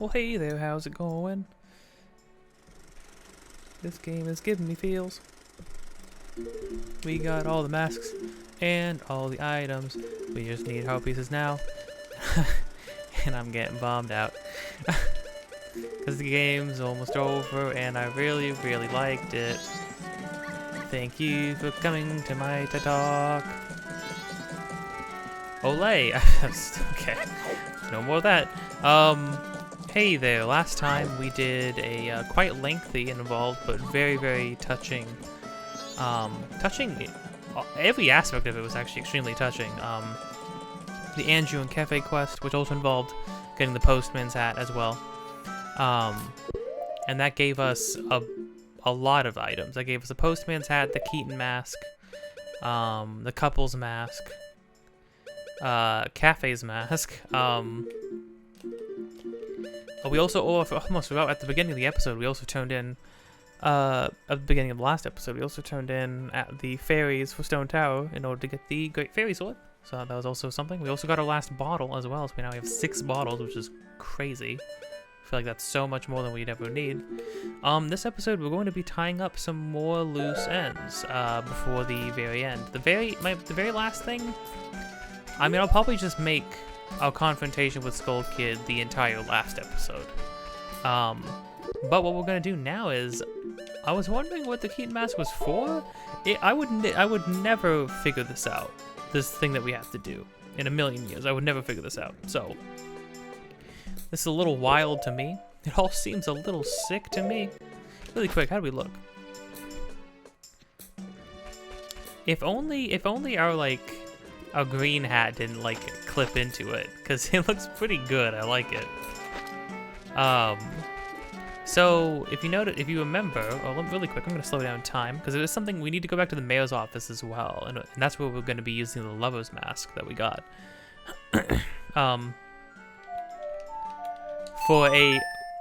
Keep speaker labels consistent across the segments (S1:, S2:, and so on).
S1: Well, hey there, how's it going? This game is giving me feels. We got all the masks and all the items. We just need heart pieces now. And I'm getting bummed out. Because the game's almost over and I really, really liked it. Thank you for coming to my TED Talk. Olay! Okay, no more of that. Hey there, last time we did a quite lengthy and involved, but very, very touching, every aspect of it was actually extremely touching. The Andrew and Cafe quest, which also involved getting the postman's hat as well. And that gave us a lot of items. That gave us the postman's hat, the Keaton mask, the couple's mask, Cafe's mask, we also, almost forgot, at the beginning of the episode, we also turned in, at the beginning of the last episode, we also turned in at the fairies for Stone Tower in order to get the Great Fairy Sword. So that was also something. We also got our last bottle as well, so we now have 6 bottles, which is crazy. I feel like that's so much more than we'd ever need. This episode, we're going to be tying up some more loose ends, before the very end. The very last thing, I mean, I'll probably just make our confrontation with Skull Kid the entire last episode. But what we're gonna do now is, I was wondering what the Keaton mask was for. I would never figure this out. This thing that we have to do in a million years, I would never figure this out. So this is a little wild to me. It all seems a little sick to me. Really quick, how do we look? If only our green hat didn't clip into it, because it looks pretty good. I like it. So if you remember, really quick, I'm gonna slow down time because it is something we need to go back to the mayor's office as well, and that's where we're gonna be using the lover's mask that we got.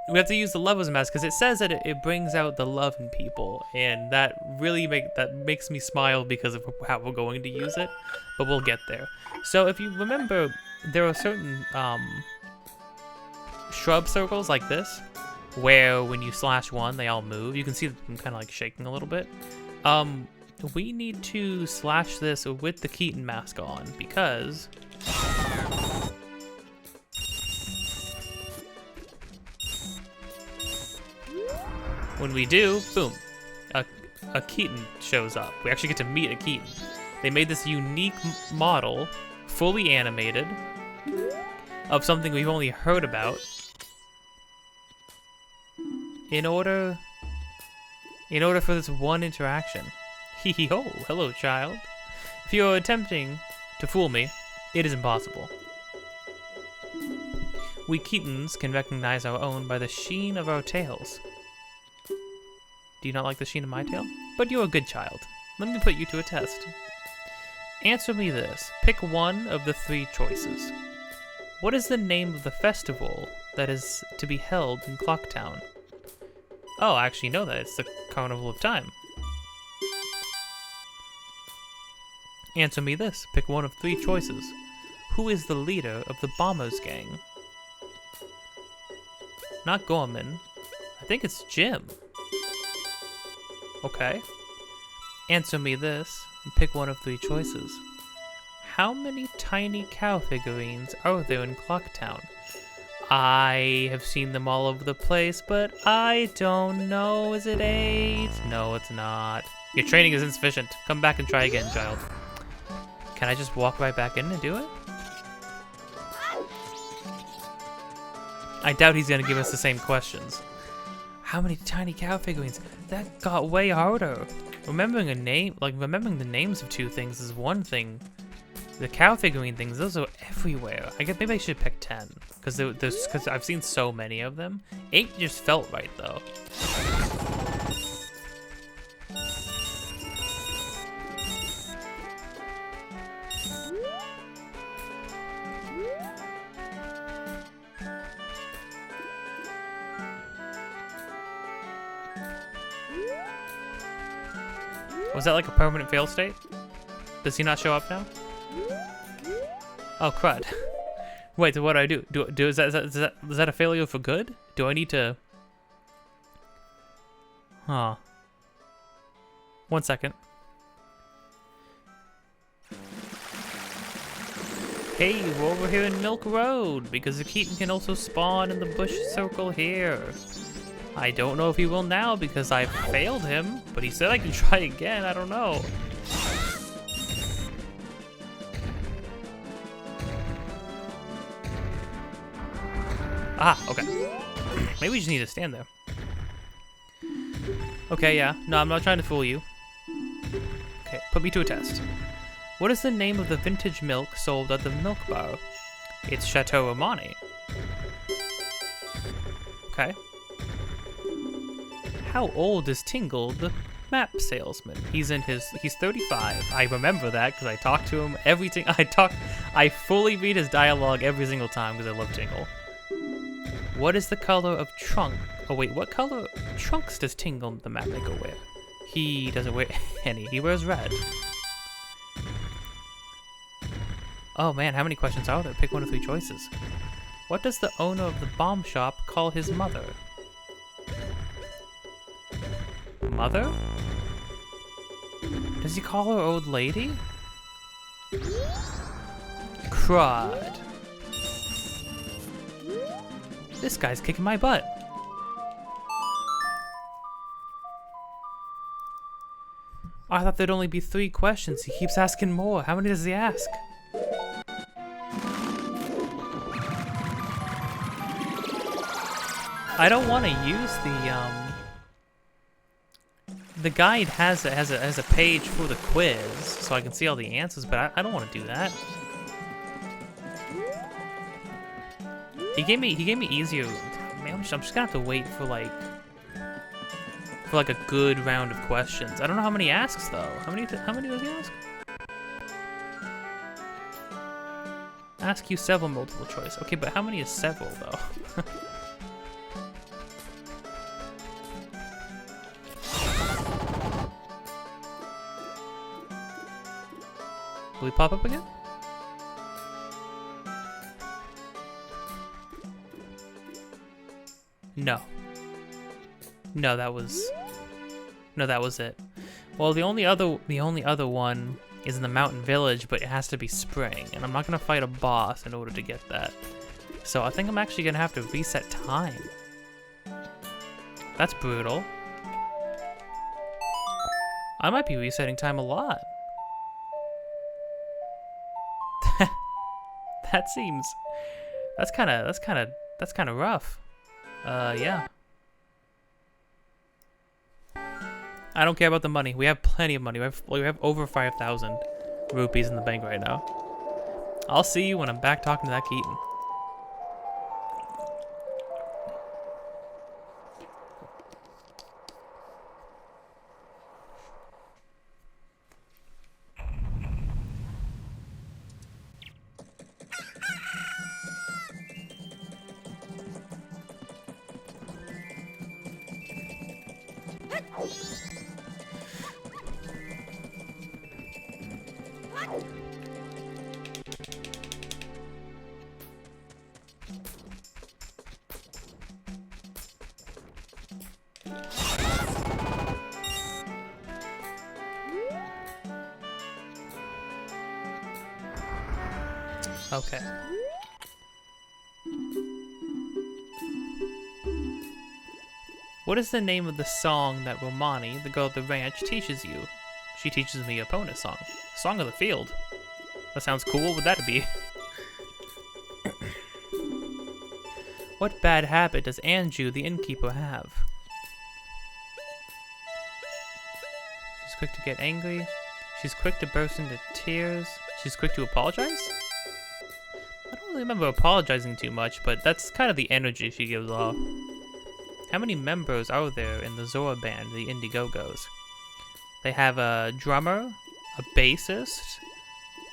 S1: We have to use the lover's mask because it says that it brings out the love in people, and that really makes me smile because of how we're going to use it. But we'll get there. So if you remember, there are certain shrub circles like this, where when you slash one, they all move. You can see them kind of shaking a little bit. We need to slash this with the Keaton mask on because when we do, boom, a Keaton shows up. We actually get to meet a Keaton. They made this unique model, fully animated, of something we've only heard about, in order for this one interaction. Hee hee ho, hello child. If you are attempting to fool me, it is impossible. We Keatons can recognize our own by the sheen of our tails. Do you not like the sheen of my tail? But you're a good child. Let me put you to a test. Answer me this. Pick one of the 3 choices. What is the name of the festival that is to be held in Clocktown? Oh, I actually know that. It's the Carnival of Time. Answer me this. Pick one of 3 choices. Who is the leader of the Bombers Gang? Not Gorman. I think it's Jim. Okay. Answer me this, and pick one of 3 choices. How many tiny cow figurines are there in Clocktown? I have seen them all over the place, but I don't know. Is it 8? No, it's not. Your training is insufficient. Come back and try again, child. Can I just walk right back in and do it? I doubt he's gonna give us the same questions. How many tiny cow figurines? That got way harder. Remembering the names of 2 things is one thing. The cow figurine things, those are everywhere. I guess maybe I should pick 10, because I've seen so many of them. 8 just felt right though. Was that like a permanent fail state? Does he not show up now? Oh, crud. Wait, so what do I do? Is that a failure for good? Do I need to... Huh. 1 second. Hey, we're over here in Milk Road, because the Keaton can also spawn in the bush circle here. I don't know if he will now, because I failed him, but he said I can try again, I don't know. Ah, okay. Maybe we just need to stand there. Okay, yeah. No, I'm not trying to fool you. Okay, put me to a test. What is the name of the vintage milk sold at the milk bar? It's Chateau Romani. Okay. How old is Tingle, the map salesman? He's 35. I remember that because I talked to him I fully read his dialogue every single time because I love Tingle. What is the color of trunk? Oh wait, what color trunks does Tingle the map maker wear? He doesn't wear any. He wears red. Oh man, how many questions are there? Pick one of 3 choices. What does the owner of the bomb shop call his mother? Mother? Does he call her old lady? Crud. This guy's kicking my butt. I thought there'd only be 3 questions. He keeps asking more. How many does he ask? I don't want to use the guide has a page for the quiz, so I can see all the answers, but I don't want to do that. He gave me easier. Man, I'm just gonna have to wait for like a good round of questions. I don't know how many he asks though. How many does he ask? Ask you several multiple choice. Okay, but how many is several though? Will he pop up again? No. No, that was it. Well, the only other one is in the mountain village, but it has to be spring, and I'm not gonna fight a boss in order to get that. So I think I'm actually gonna have to reset time. That's brutal. I might be resetting time a lot. That's kind of rough. Yeah. I don't care about the money. We have plenty of money. We have over 5,000 rupees in the bank right now. I'll see you when I'm back talking to that Keaton. Okay. What is the name of the song that Romani, the girl at the ranch, teaches you? She teaches me a Epona song. Song of the Field. That sounds cool. What would that be? What bad habit does Anju, the innkeeper, have? She's quick to get angry. She's quick to burst into tears. She's quick to apologize? I don't really remember apologizing too much, but that's kind of the energy she gives off. How many members are there in the Zora band, the Indiegogo's? They have a drummer, a bassist,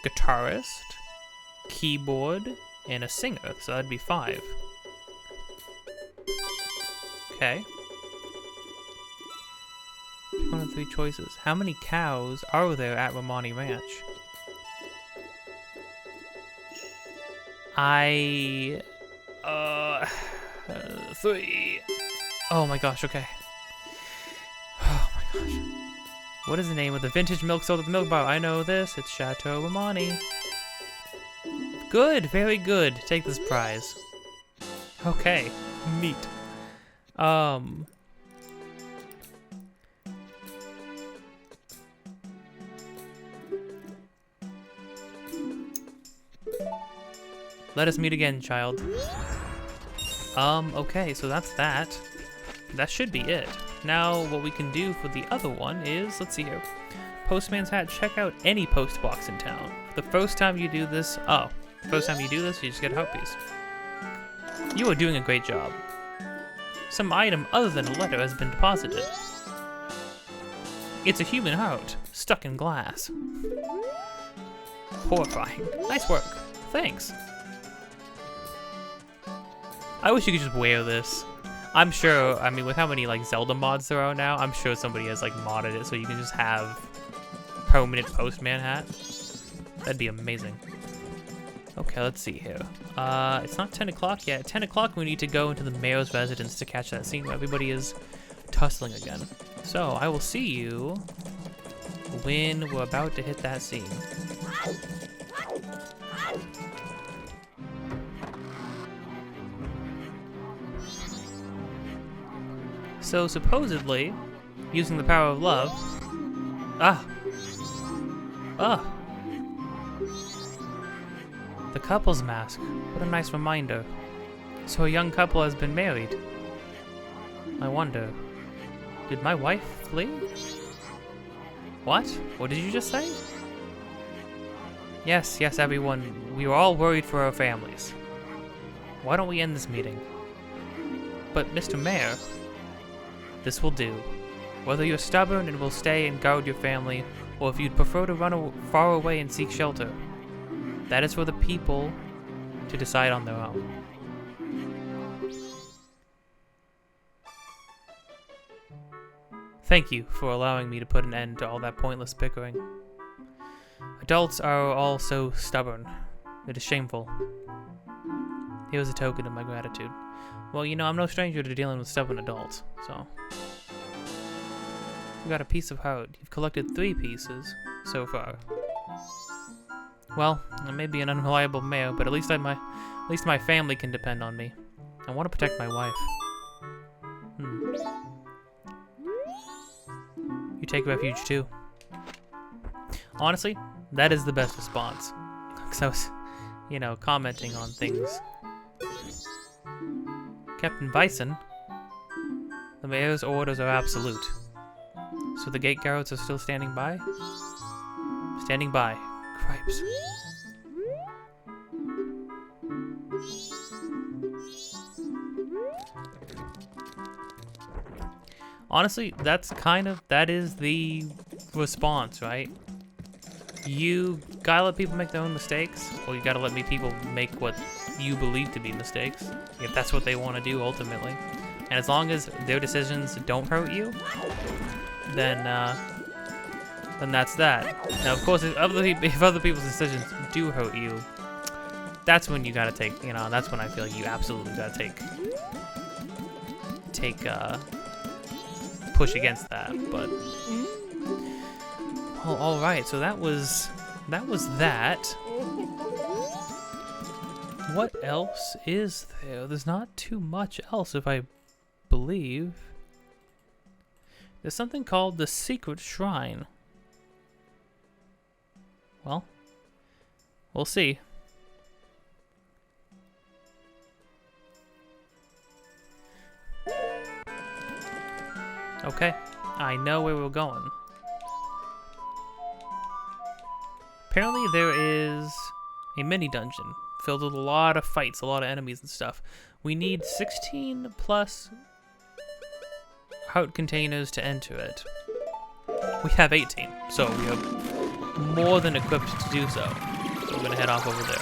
S1: guitarist, keyboard, and a singer, so that'd be 5. Okay. Pick one of 3 choices. How many cows are there at Romani Ranch? Three. Oh my gosh, okay. Oh my gosh. What is the name of the vintage milk sold at the milk bar? I know this. It's Chateau Romani. Good, very good. Take this prize. Okay, neat. Let us meet again, child. Okay, so that's that. That should be it. Now, what we can do for the other one is, let's see here. Postman's hat, check out any post box in town. The first time you do this, you just get a heart piece. You are doing a great job. Some item other than a letter has been deposited. It's a human heart, stuck in glass. Horrifying. Nice work. Thanks. I wish you could just wear this. I'm sure, I mean, with how many, like, Zelda mods there are now, I'm sure somebody has, like, modded it so you can just have permanent postman hat. That'd be amazing. Okay, let's see here. It's not 10 o'clock yet. At 10 o'clock, we need to go into the mayor's residence to catch that scene where everybody is tussling again. So, I will see you when we're about to hit that scene. So, supposedly, using the power of love... The couple's mask. What a nice reminder. So a young couple has been married. I wonder, did my wife flee? What? What did you just say? Yes, everyone. We were all worried for our families. Why don't we end this meeting? But, Mr. Mayor, this will do. Whether you're stubborn and will stay and guard your family, or if you'd prefer to run far away and seek shelter, that is for the people to decide on their own. Thank you for allowing me to put an end to all that pointless bickering. Adults are all so stubborn. It is shameful. Here's a token of my gratitude. Well, you know, I'm no stranger to dealing with stubborn adults, so... You got a piece of heart. You've collected 3 pieces so far. Well, I may be an unreliable mayor, but at least my family can depend on me. I want to protect my wife. You take refuge too. Honestly, that is the best response. Because I was, you know, commenting on things. Captain Bison, the mayor's orders are absolute. So the gate guards are still standing by? Standing by. Cripes. Honestly, that is the response, right? You gotta let people make their own mistakes, or you gotta let people make what you believe to be mistakes, if that's what they want to do ultimately. And as long as their decisions don't hurt you, then that's that. Now, of course, if other people's decisions do hurt you, that's when you gotta take, you know, that's when I feel like you absolutely gotta push against that. But well, all right, so that was that. What else is there? There's not too much else, if I believe. There's something called the Secret Shrine. Well, we'll see. Okay, I know where we're going. Apparently there is a mini dungeon filled with a lot of fights, a lot of enemies and stuff. We need 16 plus heart containers to enter it. We have 18, so we are more than equipped to do so. So we're gonna head off over there.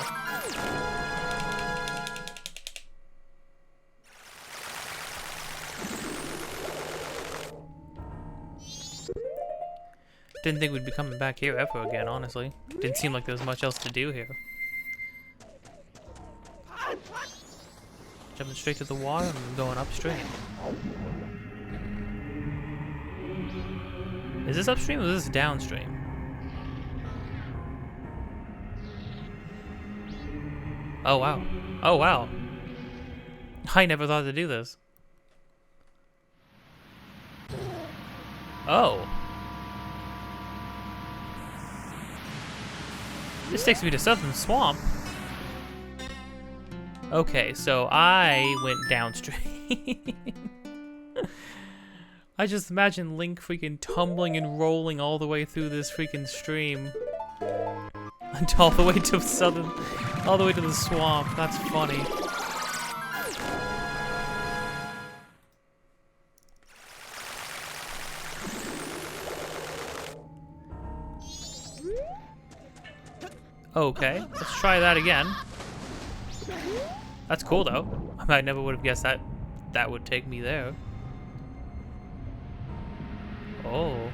S1: Didn't think we'd be coming back here ever again, honestly. Didn't seem like there was much else to do here. Jumping straight to the water and going upstream. Is this upstream or is this downstream? Oh wow. Oh wow. I never thought to do this. Oh. This takes me to Southern Swamp. Okay, so I went downstream. I just imagine Link freaking tumbling and rolling all the way through this freaking stream. Until all the way to Southern, all the way to the swamp. That's funny. Okay, let's try that again. That's cool though. I never would have guessed that that would take me there. Oh.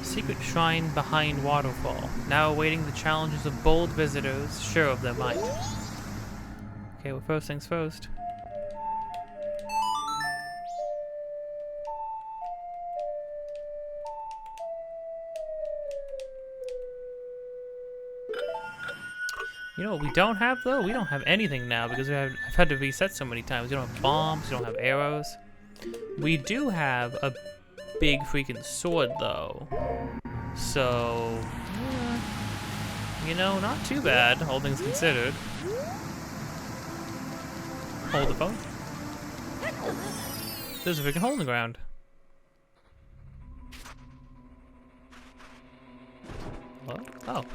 S1: Secret shrine behind waterfall. Now awaiting the challenges of bold visitors, sure of their might. Okay, well, first things first. You know what we don't have though? We don't have anything now because I've had to reset so many times. We don't have bombs, we don't have arrows. We do have a big freaking sword though. So, you know, not too bad, all things considered. Hold the phone. There's a freaking hole in the ground. What? Oh.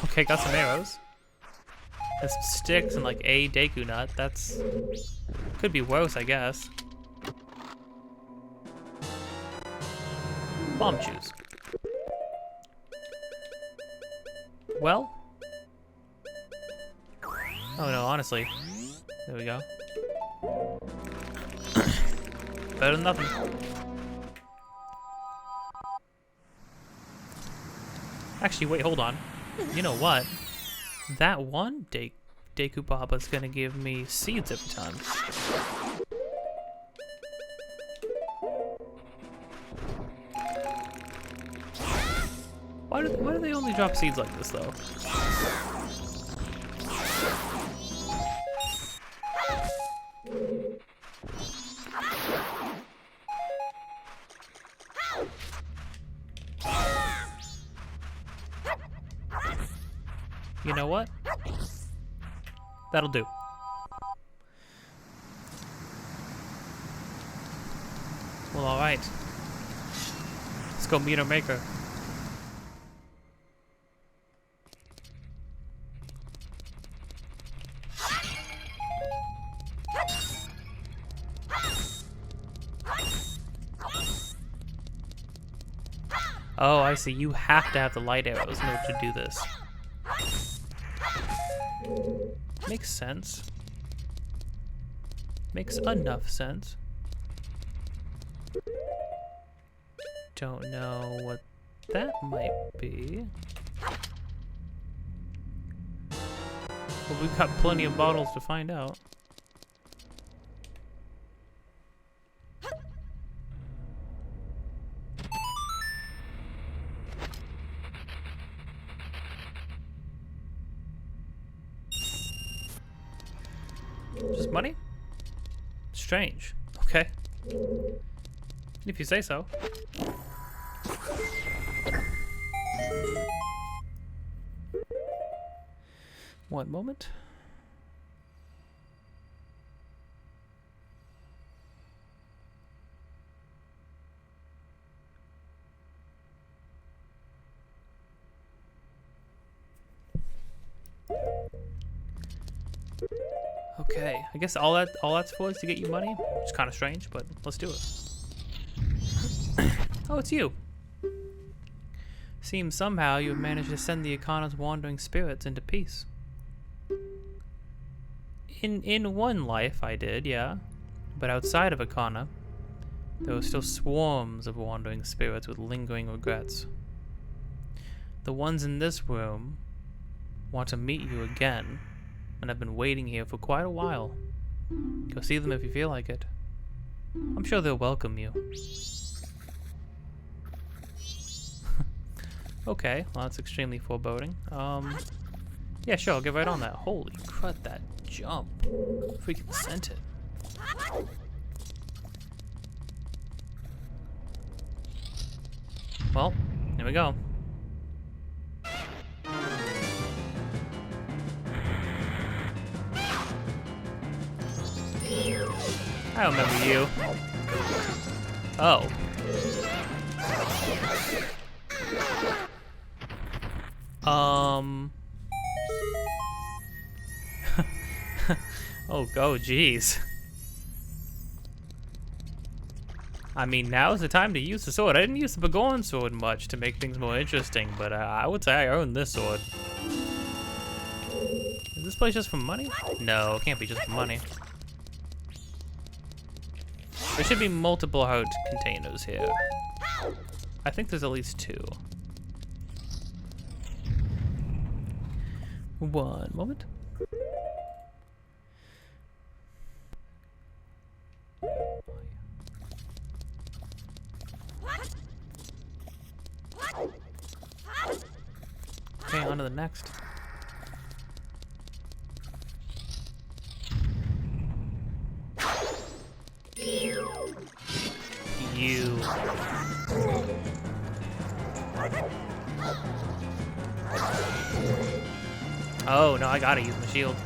S1: Okay, got some arrows. And some sticks and like a Deku nut. That's... could be worse, I guess. Bomb shoes. Well? Oh no, honestly. There we go. Better than nothing. Actually, wait, hold on. You know what? That one Deku Baba's gonna give me seeds every time. Why do they only drop seeds like this though? You know what? That'll do. Well, alright. Let's go meet our maker. Oh, I see. You have to have the light arrows in order to do this. Makes sense. Makes enough sense. Don't know what that might be. But we've got plenty of bottles to find out. Just money? Strange. Okay. If you say so. One moment. Okay, I guess all that's for is to get you money. It's kind of strange, but let's do it. Oh, it's you. Seems somehow you have managed to send the Akana's wandering spirits into peace. In one life I did, yeah. But outside of Akana, there were still swarms of wandering spirits with lingering regrets. The ones in this room want to meet you again, and have been waiting here for quite a while. Go see them if you feel like it. I'm sure they'll welcome you. Okay, well that's extremely foreboding. Yeah, sure, I'll get right on that. Holy crud, that jump. Freaking sent it. Well, here we go. I remember you. Oh. Oh, jeez. I mean, now's the time to use the sword. I didn't use the Begorn sword much to make things more interesting, but I would say I earned this sword. Is this place just for money? No, it can't be just for money. There should be multiple heart containers here. I think there's at least 2. One moment. Okay, on to the next. You. Oh, no, I gotta use my shield.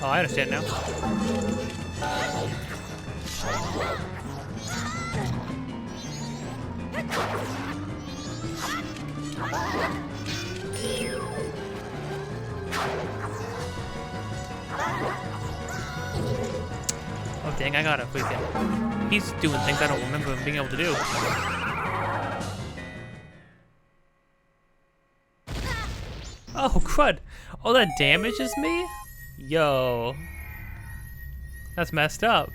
S1: Oh, I understand now. Oh dang, I gotta freaking... He's doing things I don't remember him being able to do. Oh crud! Oh, that damages me? Yo. That's messed up.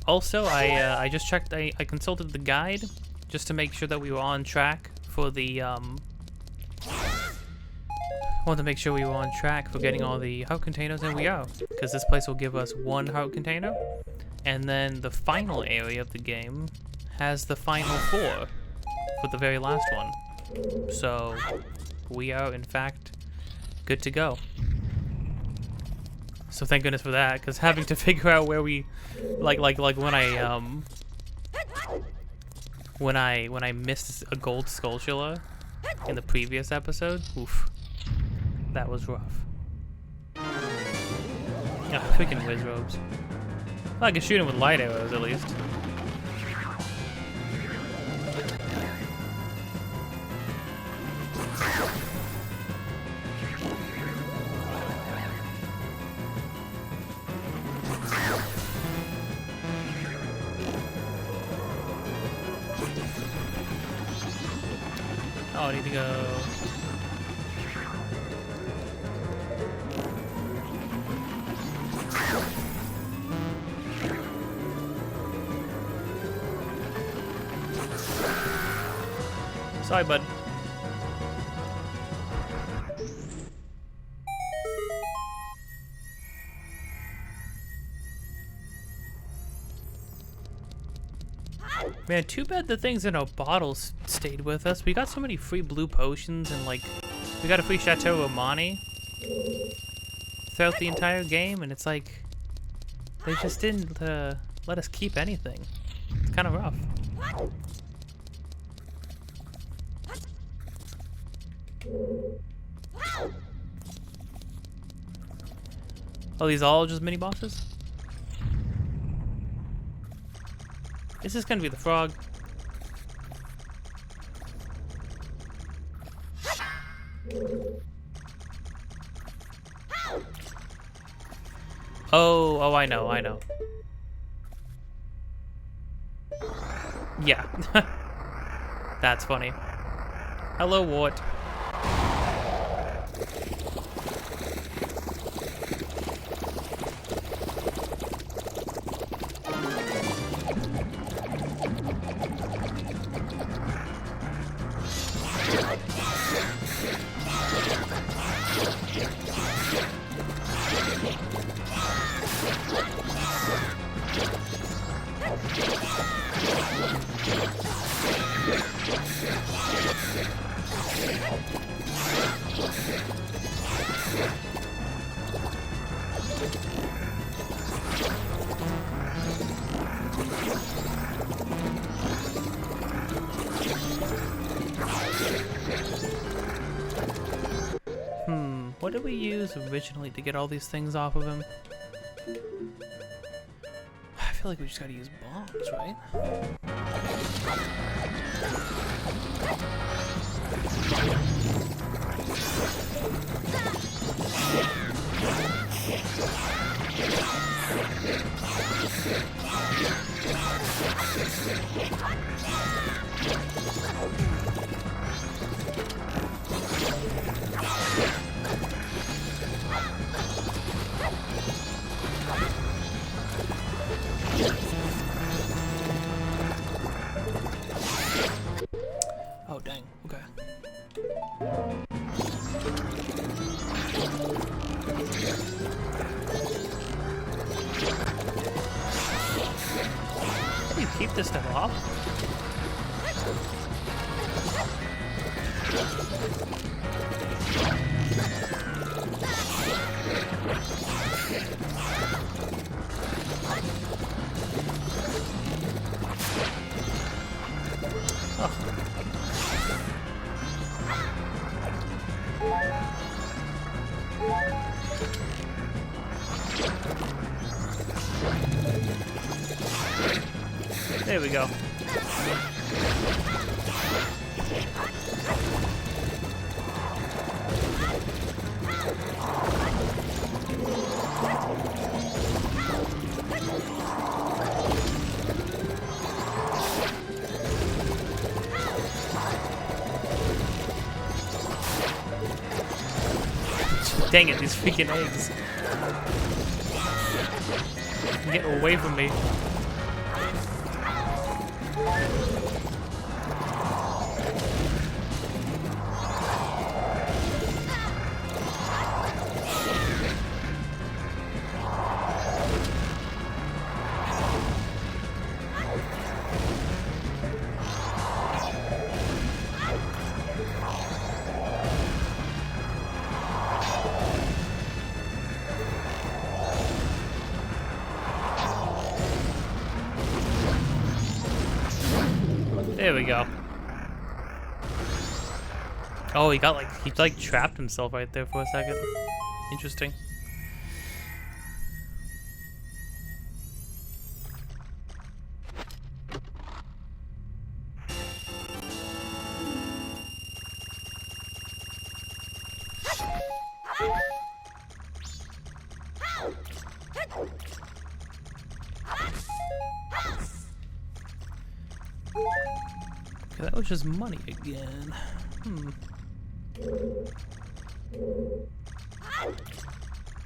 S1: Also, I just checked, I consulted the guide just to make sure that we were on track for the, wanted to make sure we were on track for getting all the heart containers, and we are. Because this place will give us 1 heart container, and then the final area of the game has the final 4 for the very last one. So, we are, in fact, good to go. So thank goodness for that, because having to figure out where we, like when I missed a gold skulltula in the previous episode, oof, that was rough. Ah, freaking whiz robes. Well, I can shoot him with light arrows at least. Oh, I need to go. Sorry, bud. Man, too bad the things in our bottles stayed with us. We got so many free blue potions and like, we got a free Chateau Romani throughout the entire game, and it's like, They just didn't let us keep anything. It's kind of rough. Oh, these all just mini bosses? Is this gonna be the frog? Oh, I know. Yeah. That's funny. Hello, Wart. What did we use originally to get all these things off of him? I feel like we just gotta use bombs, right? Oh, dang. Okay. How do you keep this stuff off? There we go. Dang it, these freaking eggs. Get away from me. There we go. Oh, he like trapped himself right there for a second. Interesting. Okay, that was just money again.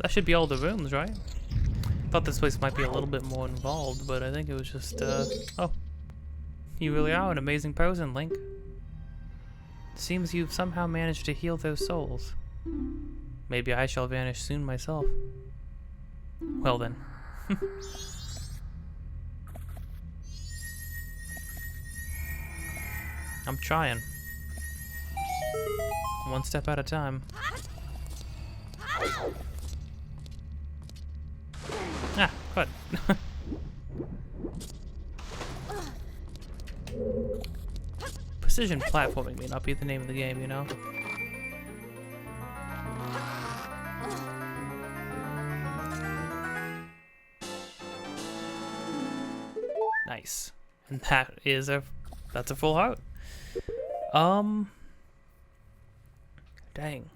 S1: That should be all the rooms, right? Thought this place might be a little bit more involved, but I think it was just, oh. You really are an amazing person, Link. Seems you've somehow managed to heal those souls. Maybe I shall vanish soon myself. Well then. I'm trying. One step at a time. Ah, good. Precision platforming may not be the name of the game, you know? Nice. And that's a full heart. Dang.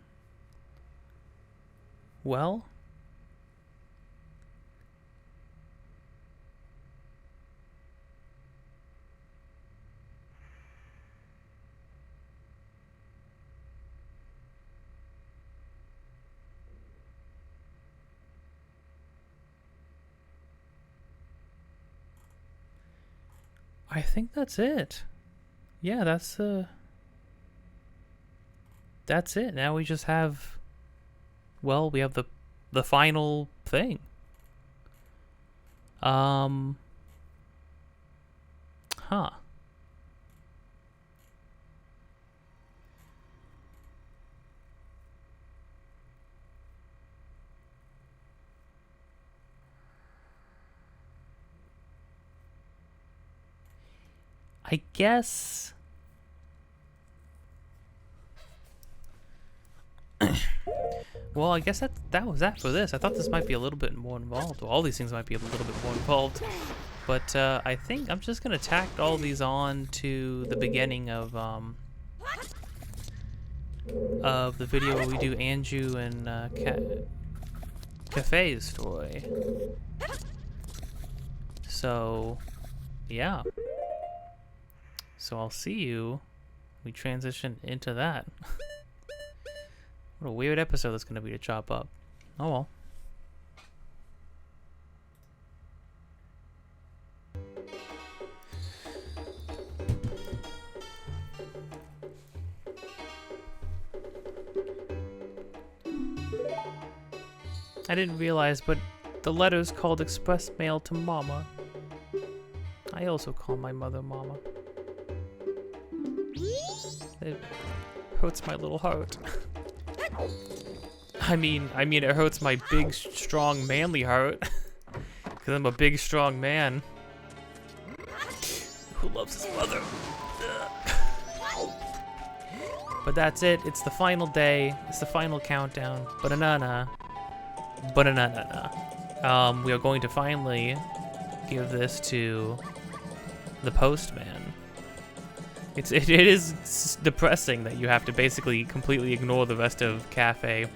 S1: Well, I think that's it. Yeah, that's it. Now we just have, well, we have the final thing. Huh. I guess. Well, I guess that was that for this. I thought this might be a little bit more involved. Well, all these things might be a little bit more involved. But I think I'm just gonna tack all these on to the beginning of the video where we do Anju and Cafe's story. So, yeah. So I'll see you. We transition into that. What a weird episode that's gonna be to chop up. Oh well. I didn't realize, but the letter's called Express Mail to Mama. I also call my mother Mama. It hurts my little heart. I mean, it hurts my big, strong, manly heart. Because I'm a big, strong man who loves his mother. But that's it. It's the final day. It's the final countdown. Ba-na-na-na. Ba-na-na-na-na. We are going to finally give this to the postman. It is depressing that you have to basically completely ignore the rest of Cafe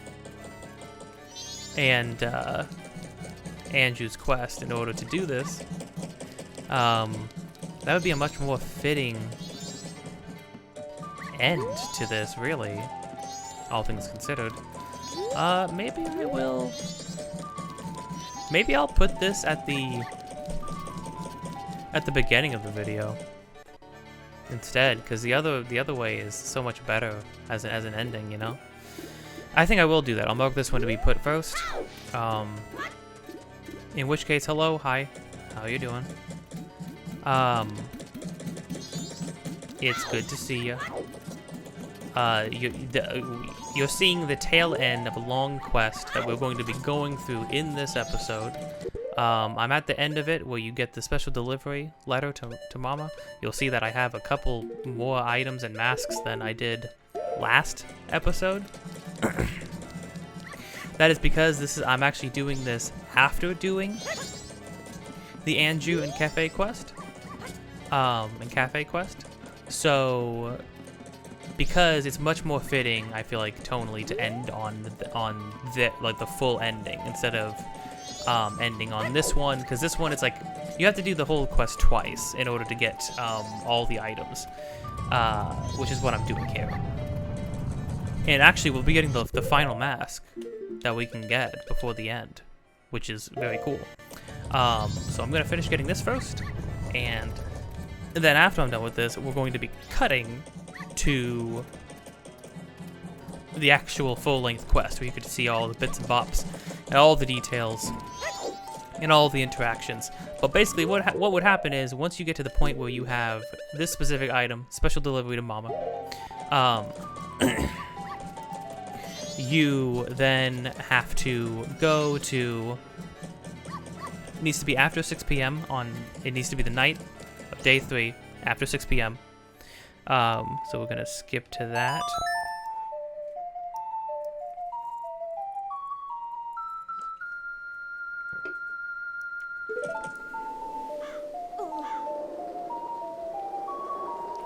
S1: and Anju's quest in order to do this. That would be a much more fitting end to this, really, all things considered. Maybe I will. Maybe I'll put this at the beginning of the video instead, because the other way is so much better as an ending, you know. I think I will do that. I'll mark this one to be put first. In which case, hello, hi, how you doing? It's good to see you. You're seeing the tail end of a long quest that we're going to be going through in this episode. I'm at the end of it where you get the special delivery letter to Mama. You'll see that I have a couple more items and masks than I did last episode. That is because I'm actually doing this after doing the Anju and Cafe quest. So because it's much more fitting, I feel like tonally, to end on the full ending instead of ending on this one, because this one, it's like you have to do the whole quest twice in order to get all the items, which is what I'm doing here. And actually, we'll be getting the final mask that we can get before the end, which is very cool. So I'm gonna finish getting this first, and then after I'm done with this, we're going to be cutting to the actual full-length quest where you could see all the bits and bops and all the details and all the interactions. But basically what would happen is, once you get to the point where you have this specific item, special delivery to Mama, you then have to go to needs to be after 6 p.m. on. It needs to be the night of day 3 after 6 p.m. So we're gonna skip to that.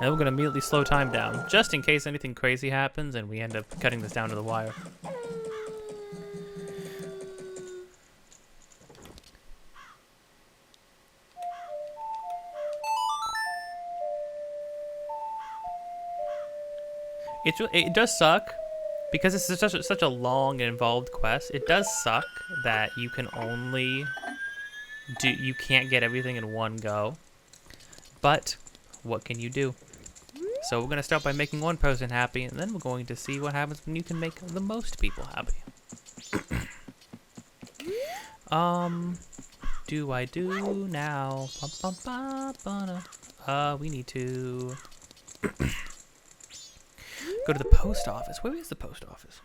S1: And we're gonna immediately slow time down, just in case anything crazy happens and we end up cutting this down to the wire. It does suck, because it's such a long and involved quest. It does suck that you can only you can't get everything in one go. But what can you do? So we're gonna start by making one person happy, and then we're going to see what happens when you can make the most people happy. Do I do now? We need to go to the post office. Where is the post office?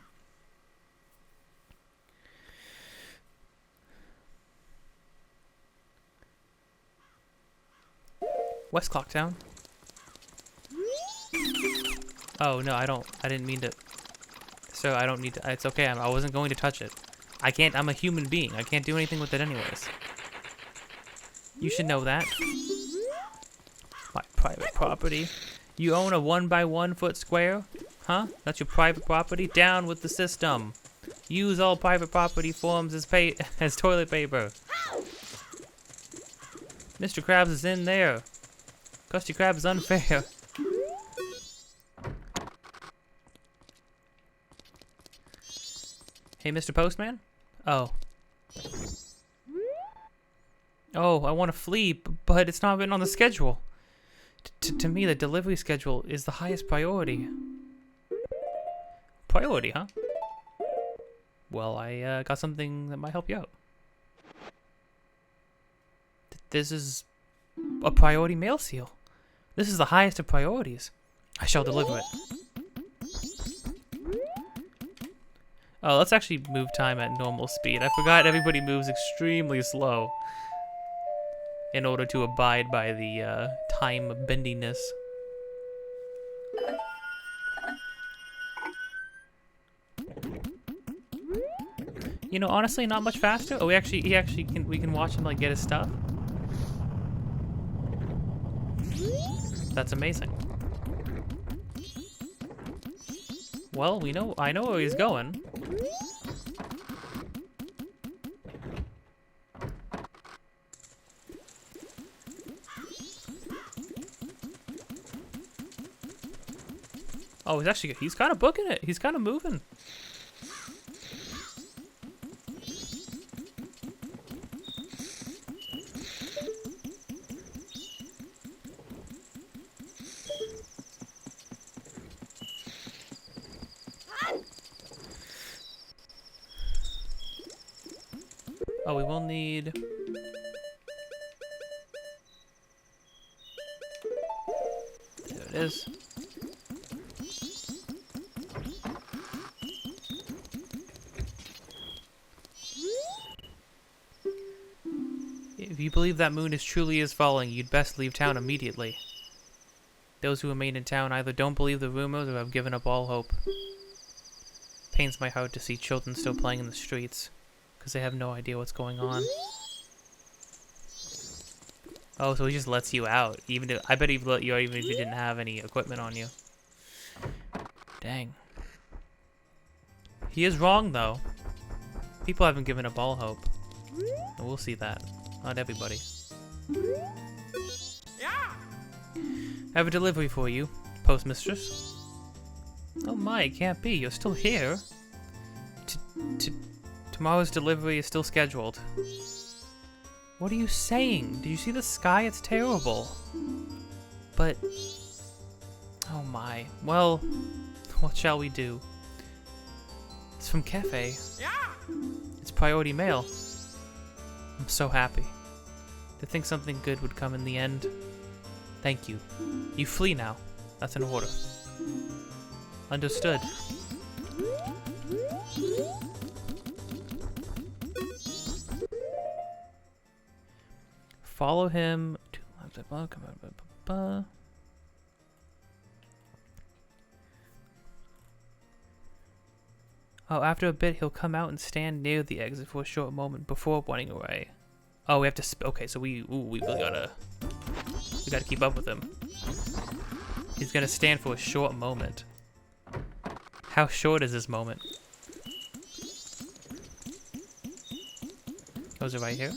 S1: West Clocktown. Oh no, I didn't mean to. So I don't need to. It's okay. I wasn't going to touch it. I can't. I'm a human being. I can't do anything with it anyways. You should know that. My private property. You own a 1 by 1 foot square? Huh? That's your private property? Down with the system. Use all private property forms as toilet paper. Mr. Krabs is in there. Krusty Krab is unfair. Hey, Mr. Postman? Oh. Oh, I want to flee, but it's not written on the schedule. To me, the delivery schedule is the highest priority. Priority, huh? Well, I got something that might help you out. This is a priority mail seal. This is the highest of priorities. I shall deliver it. Oh, let's actually move time at normal speed. I forgot everybody moves extremely slow in order to abide by the time bendiness. You know, honestly, not much faster. Oh, we can watch him like get his stuff. That's amazing. Well, I know where he's going. Oh, he's kind of booking it. He's kind of moving. Oh, we will need... There it is. If you believe that moon truly is falling, you'd best leave town immediately. Those who remain in town either don't believe the rumors or have given up all hope. Pains my heart to see children still playing in the streets, because they have no idea what's going on. Oh, so he just lets you out. I bet he'd let you out even if you didn't have any equipment on you. Dang. He is wrong, though. People haven't given up all hope. And we'll see that. Not everybody. Yeah. I have a delivery for you, postmistress. Oh my, it can't be. You're still here. Tomorrow's delivery is still scheduled. What are you saying? Do you see the sky? It's terrible. But... oh my. Well, what shall we do? It's from Cafe. Yeah. It's priority mail. I'm so happy. To think something good would come in the end. Thank you. You flee now. That's an order. Understood. follow him. Oh, after a bit, he'll come out and stand near the exit for a short moment before running away. Oh, we have to. Okay, so we really gotta keep up with him. He's gonna stand for a short moment. How short is this moment? Was it right here?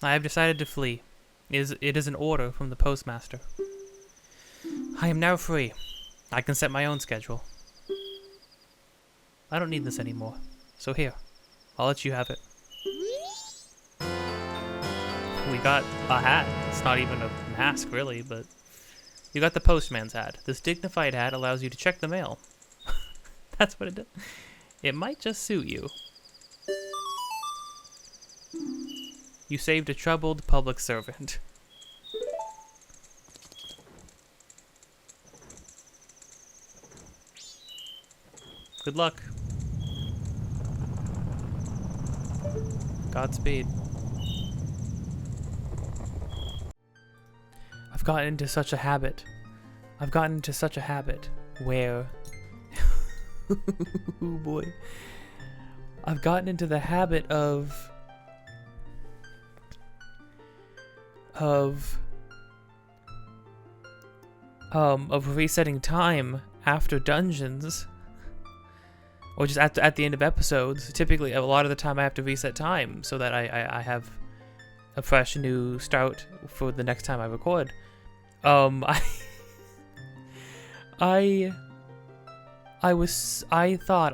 S1: I have decided to flee. It is an order from the postmaster. I am now free. I can set my own schedule. I don't need this anymore. So here, I'll let you have it. We got a hat. It's not even a mask, really, but you got the postman's hat. This dignified hat allows you to check the mail. That's what it does. It might just suit you. You saved a troubled public servant. Good luck. Godspeed. I've gotten into such a habit where... oh boy. I've gotten into the habit of resetting time after dungeons, or just at the end of episodes. Typically, a lot of the time I have to reset time so that I have a fresh new start for the next time I record. I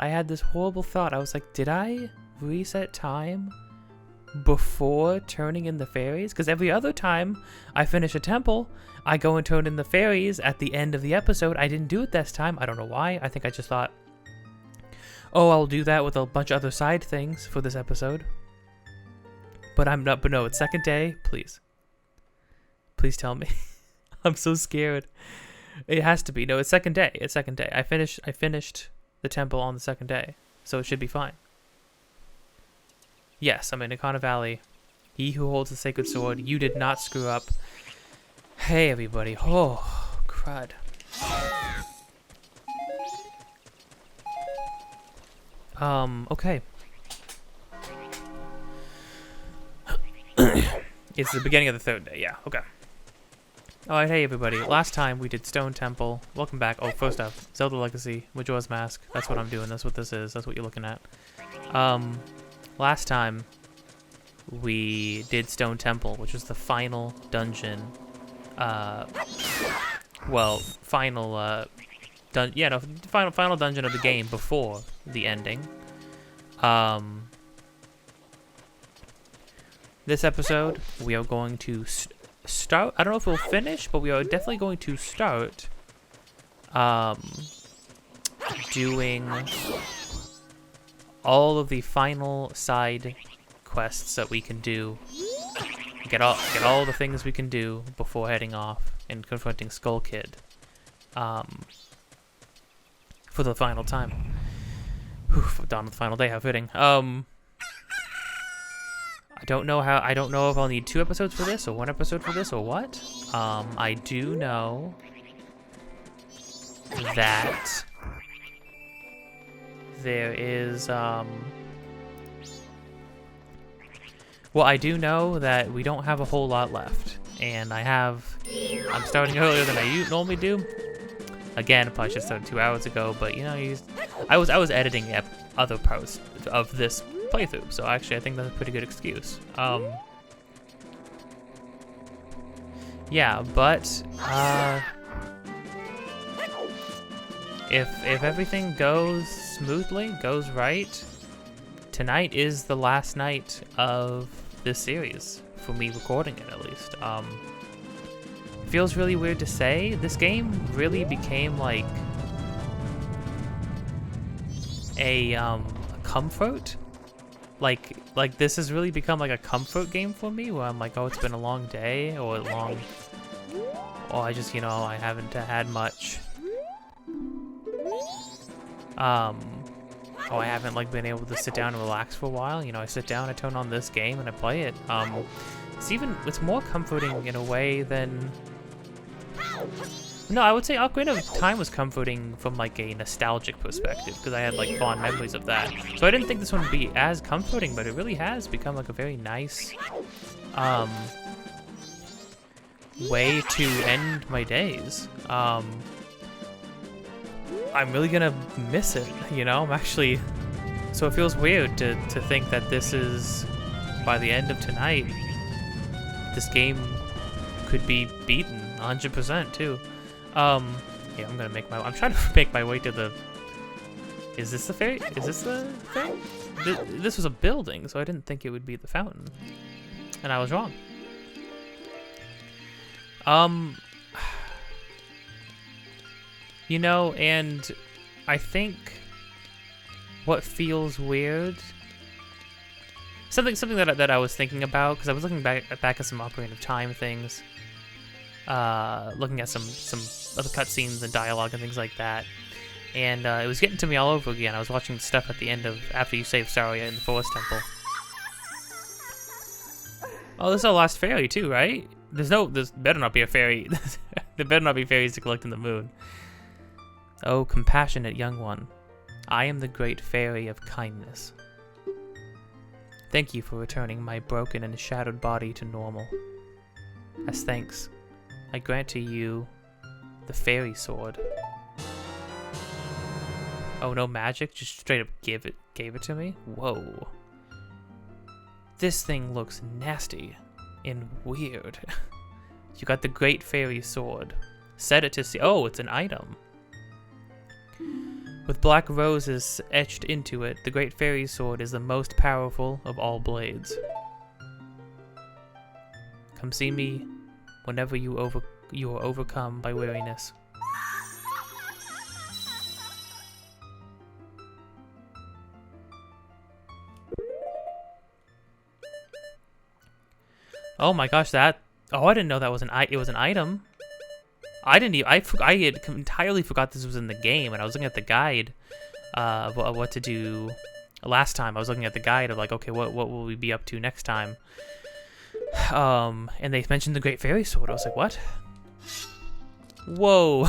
S1: had this horrible thought. I was like, did I reset time before turning in the fairies? Because every other time I finish a temple, I go and turn in the fairies at the end of the episode. I didn't do it this time. I don't know why. I think I just thought, oh, I'll do that with a bunch of other side things for this episode. But I'm not. But no, it's second day. Please tell me. I'm so scared. It has to be. No, it's second day. It's second day. I finished the temple on the second day, so it should be fine. Yes, I'm in Ikana Valley. He who holds the sacred sword. You did not screw up. Hey, everybody. Oh, crud. Okay. It's the beginning of the third day. Yeah, okay. Alright, hey everybody. Last time we did Stone Temple. Welcome back. Oh, first up, Zelda Legacy, Majora's Mask. That's what I'm doing. That's what this is. That's what you're looking at. Last time we did Stone Temple, which was the final dungeon. Well, final final dungeon of the game before the ending. This episode we are going to start. I don't know if we'll finish, but we are definitely going to start doing all of the final side quests that we can do. Get all the things we can do before heading off and confronting Skull Kid for the final time. Dawn of the final day, how fitting. I don't know if I'll need 2 episodes for this or 1 episode for this or what. I do know that there is well, I do know that we don't have a whole lot left, and I'm starting earlier than I normally do. Again, I probably should have started 2 hours ago, but you know, I was editing other parts of this playthrough, so actually I think that's a pretty good excuse. Yeah, but if everything goes smoothly, goes right, tonight is the last night of this series for me recording it, at least. It feels really weird to say. This game really became like a comfort. Like this has really become like a comfort game for me, where I'm like, oh, it's been a long day, or I just, you know, I haven't had much Oh, I haven't like been able to sit down and relax for a while. You know, I sit down, I turn on this game, and I play it. It's more comforting in a way than. No, I would say Ocarina of Time was comforting from like a nostalgic perspective because I had like fond memories of that. So I didn't think this one would be as comforting, but it really has become like a very nice way to end my days. I'm really gonna miss it, you know? I'm actually, so it feels weird to think that this is, by the end of tonight, this game could be beaten 100% too. Yeah, I'm gonna I'm trying to make my way to the, is this the ferry? Is this the thing? This was a building, so I didn't think it would be the fountain. And I was wrong. You know, and I think what feels weird, something that I was thinking about, because I was looking back at some Ocarina of Time things, looking at some other cutscenes and dialogue and things like that, and it was getting to me all over again. I was watching stuff at the end of after you save Saria in the Forest Temple. Oh, this is our last fairy too, right? There's better not be a fairy. There better not be fairies to collect in the moon. Oh, compassionate young one, I am the great fairy of kindness. Thank you for returning my broken and shattered body to normal. As thanks, I grant to you the fairy sword. Oh, no magic? Just straight up gave it to me? Whoa. This thing looks nasty and weird. You got the great fairy sword. Set it to see. Oh, it's an item. With black roses etched into it, the Great Fairy Sword is the most powerful of all blades. Come see me whenever you are overcome by weariness. Oh my gosh, oh, I didn't know that was it was an item. I had entirely forgot this was in the game, and I was looking at the guide of what to do last time. I was looking at the guide of like, okay, what will we be up to next time? And they mentioned the Great Fairy Sword. I was like, what? Whoa.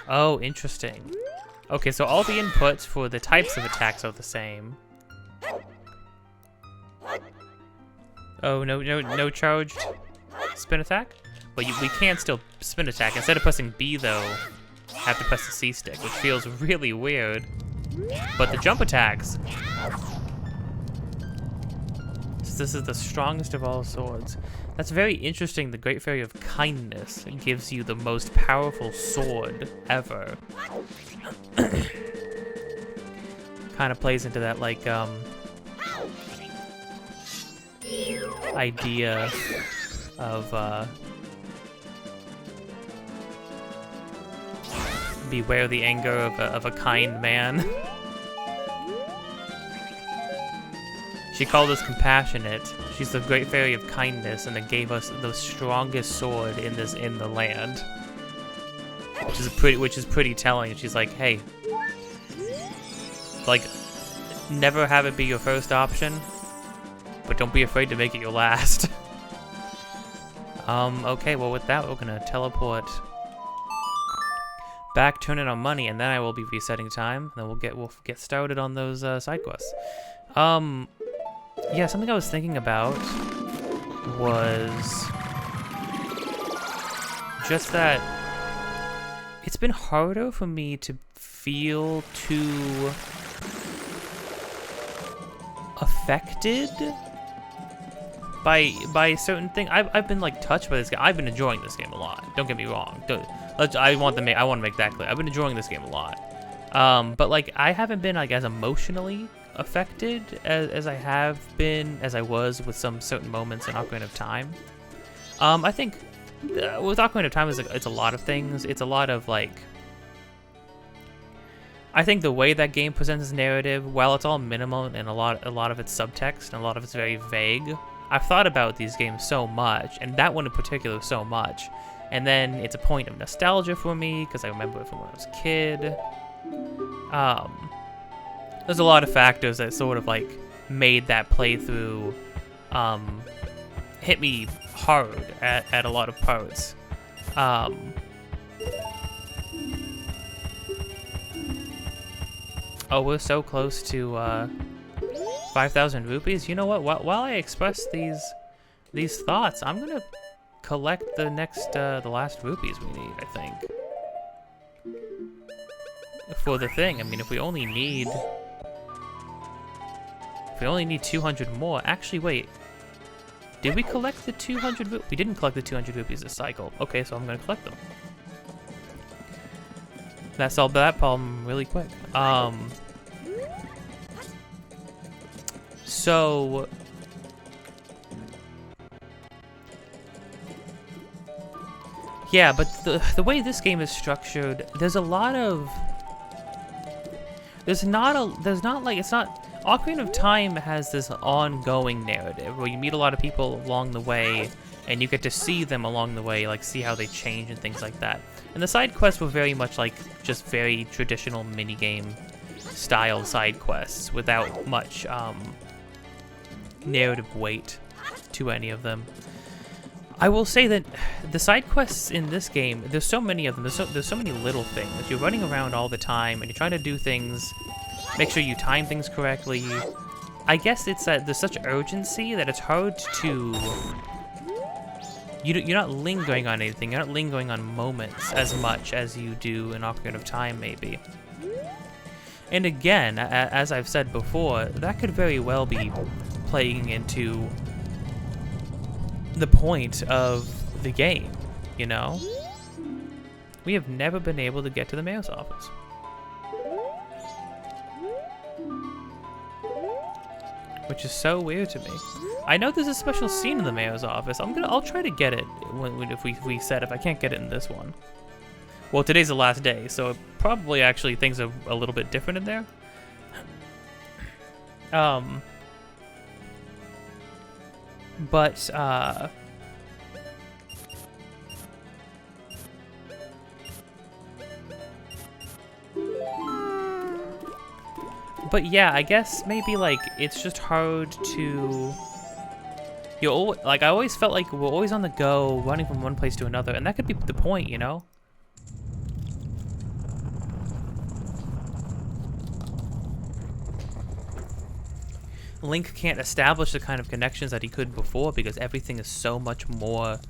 S1: Oh, interesting. Okay, so all the inputs for the types of attacks are the same. Oh, no charged spin attack? But we can still spin attack. Instead of pressing B, though, I have to press the C stick, which feels really weird. But the jump attacks... This is the strongest of all swords. That's very interesting. The Great Fairy of Kindness gives you the most powerful sword ever. Kind of plays into that, like, idea of, beware the anger of a kind man. She called us compassionate. She's the Great Fairy of Kindness, and it gave us the strongest sword in the land, which is pretty telling. She's like, hey, like, never have it be your first option, but don't be afraid to make it your last. Okay, well with that, we're gonna teleport back, turn in our money, and then I will be resetting time. And then we'll get started on those side quests. Yeah, something I was thinking about was just that it's been harder for me to feel too affected by certain things. I've been like touched by this game. I've been enjoying this game a lot. Don't get me wrong. I want to make that clear. I've been enjoying this game a lot. But like I haven't been like as emotionally affected as I was with some certain moments in Ocarina of Time. I think with Ocarina of Time it's a lot of things. It's a lot of like I think the way that game presents its narrative, while it's all minimal and a lot of it's subtext and a lot of it's very vague, I've thought about these games so much, and that one in particular so much. And then it's a point of nostalgia for me because I remember it from when I was a kid. There's a lot of factors that sort of like made that playthrough hit me hard at a lot of parts. Oh, we're so close to 5,000 rupees. You know what? While I express these thoughts, I'm gonna collect the last rupees we need, I think, for the thing. I mean, if we only need 200 more. Actually, wait. Did we collect the 200 rupees? We didn't collect the 200 rupees this cycle. Okay, so I'm gonna collect them. That solved that problem really quick. So yeah, but the way this game is structured, it's not Ocarina of Time has this ongoing narrative where you meet a lot of people along the way and you get to see them along the way, like see how they change and things like that. And the side quests were very much like just very traditional minigame style side quests without much narrative weight to any of them. I will say that the side quests in this game, there's so many of them, there's so many little things. You're running around all the time and you're trying to do things, make sure you time things correctly. I guess it's that there's such urgency that it's hard to... You're not lingering on anything, you're not lingering on moments as much as you do in Ocarina of Time, maybe. And again, as I've said before, that could very well be playing into the point of the game, you know? We have never been able to get to the mayor's office. Which is so weird to me. I know there's a special scene in the mayor's office. I'll try to get it if we said if I can't get it in this one. Well, today's the last day, so probably actually things are a little bit different in there. But yeah, I guess maybe like it's just hard to... I always felt like we're always on the go, running from one place to another, and that could be the point, you know? Link can't establish the kind of connections that he could before because everything is so much more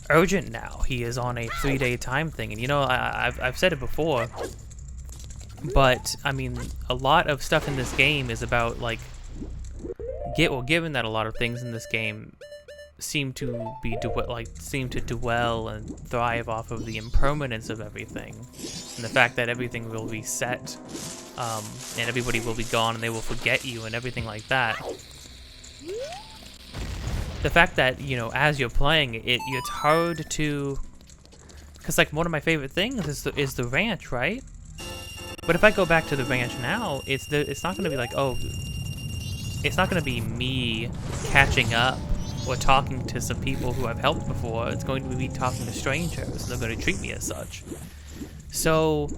S1: urgent now. He is on a 3-day time thing, and you know, I've said it before, but I mean, a lot of stuff in this game is about like, given that a lot of things in this game seem to dwell and thrive off of the impermanence of everything, and the fact that everything will reset, and everybody will be gone and they will forget you and everything like that. The fact that, you know, as you're playing it's hard to, because like one of my favorite things is the ranch, right? But if I go back to the ranch now, it's not going to be like, oh, it's not going to be me catching up or talking to some people who I've helped before. It's going to be talking to strangers, and they're going to treat me as such. So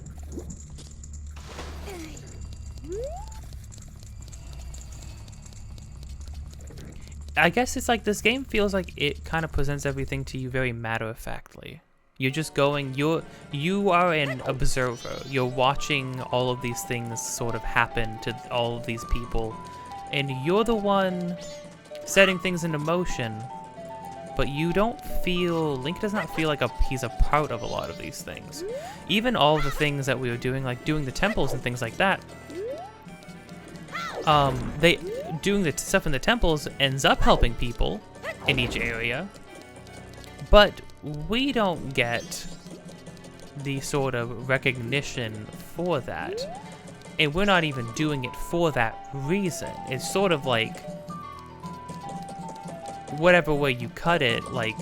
S1: I guess it's like this game feels like it kind of presents everything to you very matter-of-factly. You're just going, you are an observer. You're watching all of these things sort of happen to all of these people, and you're the one setting things into motion, but you don't feel, Link does not feel like he's a part of a lot of these things. Even all the things that we were doing, like doing the temples and things like that, doing the stuff in the temples ends up helping people in each area, but we don't get the sort of recognition for that, and we're not even doing it for that reason. It's sort of like, whatever way you cut it, like,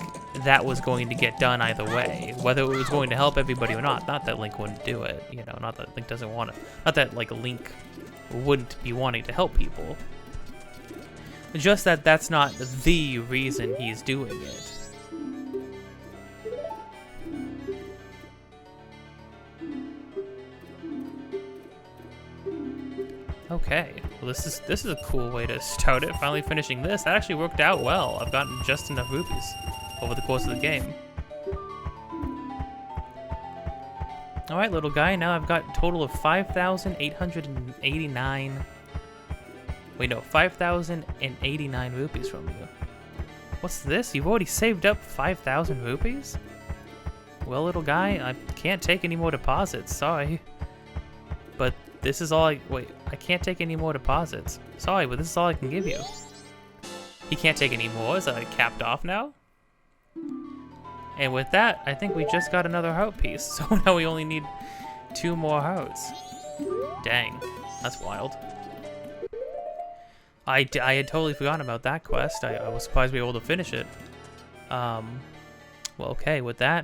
S1: that was going to get done either way, whether it was going to help everybody or not. Not that Link wouldn't do it, you know, not that Link doesn't want to, not that like Link wouldn't be wanting to help people. Just that that's not the reason he's doing it. Okay, well this is a cool way to start it. Finally finishing this. That actually worked out well. I've gotten just enough rupees over the course of the game. Alright, little guy, now I've got a total of 5,889... Wait, no, 5,089 rupees from you. What's this? You've already saved up 5,000 rupees? Well, little guy, I can't take any more deposits, sorry. But this is all wait, I can't take any more deposits. Sorry, but this is all I can give you. He can't take any more? Is that like capped off now? And with that, I think we just got another heart piece. So now we only need 2 more hearts. Dang, that's wild. I had totally forgotten about that quest. I was surprised we were able to finish it. Well, okay, with that,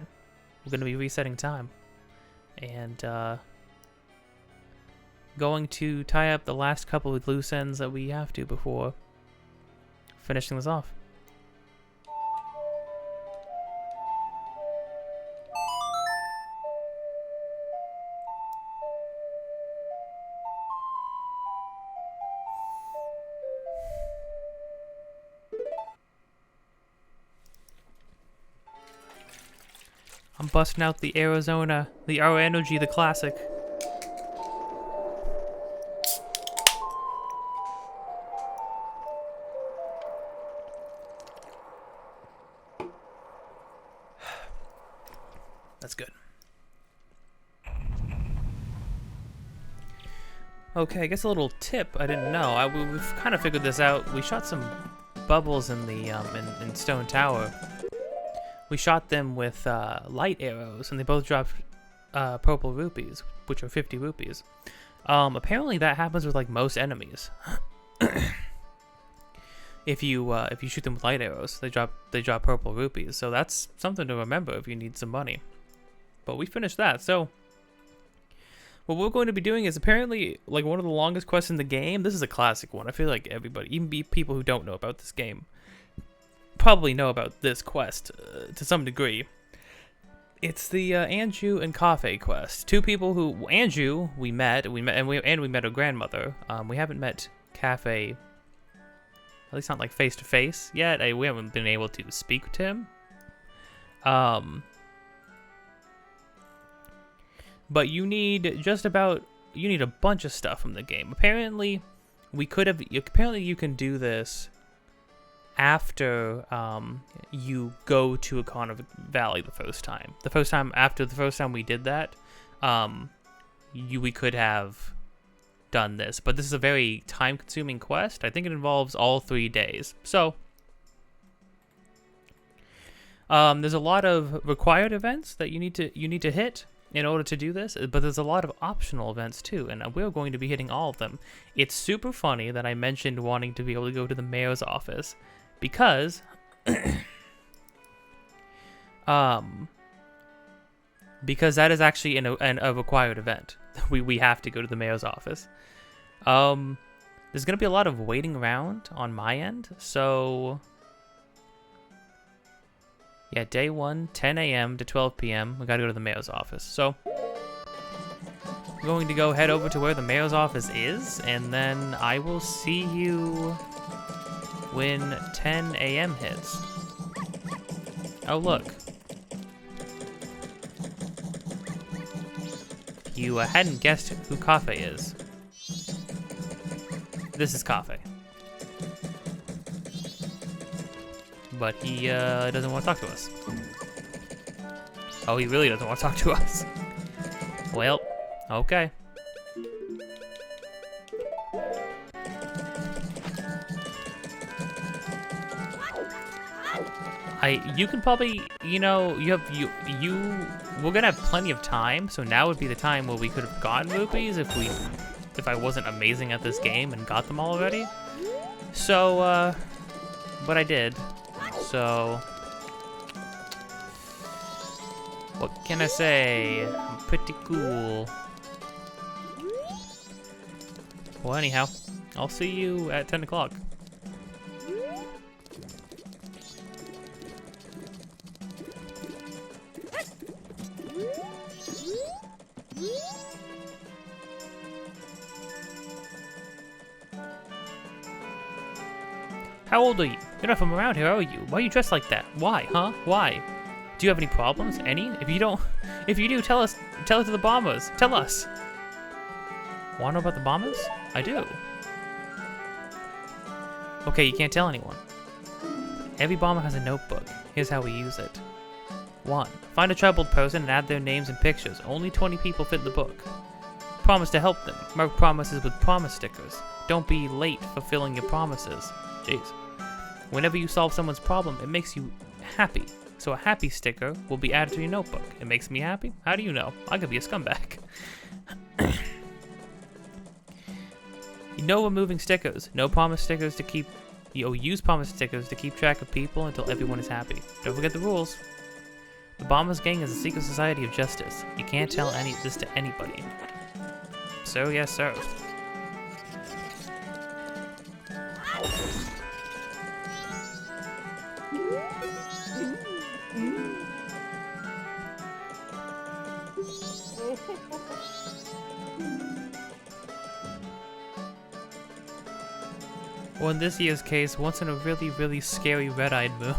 S1: we're going to be resetting time. And, going to tie up the last couple of loose ends that we have to before finishing this off. I'm busting out the Arizona, the Aero Energy, the classic. That's good. Okay, I guess a little tip I didn't know. We've kind of figured this out. We shot some bubbles in the in Stone Tower. We shot them with light arrows, and they both dropped purple rupees, which are 50 rupees. Apparently, that happens with like most enemies. If you shoot them with light arrows, they drop purple rupees. So that's something to remember if you need some money. But we finished that. So what we're going to be doing is apparently like one of the longest quests in the game. This is a classic one. I feel like everybody, even people who don't know about this game, probably know about this quest to some degree. It's the Anju and Cafe quest. 2 people who Anju we met and we met her grandmother. We haven't met Cafe, at least not like face to face yet. We haven't been able to speak to him. But you need a bunch of stuff from the game. Apparently, you can do this after you go to Econo Valley the first time. After the first time we did that, we could have done this. But this is a very time-consuming quest. I think it involves all 3 days. So there's a lot of required events that you need to hit in order to do this, but there's a lot of optional events too, and we're going to be hitting all of them. It's super funny that I mentioned wanting to be able to go to the mayor's office, because because that is actually a required event. We have to go to the mayor's office. There's gonna be a lot of waiting around on my end, so yeah, day 1, 10 a.m. to 12 p.m. We gotta go to the mayor's office. So I'm going to go head over to where the mayor's office is, and then I will see you when 10 a.m. hits. Oh, look. You hadn't guessed who Cafe is. This is Cafe. But he doesn't want to talk to us. Oh, he really doesn't want to talk to us. Well, okay. You can probably, we're gonna have plenty of time, so now would be the time where we could have gotten rupees if I wasn't amazing at this game and got them all already. So, but I did. So What can I say? I'm pretty cool. Well, anyhow, I'll see you at 10 o'clock. How old are you? You're not from around here, are you? Why are you dressed like that? Why, huh? Why? Do you have any problems? Any? If you do, tell us. Tell it to the bombers. Tell us. Wanna know about the bombers? I do. Okay, you can't tell anyone. Every bomber has a notebook. Here's how we use it. 1. Find a troubled person and add their names and pictures. Only 20 people fit the book. Promise to help them. Mark promises with promise stickers. Don't be late fulfilling your promises. Jeez. Whenever you solve someone's problem, it makes you happy. So a happy sticker will be added to your notebook. It makes me happy? How do you know? I could be a scumbag. No removing stickers. No promise stickers to keep... use promise stickers to keep track of people until everyone is happy. Don't forget the rules. The Bombers Gang is a secret society of justice. You can't tell this to anybody. So, yes, sir. Or in this year's case, once in a really, really scary red-eyed moon.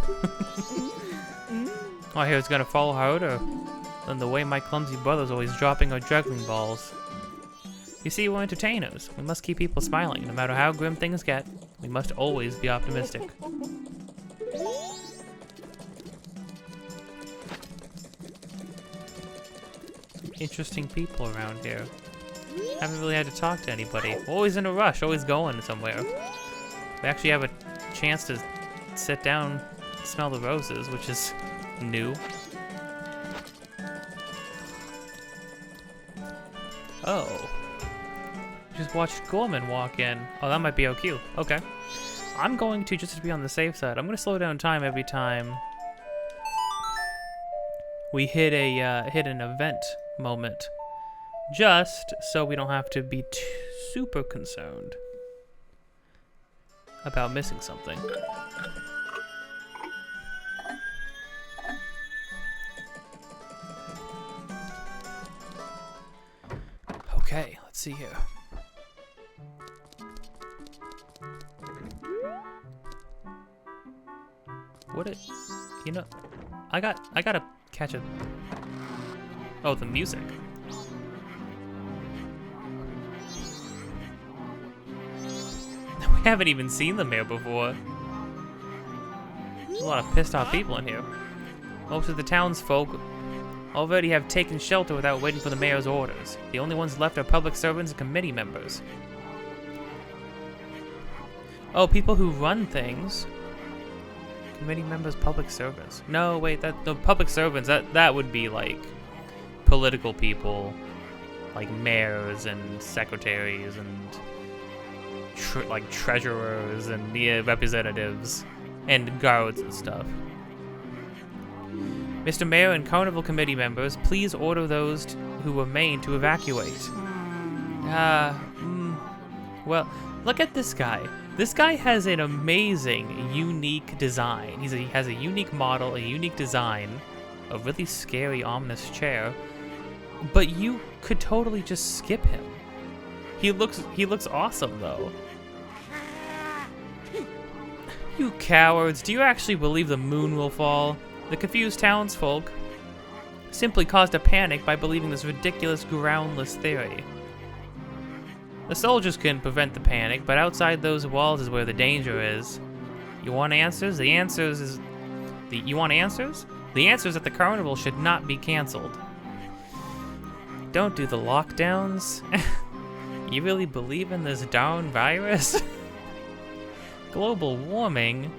S1: I hear it's gonna fall harder than the way my clumsy brother's always dropping our juggling balls. You see, we're entertainers. We must keep people smiling, no matter how grim things get. We must always be optimistic. Interesting people around here. Haven't really had to talk to anybody. Always in a rush, always going somewhere. We actually have a chance to sit down, smell the roses, which is new. Oh. Just watched Gorman walk in. Oh, that might be OQ. Okay. I'm going to, just to be on the safe side, I'm going to slow down time every time we hit an event moment. Just so we don't have to be super concerned about missing something. Okay, let's see here. I gotta catch it. Oh, the music. We haven't even seen the mayor before. There's a lot of pissed off people in here. Most of the townsfolk already have taken shelter without waiting for the mayor's orders. The only ones left are public servants and committee members. Oh, people who run things. Committee members, public servants. No, wait, the public servants, that would be like political people, like mayors and secretaries and like treasurers and representatives and guards and stuff. Mr. Mayor and Carnival Committee members, please order those who remain to evacuate. Well, look at this guy. This guy has an amazing, unique design. He has a unique model, a unique design, a really scary, ominous chair. But you could totally just skip him. He looks awesome though. You cowards, do you actually believe the moon will fall? The confused townsfolk simply caused a panic by believing this ridiculous, groundless theory. The soldiers couldn't prevent the panic, but outside those walls is where the danger is. You want answers? You want answers? The answer is that the carnival should not be canceled. Don't do the lockdowns. You really believe in this darn virus? Global warming?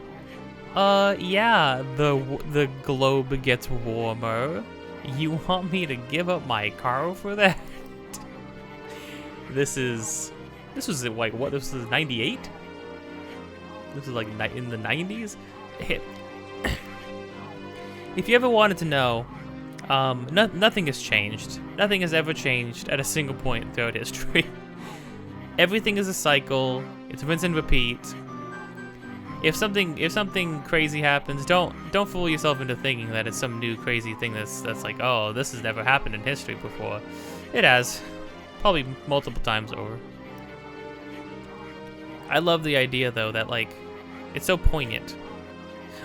S1: Yeah, the globe gets warmer. You want me to give up my car for that? This was like, what, this was 98? This was like in the 90s? If you ever wanted to know Nothing has changed. Nothing has ever changed at a single point throughout history. Everything is a cycle. It's rinse and repeat. If something crazy happens, don't fool yourself into thinking that it's some new crazy thing that's like, oh, this has never happened in history before. It has, probably multiple times over. I love the idea though that like, it's so poignant.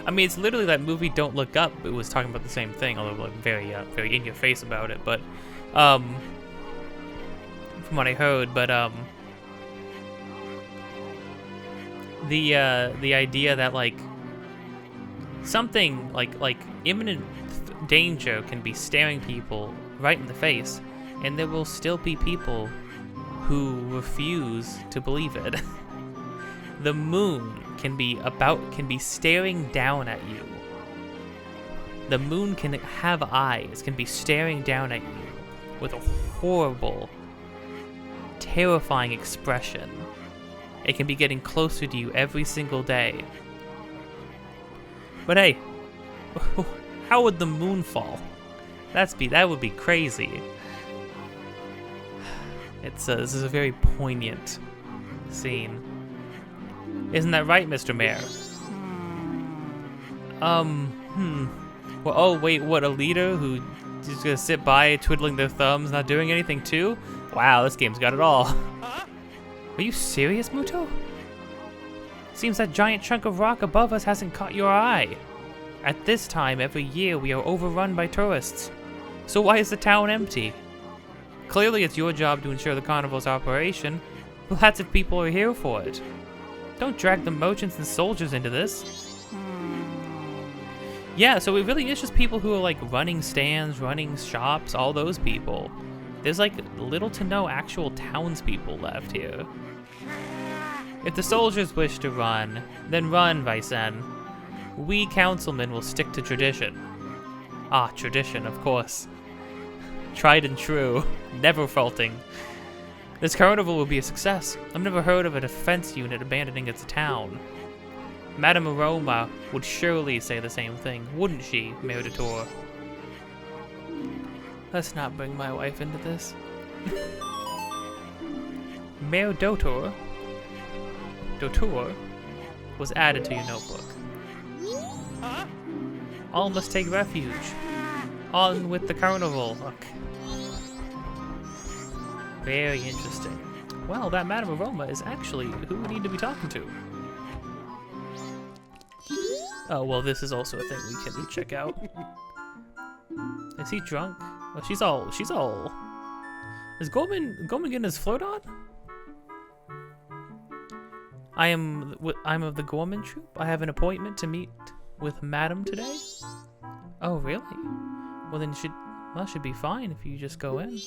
S1: I mean, it's literally that movie Don't Look Up. It was talking about the same thing, although like very in your face about it. But from what I heard, but the idea that like something like imminent danger can be staring people right in the face, and there will still be people who refuse to believe it. The moon can be staring down at you. The moon can have eyes, can be staring down at you with a horrible, terrifying expression. It can be getting closer to you every single day. But hey, how would the moon fall? That would be crazy. This is a very poignant scene. Isn't that right, Mr. Mayor? Well, oh wait, what, a leader who just gonna sit by twiddling their thumbs, not doing anything too? Wow, this game's got it all. Are you serious, Muto? Seems that giant chunk of rock above us hasn't caught your eye. At this time every year we are overrun by tourists. So why is the town empty? Clearly it's your job to ensure the carnival's operation. Lots of people are here for it. Don't drag the merchants and soldiers into this. Yeah, so it really is just people who are like running stands, running shops, all those people. There's like little to no actual townspeople left here. If the soldiers wish to run, then run, Vicen. We councilmen will stick to tradition. Ah, tradition, of course. Tried and true, never faulting. This carnival will be a success. I've never heard of a defense unit abandoning its town. Madame Aroma would surely say the same thing, wouldn't she, Mayor Detour? Let's not bring my wife into this. Mayor Dotor was added to your notebook. All must take refuge. On with the carnival. Okay. Very interesting. Well, that Madame Aroma is actually who we need to be talking to. Oh, well, this is also a thing we can check out. Is he drunk? Well, she's all... Is Gorman getting his flirt on? I'm of the Gorman troop. I have an appointment to meet with Madam today. Oh, really? Well, then that should be fine if you just go in.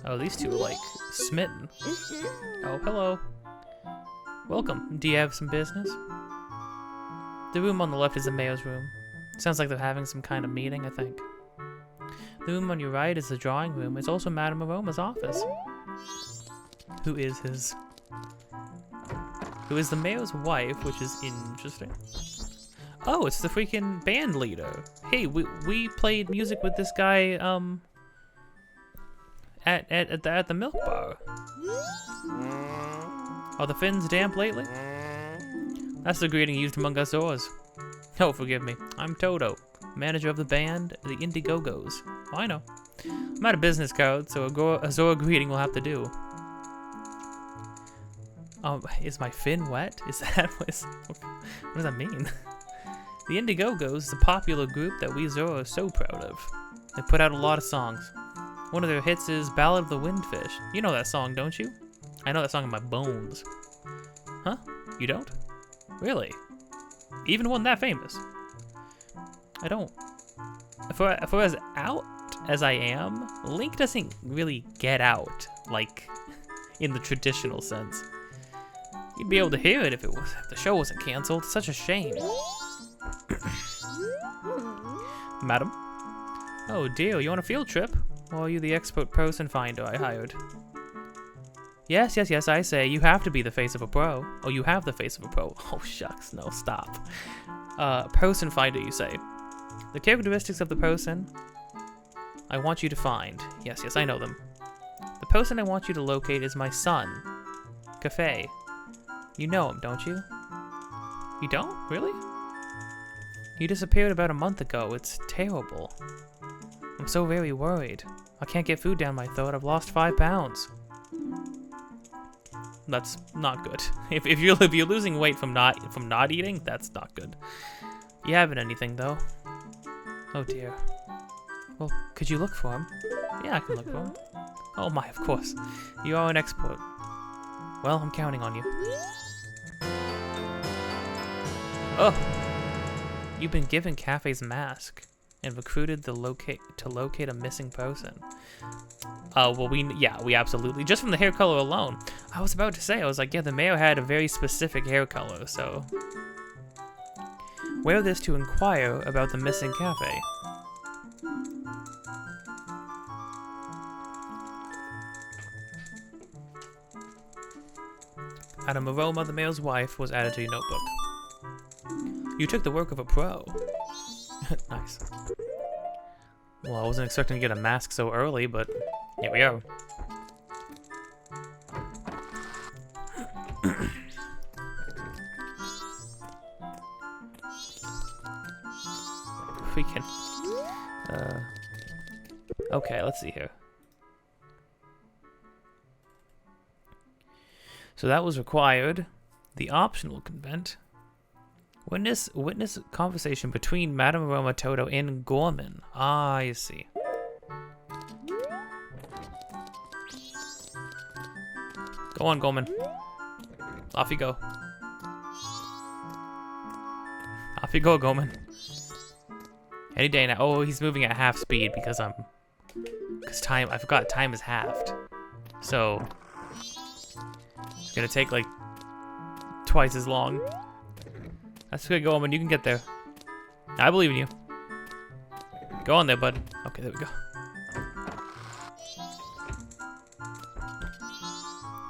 S1: Oh, these two are like smitten. Oh, hello. Welcome. Do you have some business? The room on the left is the mayor's room. Sounds like they're having some kind of meeting, I think. The room on your right is the drawing room. It's also Madame Aroma's office. Who is the mayor's wife, which is interesting. Oh, it's the freaking band leader. Hey, we played music with this guy, at the milk bar. Are the fins damp lately? That's the greeting used among us Zoras. Oh, forgive me. I'm Toto, manager of the band, the Indiegogo's. Oh, I know. I'm out of business card, so a Zora greeting will have to do. Is my fin wet? Is that what does that mean? The Indiegogos is a popular group that we Zora are so proud of. They put out a lot of songs. One of their hits is Ballad of the Windfish. You know that song, don't you? I know that song in my bones. Huh? You don't? Really? Even one that famous? I don't. For as out as I am, Link doesn't really get out, like, in the traditional sense. You'd be able to hear it if the show wasn't canceled. It's such a shame. Madam? Oh dear, you on a field trip? Or are you the expert person finder I hired? Yes, I say, you have to be the face of a pro. Oh, you have the face of a pro. Oh, shucks, no, stop. Person finder, you say. The characteristics of the person I want you to find. Yes, yes, I know them. The person I want you to locate is my son, Cafe. You know him, don't you? You don't? Really? He disappeared about a month ago. It's terrible. I'm so very worried. I can't get food down my throat. I've lost 5 pounds. That's not good. If you're losing weight from not eating, that's not good. You haven't anything though. Oh dear. Well, could you look for him? Yeah, I can look for him. Oh my, of course. You are an expert. Well, I'm counting on you. Oh! You've been given Cafe's mask and recruited to locate a missing person. Well, we absolutely, just from the hair color alone. I was about to say, I was like, yeah, the mayor had a very specific hair color, so. Wear this to inquire about the missing Cafe. Madame Aroma, the mayor's wife, was added to your notebook. You took the work of a pro. Nice. Well, I wasn't expecting to get a mask so early, but here we are. Freaking. Okay, let's see here. So that was required. The optional convent. Witness conversation between Madame Aroma, Toto, and Gorman. Ah, I see. Go on, Gorman. Off you go. Off you go, Gorman. Any day now. Oh, he's moving at half speed because I forgot time is halved. So it's gonna take like twice as long. That's good, Gorman. You can get there. I believe in you. Go on there, bud. Okay, there we go.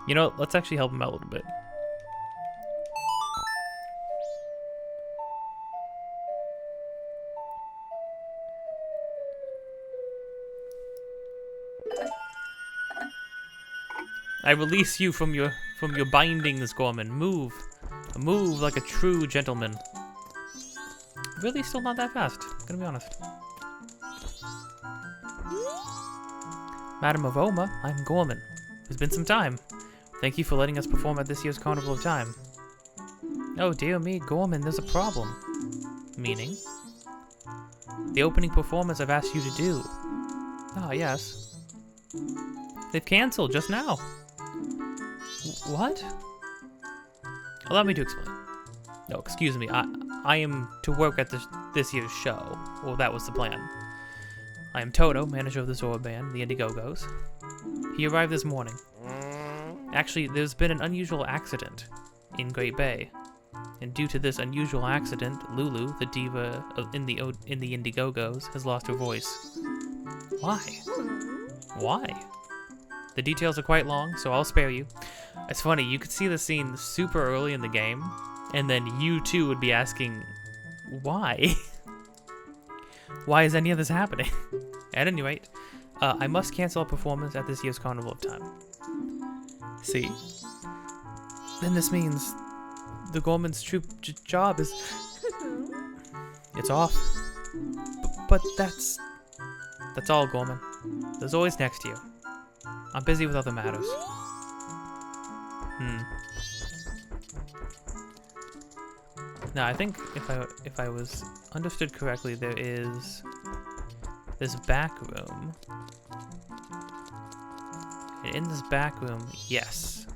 S1: You know, let's actually help him out a little bit. I release you from your bindings, Gorman. Move. Move like a true gentleman. Really still not that fast, gonna be honest. Madame Aroma, I'm Gorman. It's been some time. Thank you for letting us perform at this year's Carnival of Time. Oh dear me, Gorman, there's a problem. Meaning? The opening performance I've asked you to do. Ah, yes. They've cancelled just now. What? Allow me to explain. No, excuse me. I am to work at this year's show. Well, that was the plan. I am Toto, manager of the Zora band, the Indiegogos. He arrived this morning. Actually, there's been an unusual accident in Great Bay. And due to this unusual accident, Lulu, the diva in the Indiegogos, has lost her voice. Why? Why? The details are quite long, so I'll spare you. It's funny, you could see the scene super early in the game, and then you too would be asking, why? Why is any of this happening? At any rate, I must cancel a performance at this year's Carnival of Time. See? Then this means the Gorman's troupe job is... It's off. But that's all, Gorman. There's always next year. I'm busy with other matters. Now, I think if I was understood correctly, there is this back room. And in this back room, yes.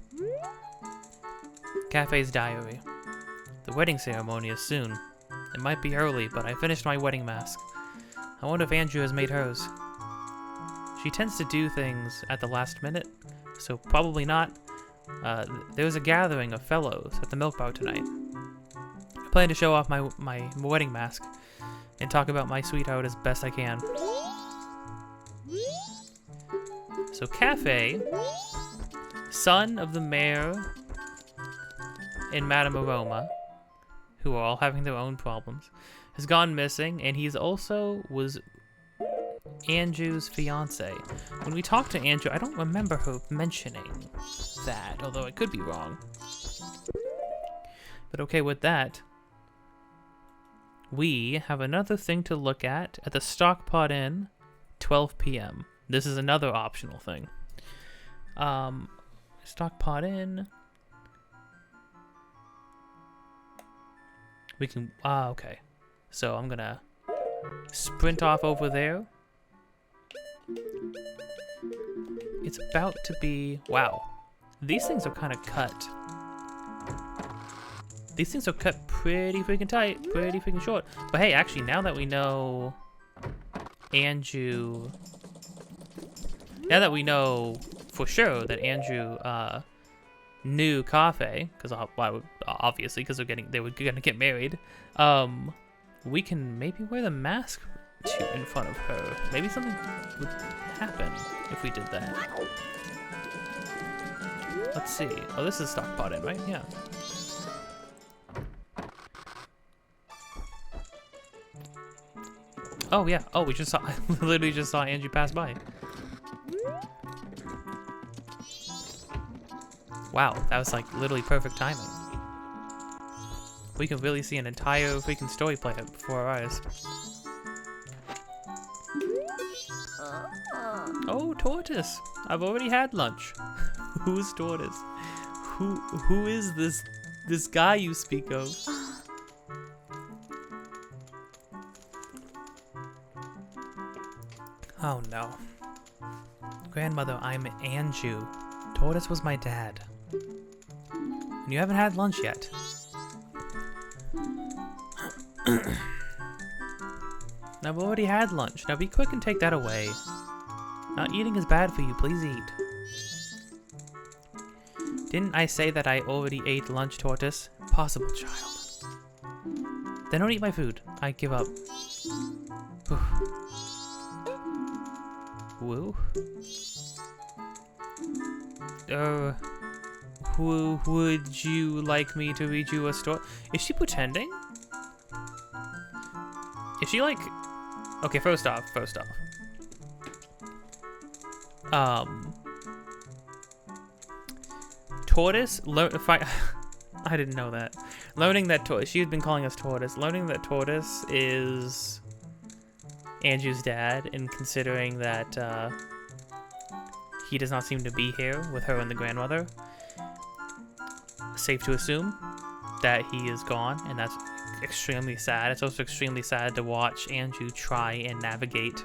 S1: Cafe's diary. The wedding ceremony is soon. It might be early, but I finished my wedding mask. I wonder if Andrew has made hers. She tends to do things at the last minute, so probably not. There's a gathering of fellows at the milk bar tonight. I plan to show off my wedding mask and talk about my sweetheart as best I can. So Cafe, son of the mayor and Madame Aroma, who are all having their own problems, has gone missing, and he's also was Andrew's fiance. When we talked to Andrew, I don't remember her mentioning that, although I could be wrong. But okay, with that, we have another thing to look at the Stockpot Inn, 12 p.m. This is another optional thing. Stockpot Inn. We can, okay. So I'm gonna sprint off over there. It's about to be, wow. These things are kind of cut. These things are cut pretty freaking tight, pretty freaking short. But hey, actually, now that we know Andrew, now that we know for sure that Andrew knew Cafe, because obviously, because they were gonna get married, we can maybe wear the mask in front of her. Maybe something would happen if we did that. Let's see. Oh, this is Stockpot Inn, right? Yeah. Oh yeah. Oh, we just saw. I literally just saw Andrew pass by. Wow, that was like literally perfect timing. We can really see an entire freaking story play out before our eyes. Oh, Tortoise! I've already had lunch. Who's Tortoise? Who is this guy you speak of? Oh no. Grandmother, I'm Andrew. Tortoise was my dad. And you haven't had lunch yet. I've already had lunch. Now be quick and take that away. Not eating is bad for you. Please eat. Didn't I say that I already ate lunch, Tortoise? Possible, child. Then don't eat my food. I give up. Woo? Would you like me to read you a story? Is she pretending? Is she like... Okay, first off. Tortoise, I didn't know that. Learning that she had been calling us Tortoise. Learning that Tortoise is Andrew's dad, and considering that he does not seem to be here with her and the grandmother, safe to assume that he is gone, and that's extremely sad. It's also extremely sad to watch Andrew try and navigate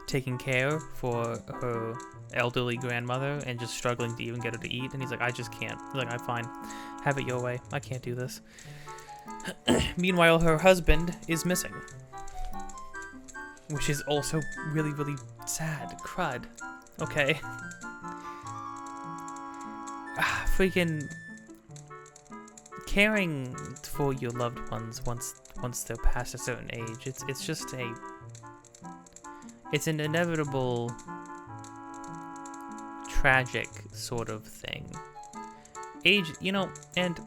S1: taking care for her elderly grandmother and just struggling to even get her to eat, and he's like, I just can't. He's like, I'm fine. Have it your way. I can't do this. Meanwhile, her husband is missing, which is also really, really sad. Crud. Okay. Freaking caring for your loved ones once they're past a certain age. It's just it's an inevitable tragic sort of thing. Age, you know, and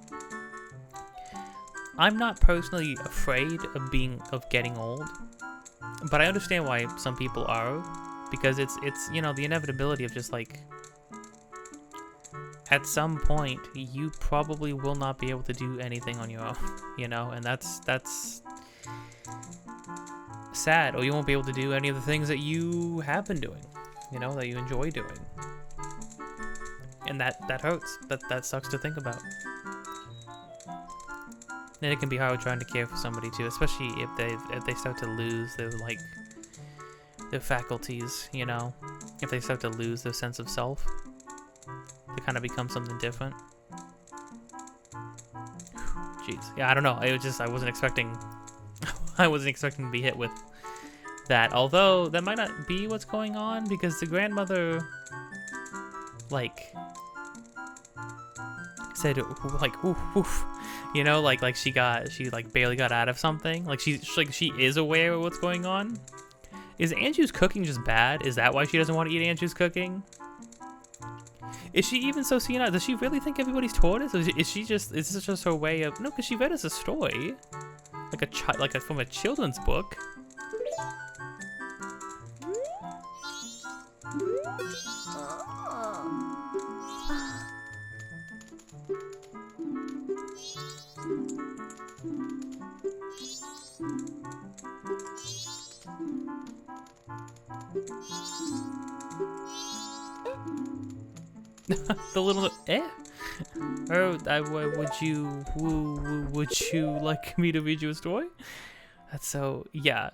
S1: I'm not personally afraid of getting old, but I understand why some people are, because it's you know, the inevitability of just like, at some point you probably will not be able to do anything on your own, you know, and that's sad. Or you won't be able to do any of the things that you have been doing, you know, that you enjoy doing, and that hurts. That sucks to think about. And it can be hard trying to care for somebody too, especially if they start to lose their faculties, you know, if they start to lose their sense of self. They kind of become something different. Jeez. Yeah, I don't know. I wasn't expecting to be hit with that. Although that might not be what's going on, because the grandmother, like, said like woof woof, you know, like she barely got out of something. Like she is aware of what's going on. Is Andrew's cooking just bad? Is that why she doesn't want to eat Andrew's cooking? Is she even so senile? Does she really think everybody's Tortoise? Or is this just her way of... No, because she read us a story. like from a children's book. The little Oh, would you like me to read you a story? That's so, yeah.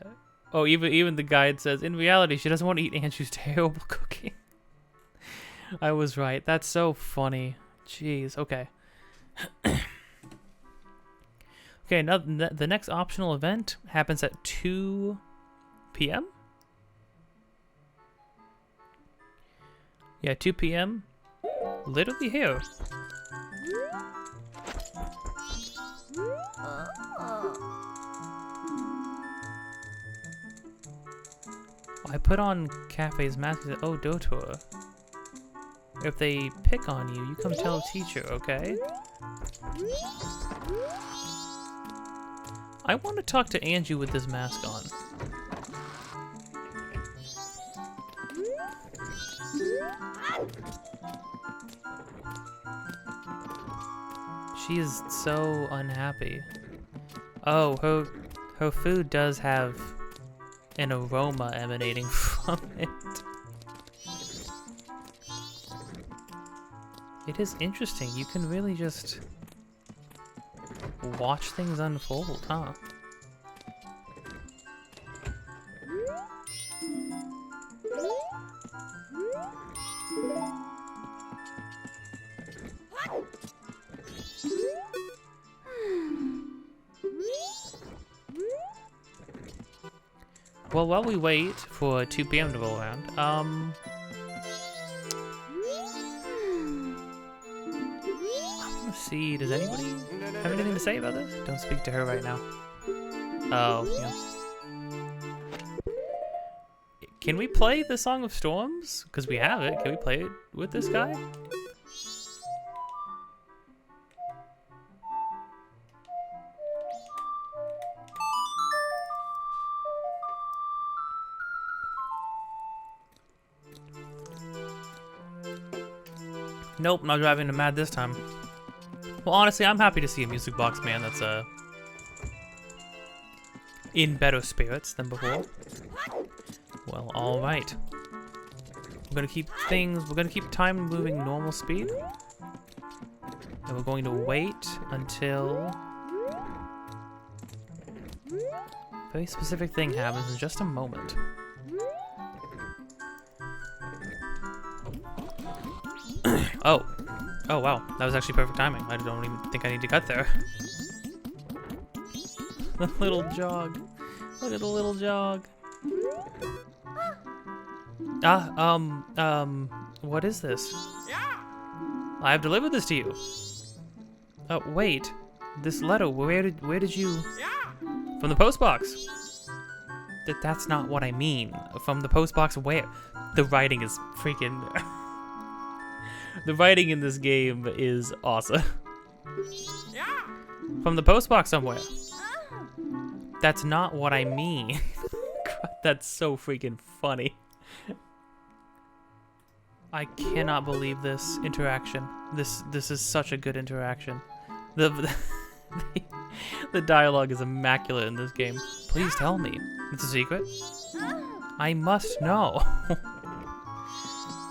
S1: Oh, even the guide says, in reality, she doesn't want to eat Andrew's terrible cooking. I was right. That's so funny. Jeez. Okay. Okay. Now the next optional event happens at 2 p.m. Yeah, 2 p.m. Literally here. I put on Cafe's mask and said, oh, Dotor. If they pick on you, you come tell the teacher, okay? I want to talk to Angie with this mask on. She is so unhappy. Oh, her food does have an aroma emanating from it. It is interesting. You can really just watch things unfold, huh? Well, while we wait for 2 p.m. to roll around, let's see, does anybody have anything to say about this? Don't speak to her right now. Oh, yeah. Can we play the Song of Storms? Because we have it. Can we play it with this guy? Nope, not driving him mad this time. Well, honestly, I'm happy to see a music box man that's in better spirits than before. Well, all right. We're gonna keep time moving normal speed, and we're going to wait until a very specific thing happens in just a moment. Oh wow, that was actually perfect timing. I don't even think I need to cut there. The little jog. Look at the little jog. What is this? I have delivered this to you. Oh, wait. This letter, where did you... From the post box. That's not what I mean. From the post box where? The writing is freaking... The writing in this game is awesome. From the post box somewhere. That's not what I mean. That's so freaking funny. I cannot believe this interaction. This is such a good interaction. The dialogue is immaculate in this game. Please tell me. It's a secret? I must know.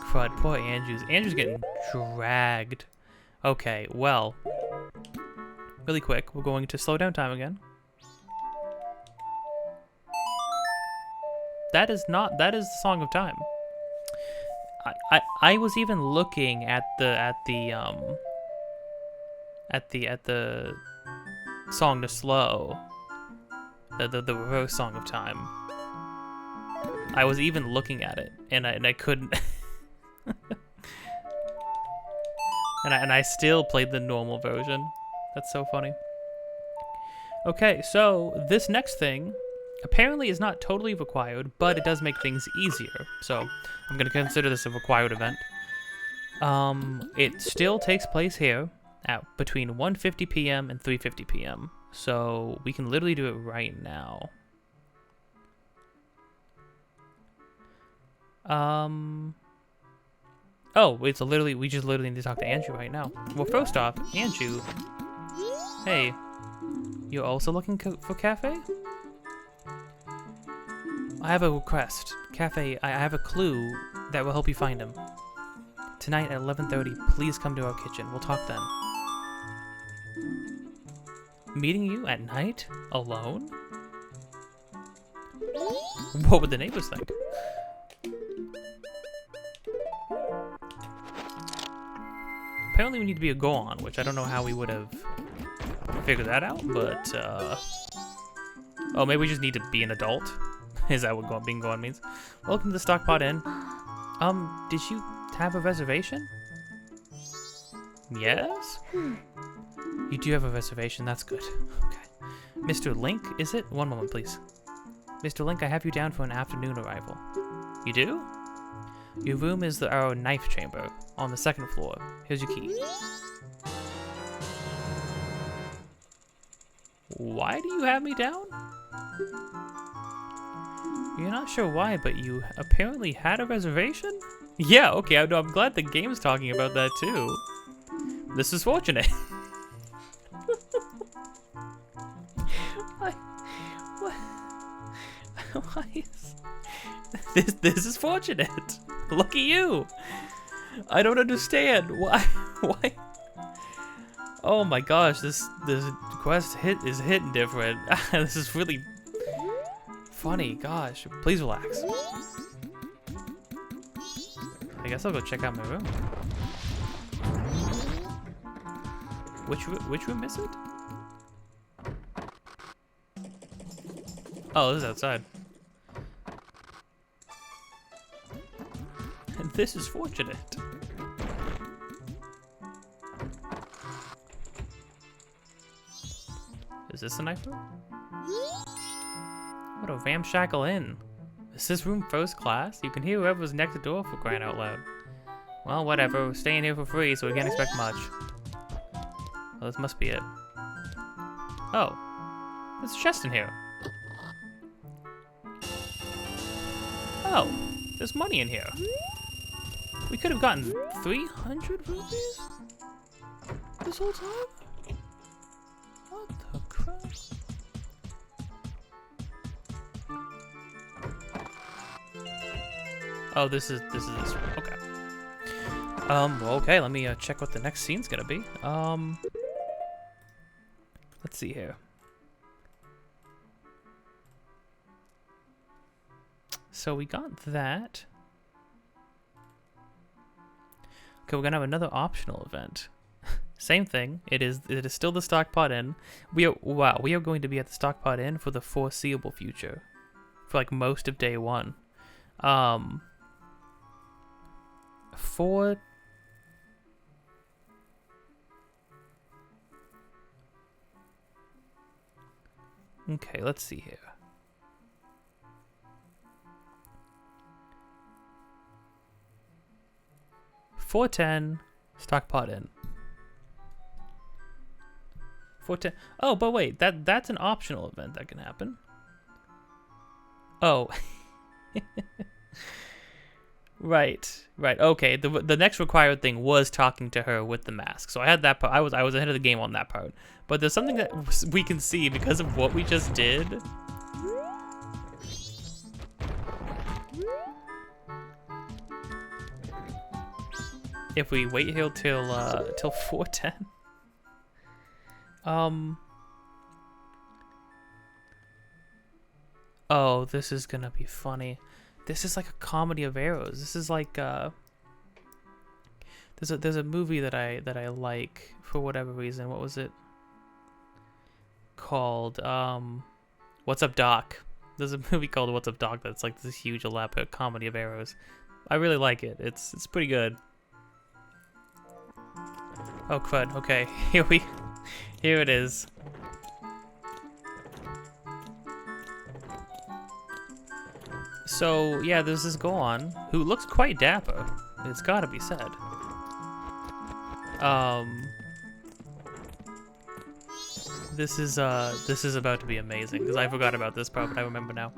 S1: Crud, poor Andrew's. Andrew's getting dragged. Okay, well. Really quick, we're going to slow down time again. That is the Song of Time. I was even looking at the song to slow. The reverse Song of Time. I was even looking at it and I couldn't and I still played the normal version. That's so funny. Okay, so this next thing apparently is not totally required, but it does make things easier. So I'm going to consider this a required event. It still takes place here at between 1:50 p.m. and 3:50 p.m. So we can literally do it right now. Oh, it's literally, we just literally need to talk to Andrew right now. Well, first off, Andrew, hey, you're also looking for cafe? I have a request. Cafe, I have a clue that will help you find him. Tonight at 11:30, please come to our kitchen. We'll talk then. Meeting you at night? Alone? What would the neighbors think? Apparently we need to be a Gohan, which I don't know how we would have figured that out, but, oh, maybe we just need to be an adult? Is that what being Gohan means? Welcome to the Stockpot Inn. Did you have a reservation? Yes? You do have a reservation, that's good. Okay. Mr. Link, is it? One moment, please. Mr. Link, I have you down for an afternoon arrival. You do? Your room is our knife chamber on the 2nd floor. Here's your key. Why do you have me down? You're not sure why, but you apparently had a reservation? Yeah, okay, I'm glad the game's talking about that too. This is fortunate. Why is... This is fortunate. Look at you. I don't understand. Why? Oh my gosh, this quest is hitting different. This is really funny. Gosh, please relax. I guess I'll go check out my room. Which room is it? Oh, this is outside. And this is fortunate. Is this a knife room? What a ramshackle inn. Is this room first class? You can hear whoever's next door for crying out loud. Well, whatever. We're staying here for free, so we can't expect much. Well, this must be it. Oh. There's a chest in here. Oh. There's money in here. We could have gotten 300 rupees this whole time? What the crap? Oh, this is this one. Okay. Well, okay, let me check what the next scene's gonna be. Let's see here. So we got that. Okay, we're gonna have another optional event. Same thing. It is still the Stockpot Inn. We are going to be at the Stockpot Inn for the foreseeable future, for like most of day one. Okay, let's see here. $4.10 Stockpot Inn. $4.10. Oh, but wait, that's an optional event that can happen. Oh. Right. Okay. The next required thing was talking to her with the mask. So I had that part. I was ahead of the game on that part. But there's something that we can see because of what we just did. If we wait here till 4:10. Oh, this is gonna be funny. This is like a comedy of errors. This is like there's a movie that I like for whatever reason. What was it called? What's Up, Doc? There's a movie called What's Up, Doc that's like this huge elaborate comedy of errors. I really like it. It's pretty good. Oh crud. Okay, here it is. So yeah, there's this Gohan who looks quite dapper. It's gotta be said. This is about to be amazing, because I forgot about this part, but I remember now.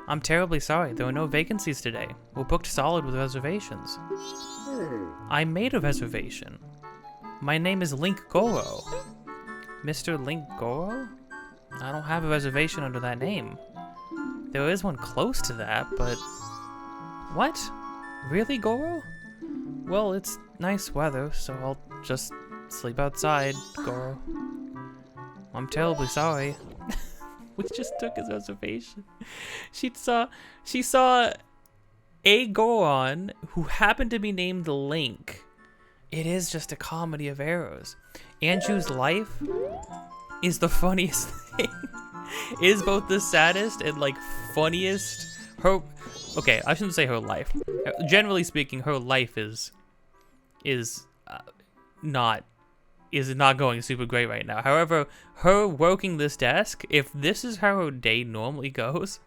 S1: I'm terribly sorry. There are no vacancies today. We're booked solid with reservations. I made a reservation. My name is Link Goro. Mr. Link Goro? I don't have a reservation under that name. There is one close to that, but... What? Really, Goro? Well, it's nice weather, so I'll just sleep outside, Goro. I'm terribly sorry. We just took his reservation. She saw a Goron who happened to be named Link. It is just a comedy of errors. Anju's life is the funniest thing. Is both the saddest and like funniest. Okay, I shouldn't say her life. Generally speaking, her life is not going super great right now. However, her working this desk, if this is how her day normally goes,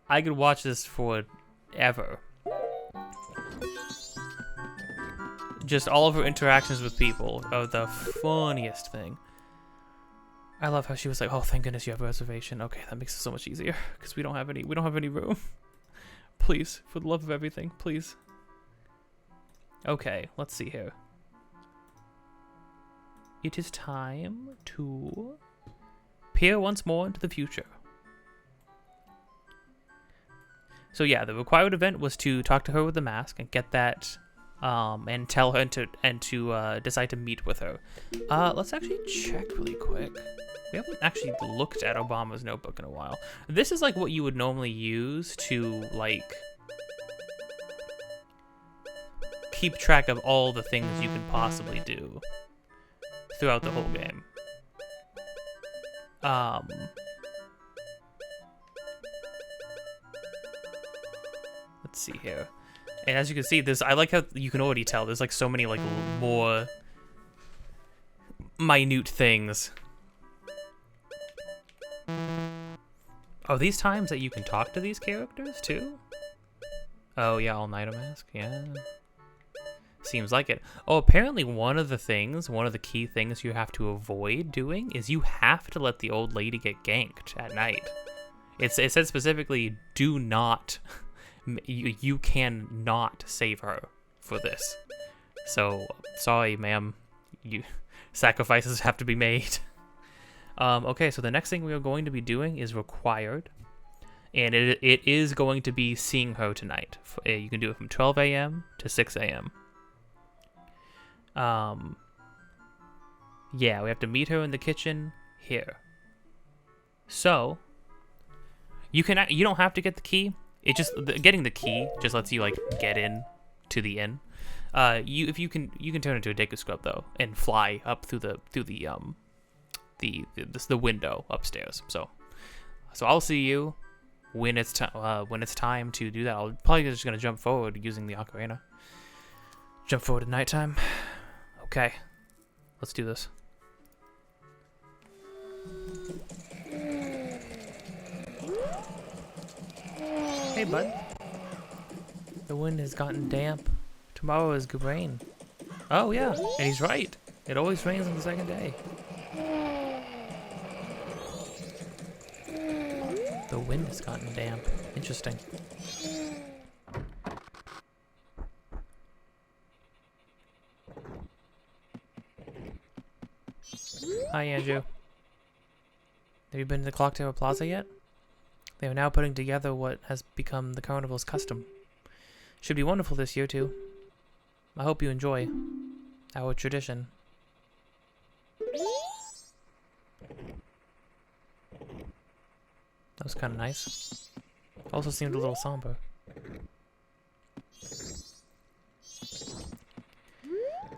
S1: I could watch this forever. Just all of her interactions with people are the funniest thing. I love how she was like, "Oh, thank goodness you have a reservation. Okay, that makes it so much easier because we don't have any room. Please, for the love of everything, please." Okay, let's see here. It is time to peer once more into the future. So yeah, the required event was to talk to her with the mask and get that, and tell her to decide to meet with her. Let's actually check really quick. We haven't actually looked at Obama's notebook in a while. This is like what you would normally use to like keep track of all the things you can possibly do throughout the whole game. Let's see here. And as you can see, I like how you can already tell there's like so many like more minute things. Are these times that you can talk to these characters too? Oh yeah, all-nighter mask, yeah. Seems like it. Oh, apparently one of the key things you have to avoid doing is you have to let the old lady get ganked at night. It said specifically, do not, you cannot save her for this. So, sorry ma'am, sacrifices have to be made. Okay, so the next thing we are going to be doing is required. And it is going to be seeing her tonight. You can do it from 12 a.m. to 6 a.m. Yeah, we have to meet her in the kitchen here. So, you don't have to get the key. Getting the key just lets you like get in to the inn. You can turn into a Deku Scrub though and fly up through the window upstairs. So I'll see you when it's time to do that. I'm probably just gonna jump forward using the ocarina. Jump forward to nighttime. Okay, let's do this. Hey, bud. The wind has gotten damp. Tomorrow is good rain. Oh yeah, and he's right. It always rains on the second day. The wind has gotten damp. Interesting. Hi, Andrew. Have you been to the Clock Tower Plaza yet? They are now putting together what has become the carnival's custom. Should be wonderful this year, too. I hope you enjoy our tradition. That was kind of nice. Also seemed a little somber.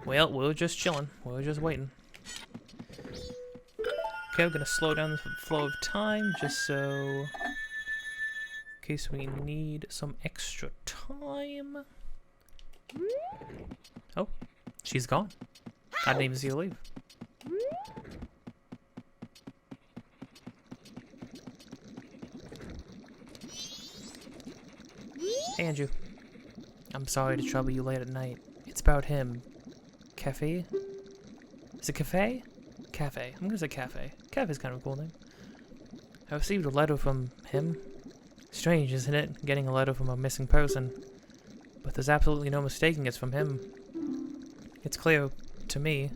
S1: Well, we're just chilling. We're just waiting. Okay, we're gonna slow down the flow of time just so in case we need some extra time. Oh, she's gone. I didn't even see her leave. Hey, Andrew. I'm sorry to trouble you late at night. It's about him. Cafe? Is it cafe? Cafe. I'm gonna say cafe. Kev is kind of a cool name. I received a letter from him. Strange, isn't it? Getting a letter from a missing person. But there's absolutely no mistaking it's from him. It's clear to me.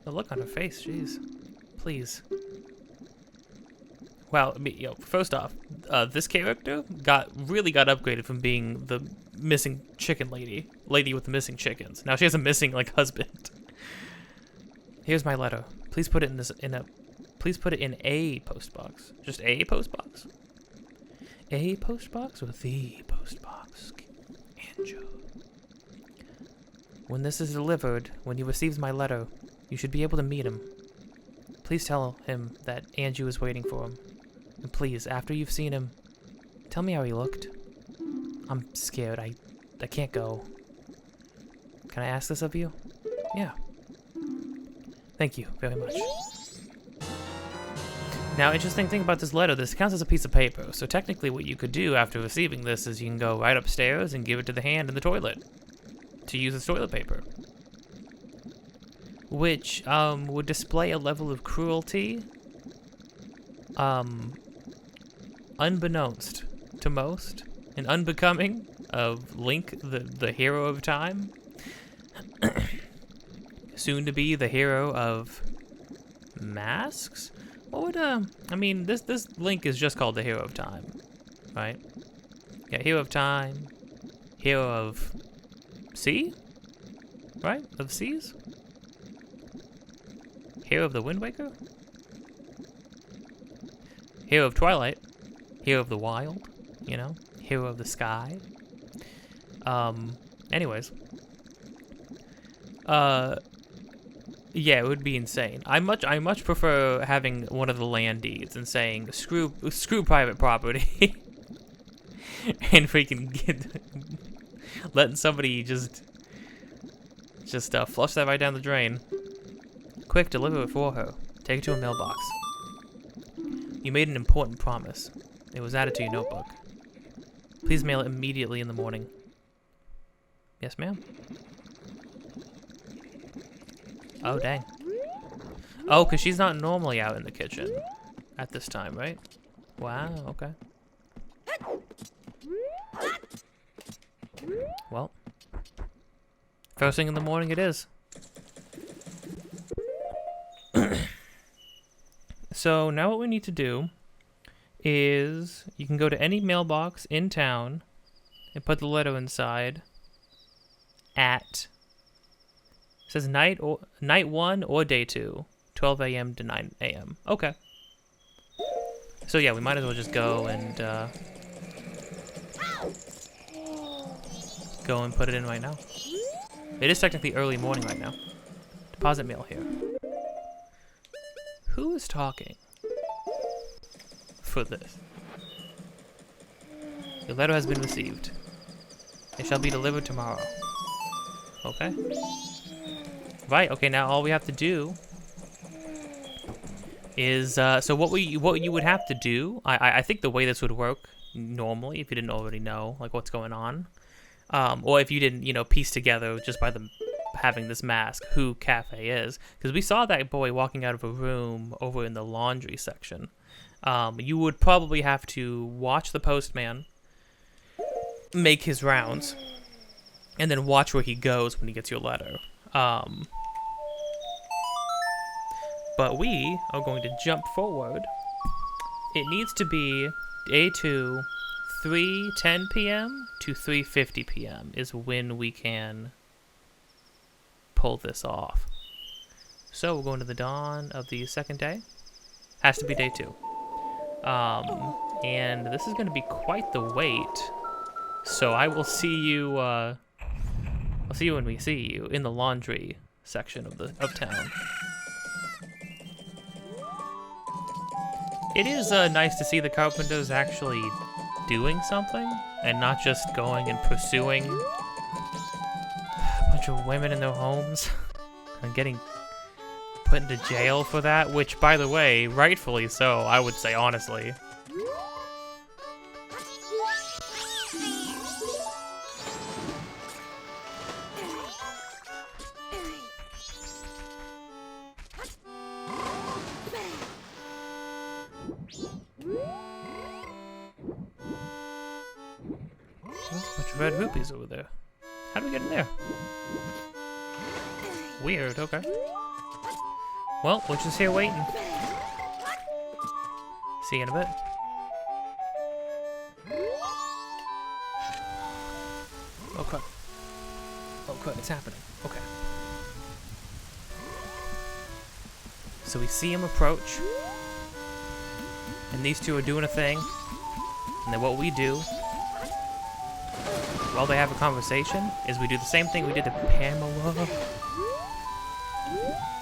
S1: The look on her face, jeez. Please. Well, first off, this character really got upgraded from being the missing chicken lady with the missing chickens. Now she has a missing husband. Here's my letter. Please put it please put it in a postbox. Just a postbox? A postbox or the postbox? Andrew. When this is delivered, when he receives my letter, you should be able to meet him. Please tell him that Andrew is waiting for him. And please, after you've seen him, tell me how he looked. I'm scared. I can't go. Can I ask this of you? Yeah. Thank you very much. Now, interesting thing about this letter, this counts as a piece of paper. So technically what you could do after receiving this is you can go right upstairs and give it to the hand in the toilet to use as toilet paper. Which would display a level of cruelty unbeknownst to most and unbecoming of Link, the hero of time. Soon to be the hero of masks? What would, I mean, this Link is just called the hero of time, right? Yeah, hero of time, hero of sea, right? Of seas? Hero of the Wind Waker? Hero of Twilight? Hero of the Wild? You know? Hero of the Sky? Anyways. Yeah, it would be insane. I much prefer having one of the land deeds and saying screw private property, and freaking letting somebody just flush that right down the drain. Quick, deliver it for her. Take it to a mailbox. You made an important promise. It was added to your notebook. Please mail it immediately in the morning. Yes, ma'am. Oh, dang. Oh, because she's not normally out in the kitchen at this time, right? Wow, okay. Well, first thing in the morning it is. So now what we need to do is you can go to any mailbox in town and put the letter inside at... It says night 1 or day 2, 12 a.m. to 9 a.m. Okay. So yeah, we might as well just go and put it in right now. It is technically early morning right now. Deposit mail here. Who is talking for this? Your letter has been received. It shall be delivered tomorrow. Okay. Right, okay, now all we have to do is, so what you would have to do, I think the way this would work normally, if you didn't already know, like, what's going on, or if you didn't, piece together just by having this mask who Cafe is, because we saw that boy walking out of a room over in the laundry section. You would probably have to watch the postman make his rounds, and then watch where he goes when he gets your letter. But we are going to jump forward. It needs to be day 2, 3:10 p.m. to 3:50 p.m. is when we can pull this off. So we're going to the dawn of the second day. Has to be day 2. And this is going to be quite the wait. So I will see you. I'll see you when we see you in the laundry section of town. It is nice to see the Carpenters actually doing something and not just going and pursuing a bunch of women in their homes and getting put into jail for that, which, by the way, rightfully so, I would say, honestly. bunch of red rupees over there. How do we get in there? Weird, okay. Well, we're just here waiting. See you in a bit. Oh crap. Oh crap, it's happening. Okay. So we see him approach. And these two are doing a thing. And then what we do, while they have a conversation, is we do the same thing we did to Pamela.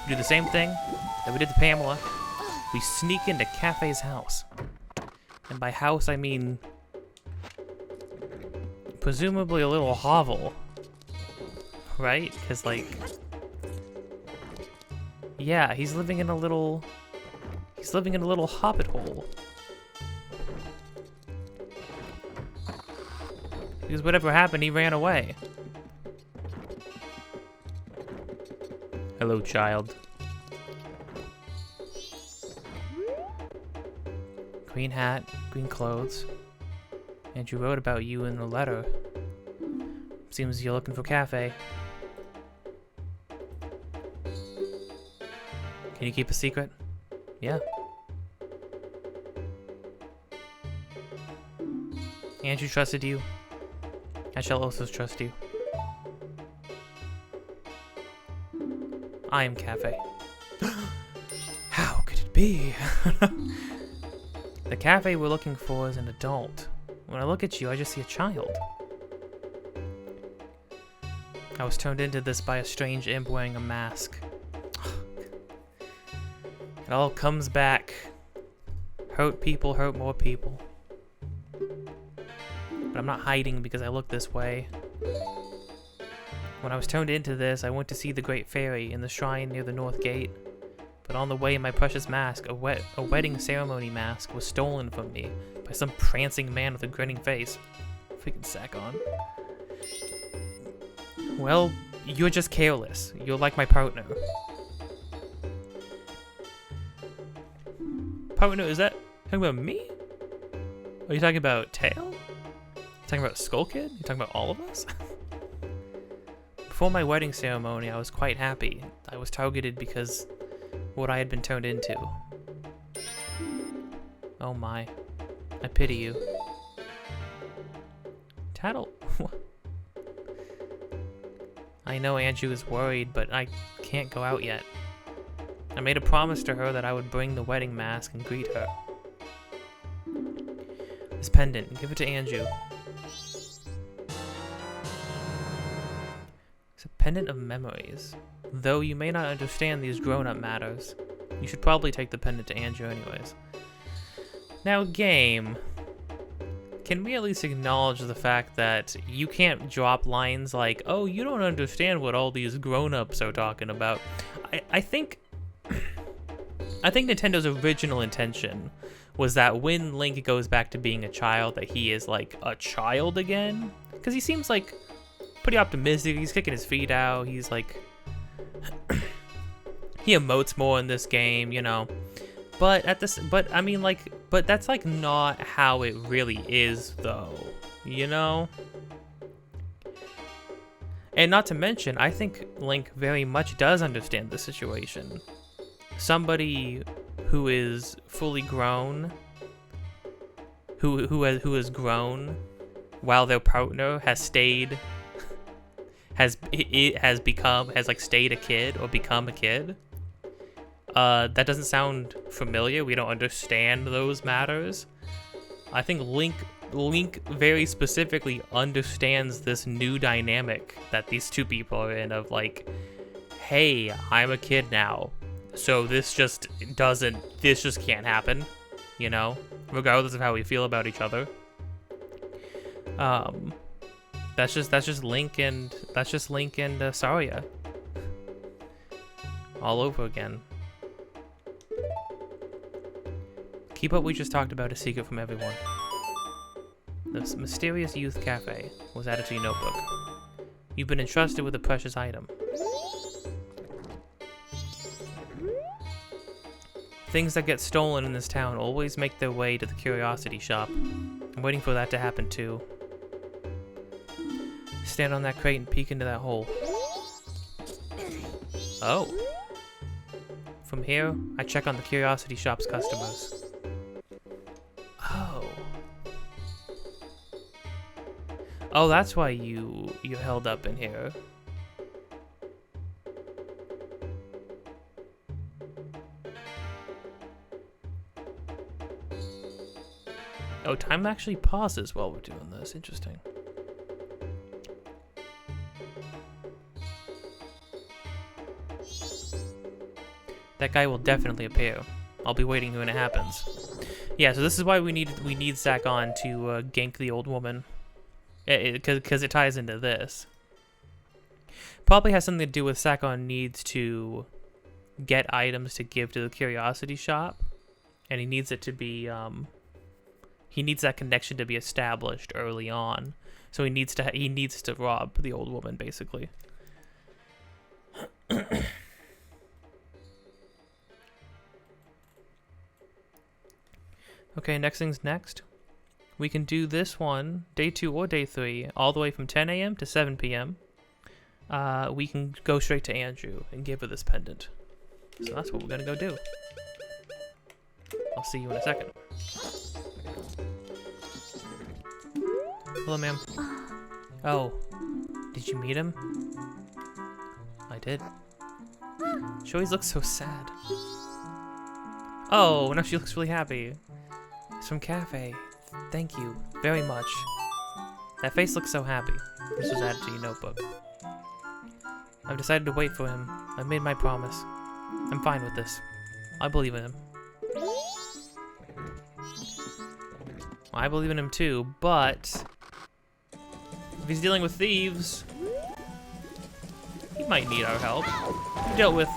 S1: We do the same thing that we did to Pamela. We sneak into Cafe's house. And by house, I mean presumably a little hovel. Right? Because, like, yeah, he's living in a little hobbit hole. Because whatever happened, he ran away. Hello, child. Green hat, green clothes. Andrew wrote about you in the letter. Seems you're looking for Cafe. Can you keep a secret? Yeah. Andrew trusted you. I shall also trust you. I am Cafe. How could it be? The Cafe we're looking for is an adult. When I look at you, I just see a child. I was turned into this by a strange imp wearing a mask. It all comes back. Hurt people hurt more people. But I'm not hiding because I look this way. When I was turned into this, I went to see the Great Fairy in the shrine near the North Gate. But on the way, my precious mask, a wedding ceremony mask, was stolen from me by some prancing man with a grinning face. Freaking sack on. Well, you're just careless. You're like my partner. Partner, is that talking about me? Are you talking about Tail? Talking about Skull Kid? You talking about all of us? Before my wedding ceremony, I was quite happy. I was targeted because what I had been turned into. Oh my. I pity you. Tattle. I know Andrew is worried, but I can't go out yet. I made a promise to her that I would bring the wedding mask and greet her. This pendant, give it to Andrew. It's a pendant of memories. Though you may not understand these grown-up matters, you should probably take the pendant to Andrew anyways. Now, game, can we at least acknowledge the fact that you can't drop lines like, oh, you don't understand what all these grown-ups are talking about? I think Nintendo's original intention was that when Link goes back to being a child, that he is like a child again. Because he seems like pretty optimistic. He's kicking his feet out. He's like, he emotes more in this game, you know. But I mean, like, but that's like not how it really is, though, you know. And not to mention, I think Link very much does understand the situation. Somebody who is fully grown, who has grown, while their partner has stayed, has stayed a kid or become a kid. That doesn't sound familiar. We don't understand those matters. I think Link very specifically understands this new dynamic that these two people are in of like, hey, I'm a kid now. So this just can't happen, you know, regardless of how we feel about each other. That's just Link and Saria all over again. Keep what we just talked about a secret from everyone. This mysterious youth cafe was added to your notebook. You've been entrusted with a precious item. Things that get stolen in this town always make their way to the curiosity shop. I'm waiting for that to happen too. stand on that crate and peek into that hole. Oh. From here, I check on the Curiosity Shop's customers. Oh. Oh, that's why you held up in here. Oh, time actually pauses while we're doing this. Interesting. That guy will definitely appear. I'll be waiting when it happens. Yeah, so this is why we need Zack on to gank the old woman, because it ties into this. Probably has something to do with Sakon needs to get items to give to the Curiosity Shop, and he needs it to be he needs that connection to be established early on. So he needs to rob the old woman, basically. Okay, next thing's next. We can do this one, day 2 or day 3, all the way from 10 a.m. to 7 p.m. We can go straight to Andrew and give her this pendant. So that's what we're gonna go do. I'll see you in a second. Hello, ma'am. Oh, did you meet him? I did. She always looks so sad. Oh, now she looks really happy. It's from Cafe. Thank you very much. That face looks so happy. This was added to your notebook. I've decided to wait for him. I've made my promise. I'm fine with this. I believe in him. I believe in him too, but if he's dealing with thieves, he might need our help. We dealt with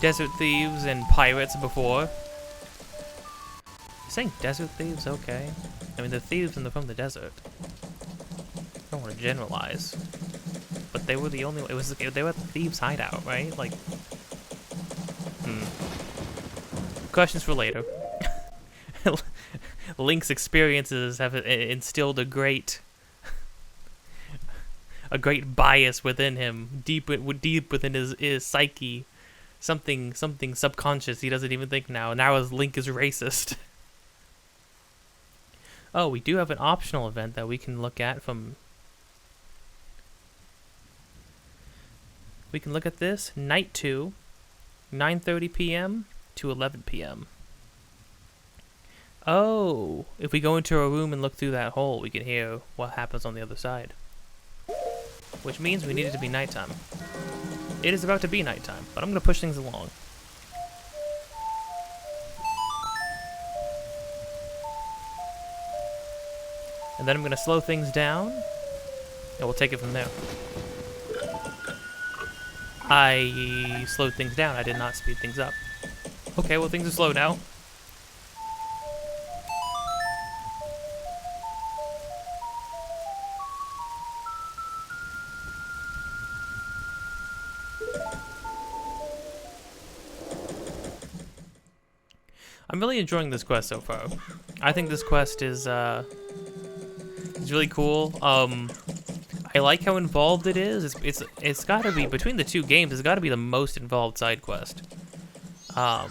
S1: desert thieves and pirates before. Saying desert thieves, okay. I mean, the thieves from the desert. I don't want to generalize, but they were the only. They were at the thieves' hideout, right? Like, questions for later. Link's experiences have instilled a great bias within him, deep within his psyche, something subconscious he doesn't even think now. Now his Link is racist. Oh, we do have an optional event that we can look at from. We can look at this night 2, 9:30 p.m. to 11 p.m. Oh, if we go into a room and look through that hole, we can hear what happens on the other side. Which means we need it to be nighttime. It is about to be nighttime, but I'm going to push things along. And then I'm going to slow things down, and we'll take it from there. I slowed things down, I did not speed things up. Okay, well things are slow now. I'm really enjoying this quest so far. I think this quest is really cool. I like how involved it is. It's got to be, between the two games, it's got to be the most involved side quest. I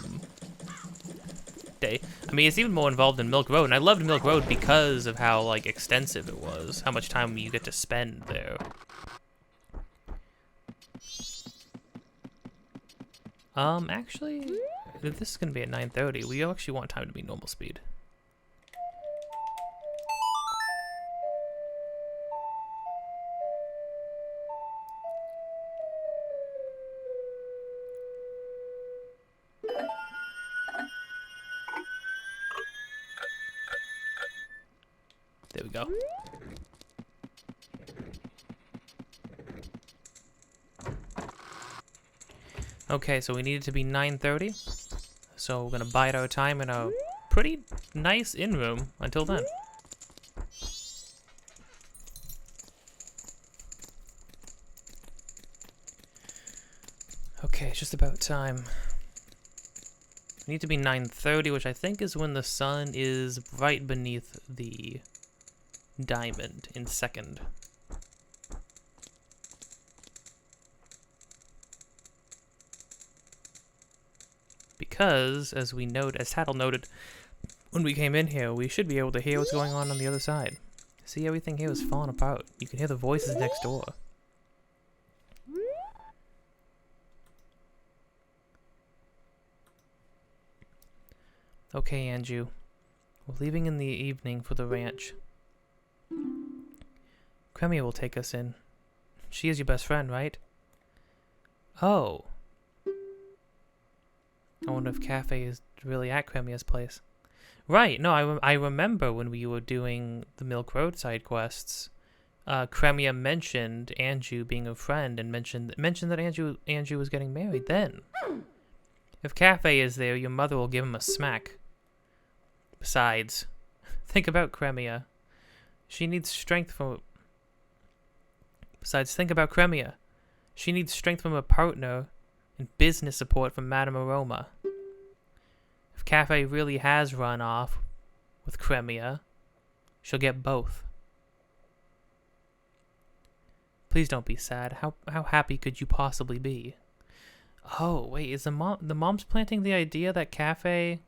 S1: mean, it's even more involved than Milk Road, and I loved Milk Road because of how like extensive it was, how much time you get to spend there. Actually, if this is gonna be at 9:30, we actually want time to be normal speed. There we go. Okay, so we need it to be 9:30. So we're gonna bide our time in a pretty nice in-room until then. Okay, it's just about time. We need to be 9:30, which I think is when the sun is right beneath the diamond in second. Because, as Tattle noted, when we came in here, we should be able to hear what's going on the other side. See, everything here is falling apart. You can hear the voices next door. Okay, Andrew. We're leaving in the evening for the ranch. Cremia will take us in. She is your best friend, right? Oh. I wonder if Cafe is really at Cremia's place. Right, no, I remember when we were doing the Milk Road side quests, Cremia mentioned Andrew being a friend and mentioned that Andrew was getting married then. If Cafe is there, your mother will give him a smack. Besides, think about Cremia. She needs strength from... Besides, think about Cremia. She needs strength from a partner and business support from Madame Aroma. If Cafe really has run off with Cremia, she'll get both. Please don't be sad. How happy could you possibly be? Oh, wait, is the mom's planting the idea that Cafe...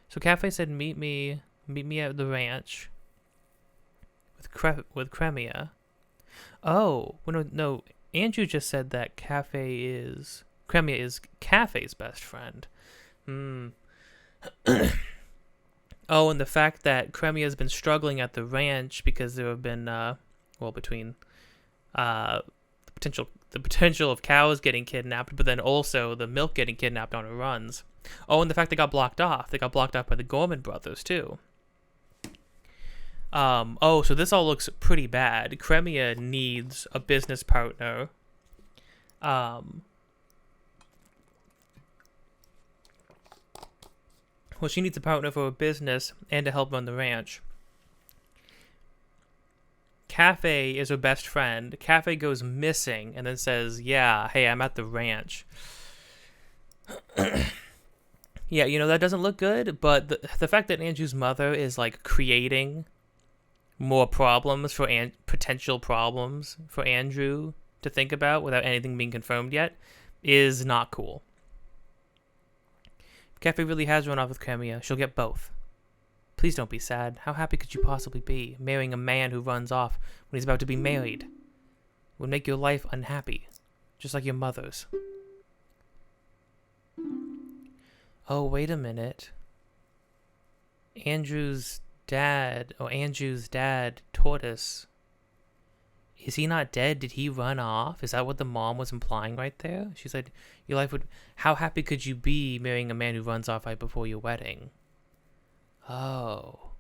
S1: So Cafe said meet me at the ranch with Cremia. Oh, well, no, Andrew just said that Cremia is Cafe's best friend. Oh, and the fact that Cremia has been struggling at the ranch because there have been, between the potential of cows getting kidnapped, but then also the milk getting kidnapped on her runs. Oh, and the fact they got blocked off. They got blocked off by the Gorman brothers, too. So this all looks pretty bad. Cremia needs a business partner. Well, she needs a partner for a business and to help run the ranch. Cafe is her best friend. Cafe goes missing and then says, yeah, hey, I'm at the ranch. Yeah, that doesn't look good, but the fact that Andrew's mother is, like, creating more problems for potential problems for Andrew to think about without anything being confirmed yet is not cool. If Cafe really has run off with Cremia, she'll get both. Please don't be sad. How happy could you possibly be marrying a man who runs off when he's about to be married? It would make your life unhappy, just like your mother's. Oh, wait a minute. Andrew's dad, Tortoise, is he not dead? Did he run off? Is that what the mom was implying right there? She said, your life would... How happy could you be marrying a man who runs off right before your wedding? Oh.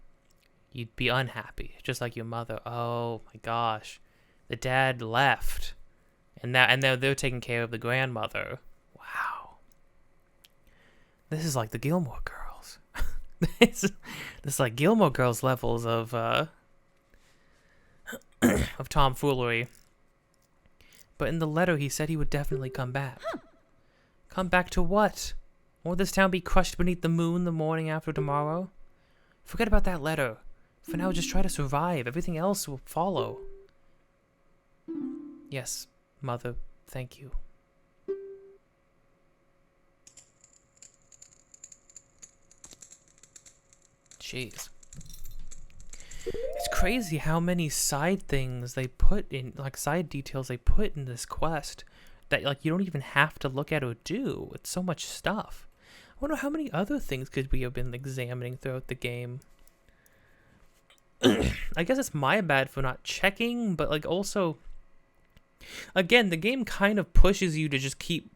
S1: You'd be unhappy, just like your mother. Oh, my gosh. The dad left. And now they're taking care of the grandmother. Wow. This is like the Gilmore Girls. This is like Gilmore Girls levels of tomfoolery. But in the letter, he said he would definitely come back. Come back to what? Won't this town be crushed beneath the moon the morning after tomorrow? Forget about that letter. For now, just try to survive. Everything else will follow. Yes, Mother, thank you. Jeez. It's crazy how many side things they put in, like side details they put in this quest that like you don't even have to look at or do. It's so much stuff. I wonder how many other things could we have been examining throughout the game. I guess it's my bad for not checking, but like also, again, the game kind of pushes you to just keep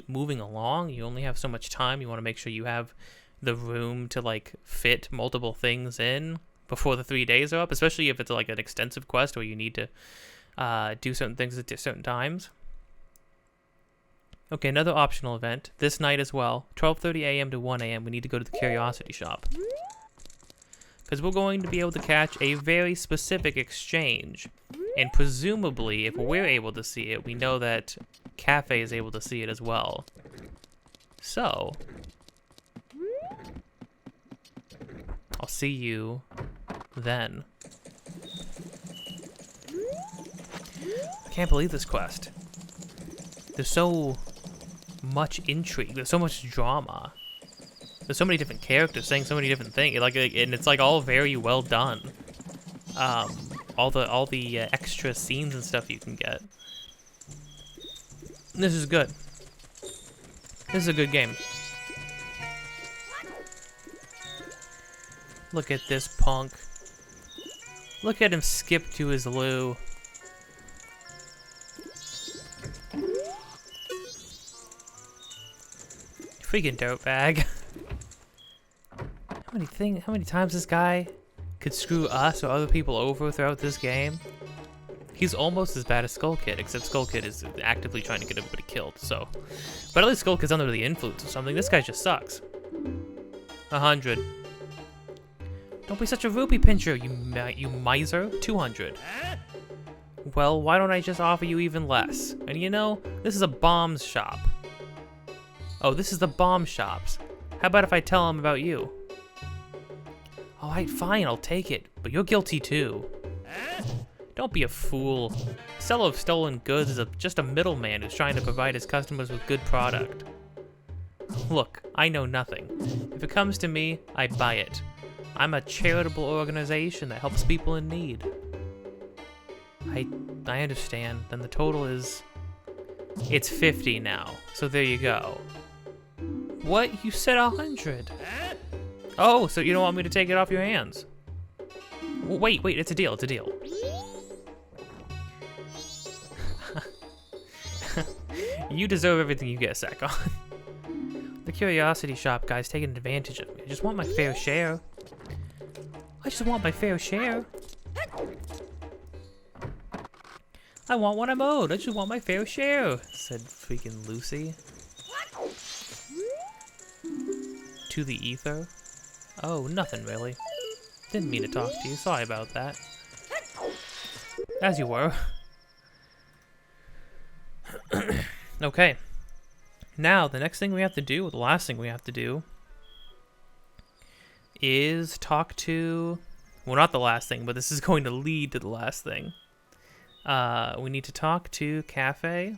S1: moving along. You only have so much time. You want to make sure you have the room to like fit multiple things in before the 3 days are up, especially if it's like an extensive quest where you need to do certain things at certain times. Okay, another optional event this night as well, 12:30 a.m. to 1 a.m. we need to go to the Curiosity Shop because we're going to be able to catch a very specific exchange, and presumably if we're able to see it, we know that Cafe is able to see it as well. So I'll see you then. I can't believe this quest. There's so much intrigue. There's so much drama. There's so many different characters saying so many different things. And it's like all very well done. All the extra scenes and stuff you can get. This is good. This is a good game. Look at this punk. Look at him skip to his loo. Freaking dirtbag. How many times this guy could screw us or other people over throughout this game? He's almost as bad as Skull Kid, except Skull Kid is actively trying to get everybody killed, so. But at least Skull Kid's under the influence or something. This guy just sucks. 100. Don't be such a rupee pincher, you miser. 200. Well, why don't I just offer you even less? And you know, this is a bombs shop. Oh, this is the bomb shops. How about if I tell him about you? Alright, fine, I'll take it. But you're guilty too. Don't be a fool. The seller of stolen goods is just a middleman who's trying to provide his customers with good product. Look, I know nothing. If it comes to me, I buy it. I'm a charitable organization that helps people in need. I understand. Then the total is... It's 50 now. So there you go. What? You said 100. Oh, so you don't want me to take it off your hands? Wait, it's a deal, it's a deal. You deserve everything you get, Sakon. The curiosity shop guy's taking advantage of me. I just want my fair share. I just want my fair share. I want what I'm owed. I just want my fair share, said freaking Lucy. To the ether? Oh, nothing really. Didn't mean to talk to you. Sorry about that. As you were. Okay. Now, the next thing we have to do, or the last thing we have to do, is talk to... Well, not the last thing, but this is going to lead to the last thing. We need to talk to Cafe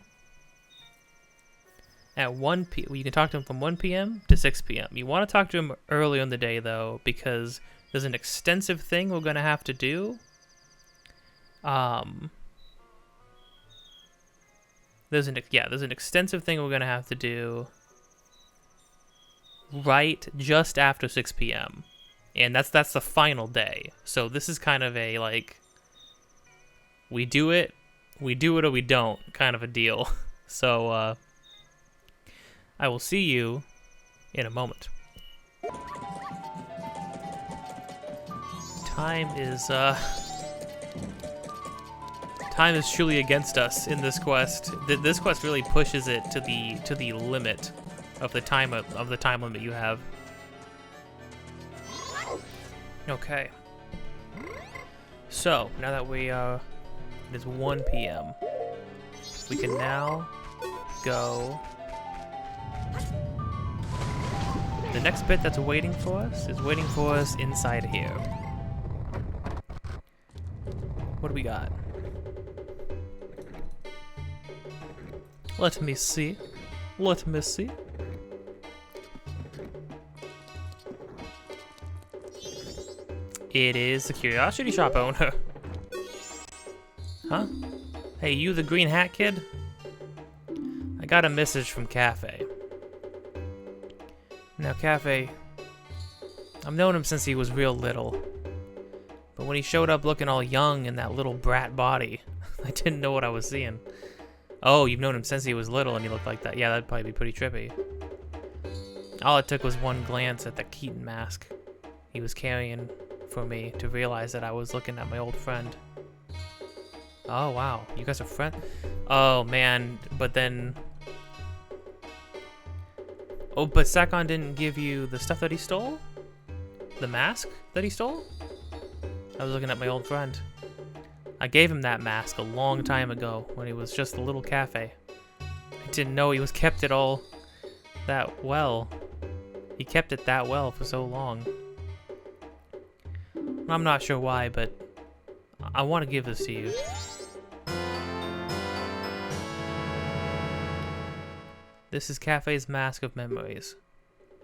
S1: at 1 p.m. You can talk to him from 1 p.m. to 6 p.m. You want to talk to him earlier in the day, though, because there's an extensive thing we're going to have to do. There's an extensive thing we're going to have to do right just after 6 p.m. And that's the final day. So this is kind of a, like, we do it or we don't kind of a deal. So, I will see you in a moment. Time is truly against us in this quest. This quest really pushes it to the limit of the time limit you have. Okay. So now that it is 1 p.m. we can now go. The next bit that's waiting for us is waiting for us inside here. What do we got? Let me see. Let me see. It is the curiosity shop owner. Huh? Hey, you the green hat kid? I got a message from Cafe. Now, Cafe, I've known him since he was real little. But when he showed up looking all young in that little brat body, I didn't know what I was seeing. Oh, you've known him since he was little and he looked like that. Yeah, that'd probably be pretty trippy. All it took was one glance at the Keaton mask he was carrying for me to realize that I was looking at my old friend. Oh, wow. You guys are friends? Oh, man. But then... Oh, but Sakon didn't give you the stuff that he stole? The mask that he stole? I was looking at my old friend. I gave him that mask a long time ago when he was just a little Cafe. I didn't know he was kept it all that well. He kept it that well for so long. I'm not sure why, but I want to give this to you. This is Cafe's mask of memories.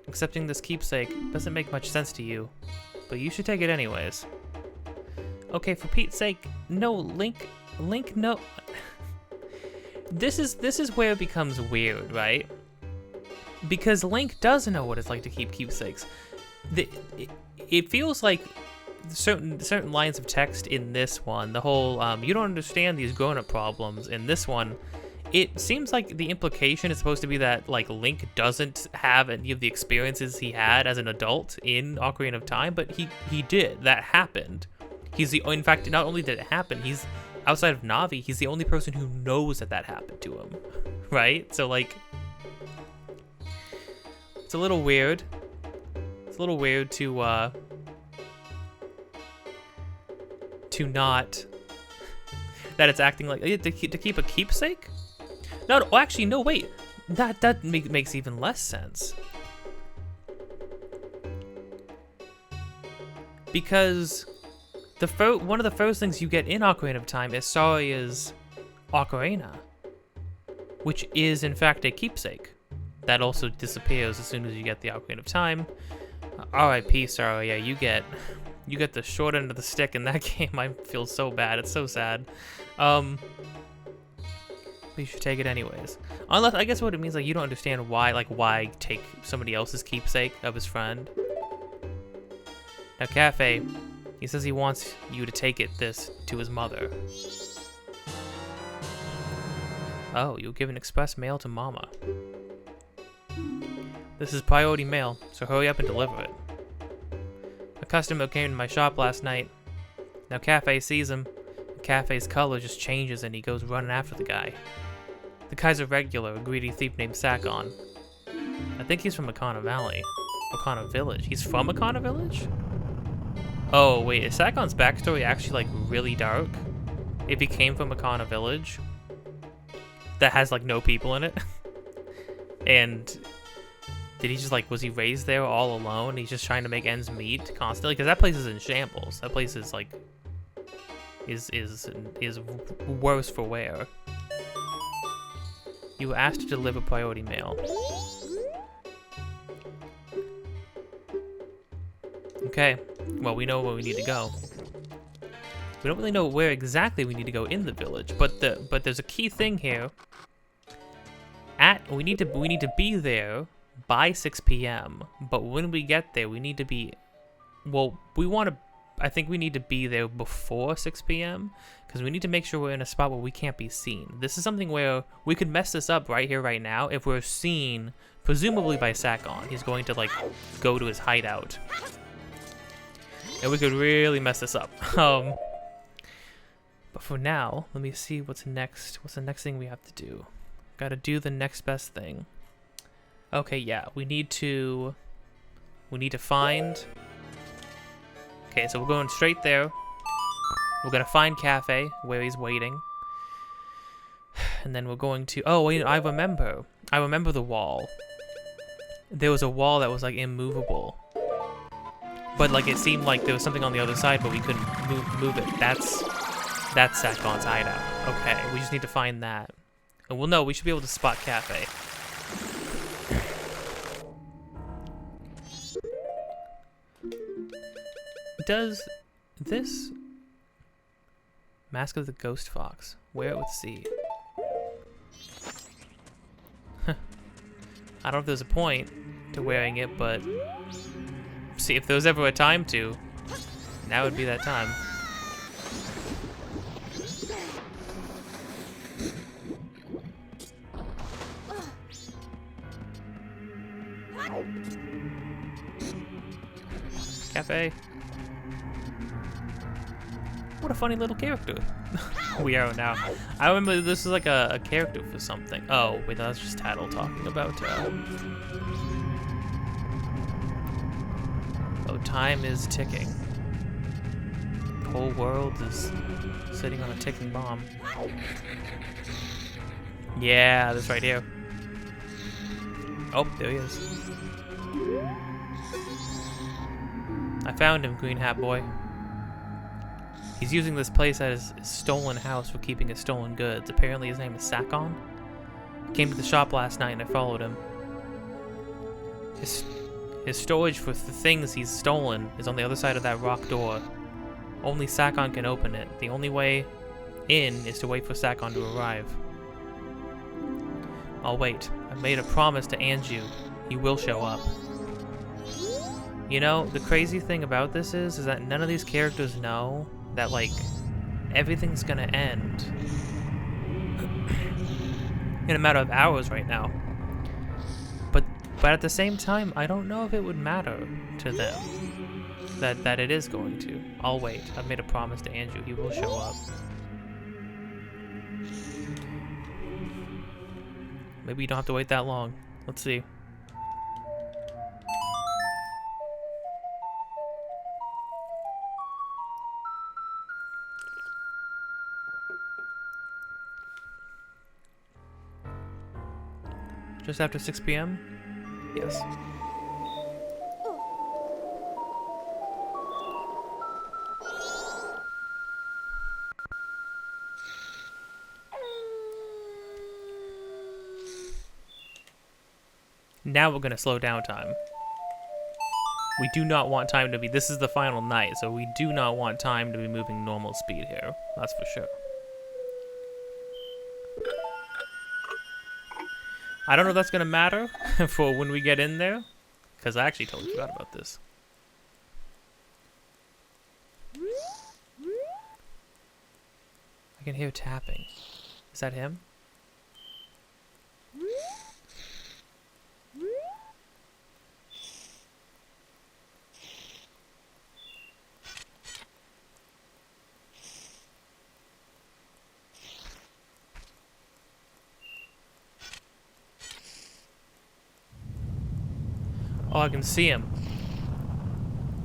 S1: Accepting this keepsake doesn't make much sense to you, but you should take it anyways. Okay, for Pete's sake, no, Link, no. This is where it becomes weird, right? Because Link does know what it's like to keep keepsakes. It feels like certain lines of text in this one, the whole you don't understand these grown-up problems. In this one, it seems like the implication is supposed to be that like Link doesn't have any of the experiences he had as an adult in Ocarina of Time, but he did. That happened. In fact, not only did it happen, he's outside of Navi, he's the only person who knows that happened to him, right? So like, it's a little weird. It's a little weird to not that it's acting like to keep a keepsake. No, actually, no, wait. That makes even less sense. Because one of the first things you get in Ocarina of Time is Saria's ocarina, which is in fact a keepsake that also disappears as soon as you get the Ocarina of Time. R.I.P. Saria, you get the short end of the stick in that game. I feel so bad. It's so sad. But you should take it anyways. Unless, I guess what it means, like, you don't understand why take somebody else's keepsake of his friend. Now, Cafe, he says he wants you to take this to his mother. Oh, you'll give an express mail to Mama. This is priority mail, so hurry up and deliver it. A customer came to my shop last night. Now Cafe sees him. Cafe's color just changes and he goes running after the guy. The guy's a regular, a greedy thief named Sakon. I think he's from Akana Valley. Akana Village. He's from Akana Village? Oh, wait, is Sakon's backstory actually, like, really dark? If he came from Akana Village that has, like, no people in it? And did he just, like, was he raised there all alone? He's just trying to make ends meet constantly? Because that place is in shambles. That place is, like, is worse for wear. You were asked to deliver priority mail. Okay, well, we know where we need to go. We don't really know where exactly we need to go in the village, but there's a key thing here. We need to be there by 6 p.m. But when we get there, we need to be, well, I think we need to be there before 6 p.m. because we need to make sure we're in a spot where we can't be seen. This is something where we could mess this up right here, right now, if we're seen, presumably by Sakon. He's going to, like, go to his hideout. And we could really mess this up. But for now, let me see what's next. What's the next thing we have to do? Gotta do the next best thing. Okay, yeah, we need to find... Okay, so we're going straight there. We're gonna find Cafe, where he's waiting. And then we're going to... Oh, wait, I remember the wall. There was a wall that was, like, immovable. But, like, it seemed like there was something on the other side, but we couldn't move it. That's Sakon's hideout. Okay, we just need to find that. And we'll know, we should be able to spot Cafe. Does this Mask of the Ghost Fox wear it with C? I don't know if there's a point to wearing it, but see, if there was ever a time to, now would be that time. Cafe. What a funny little character we are now. I remember this is like a character for something. Oh, wait, that's just Tattle talking about... Oh, time is ticking. The whole world is sitting on a ticking bomb. Yeah, this right here. Oh, there he is. I found him, Green Hat Boy. He's using this place as his stolen house for keeping his stolen goods. Apparently his name is Sakon. Came to the shop last night and I followed him. His storage for the things he's stolen is on the other side of that rock door. Only Sakon can open it. The only way in is to wait for Sakon to arrive. I'll wait. I've made a promise to Anju. He will show up. You know, the crazy thing about this is that none of these characters know that, like, everything's gonna end in a matter of hours right now. But at the same time, I don't know if it would matter to them that it is going to. I'll wait. I've made a promise to Andrew. He will show up. Maybe you don't have to wait that long. Let's see. Just after 6 p.m.? Yes. Now we're gonna slow down time. We do not want time to be... This is the final night, so we do not want time to be moving normal speed here. That's for sure. I don't know if that's gonna matter for when we get in there, because I actually totally forgot about this. I can hear tapping. Is that him? Oh, I can see him.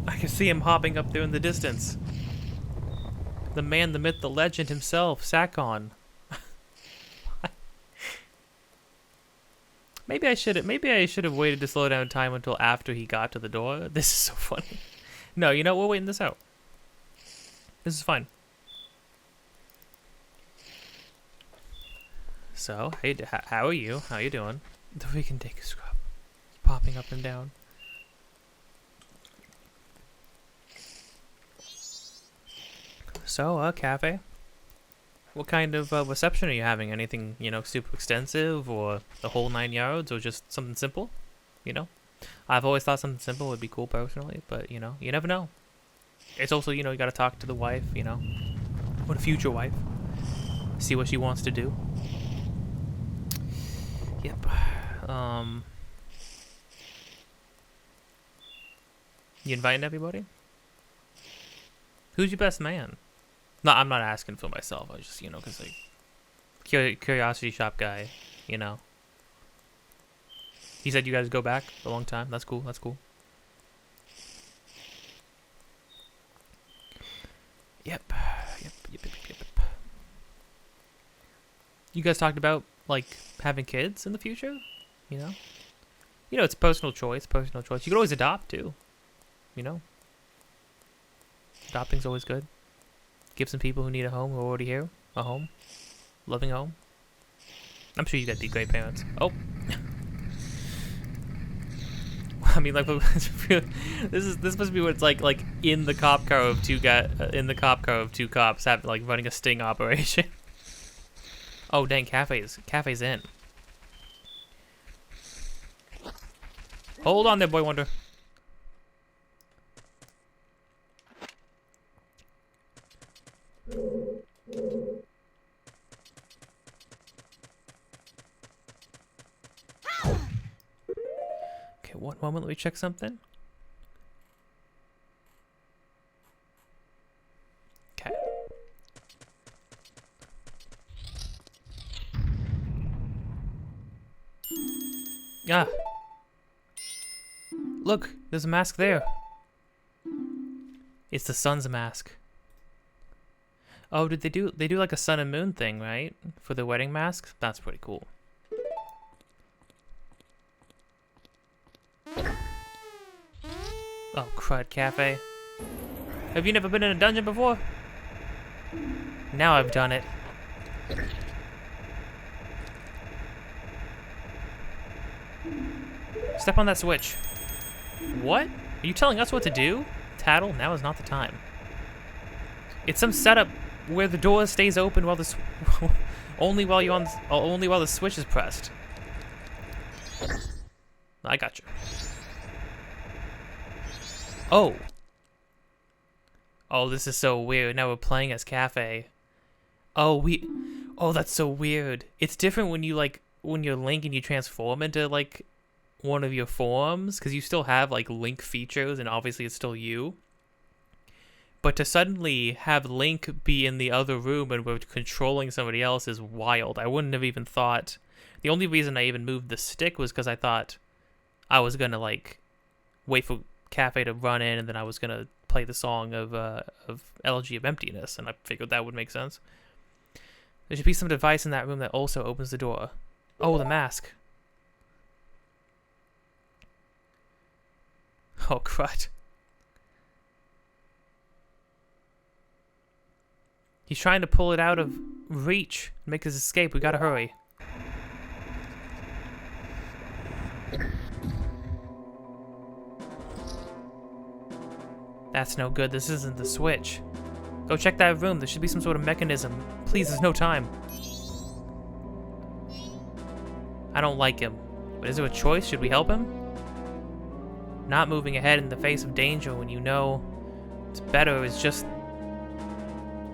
S1: I can see him hopping up there in the distance. The man, the myth, the legend himself, Sakon. Maybe I should have waited to slow down time until after he got to the door. This is so funny. No, you know, we're waiting this out. This is fine. So, hey, how are you? How you doing? The freaking dick is scrub. Popping up and down. So, cafe. What kind of reception are you having? Anything, you know, super extensive, or the whole 9 yards, or just something simple? You know, I've always thought something simple would be cool personally, but you know, you never know. It's also, you know, you gotta talk to the wife, you know, or the future wife, see what she wants to do. Yep. You inviting everybody? Who's your best man? No, I'm not asking for myself. I was just, you know, because like curiosity shop guy, you know. He said you guys go back a long time. That's cool. That's cool. Yep. You guys talked about like having kids in the future, you know. You know, it's personal choice. Personal choice. You could always adopt too. You know, adopting's always good. Give some people who need a home, who are already here, a home, loving home. I'm sure you got the great parents. Oh, I mean, like, this must be what it's like in the cop car of two cops having like running a sting operation. Oh dang, cafe's in. Hold on there, Boy Wonder. Okay, one moment, let me check something. Okay. Ah. Look, there's a mask there. It's the sun's mask. Oh, did they do like a sun and moon thing, right? For the wedding mask? That's pretty cool. Oh, crud, cafe. Have you never been in a dungeon before? Now I've done it. Step on that switch. What? Are you telling us what to do? Tattle, now is not the time. It's some setup where the door stays open while the only while the switch is pressed. I got you. Oh. Oh, this is so weird. Now we're playing as Cafe. Oh, that's so weird. It's different when you when you're Link and you transform into like one of your forms, because you still have like Link features and obviously it's still you. But to suddenly have Link be in the other room and we're controlling somebody else is wild. I wouldn't have even thought. The only reason I even moved the stick was because I thought I was gonna like wait for Cafe to run in and then I was gonna play the song of Elegy of Emptiness, and I figured that would make sense. There should be some device in that room that also opens the door. Oh, the mask. Oh, crud. He's trying to pull it out of reach, make his escape. We gotta hurry. That's no good. This isn't the switch. Go check that room. There should be some sort of mechanism. Please, there's no time. I don't like him. But is there a choice? Should we help him? Not moving ahead in the face of danger when you know it's better is just...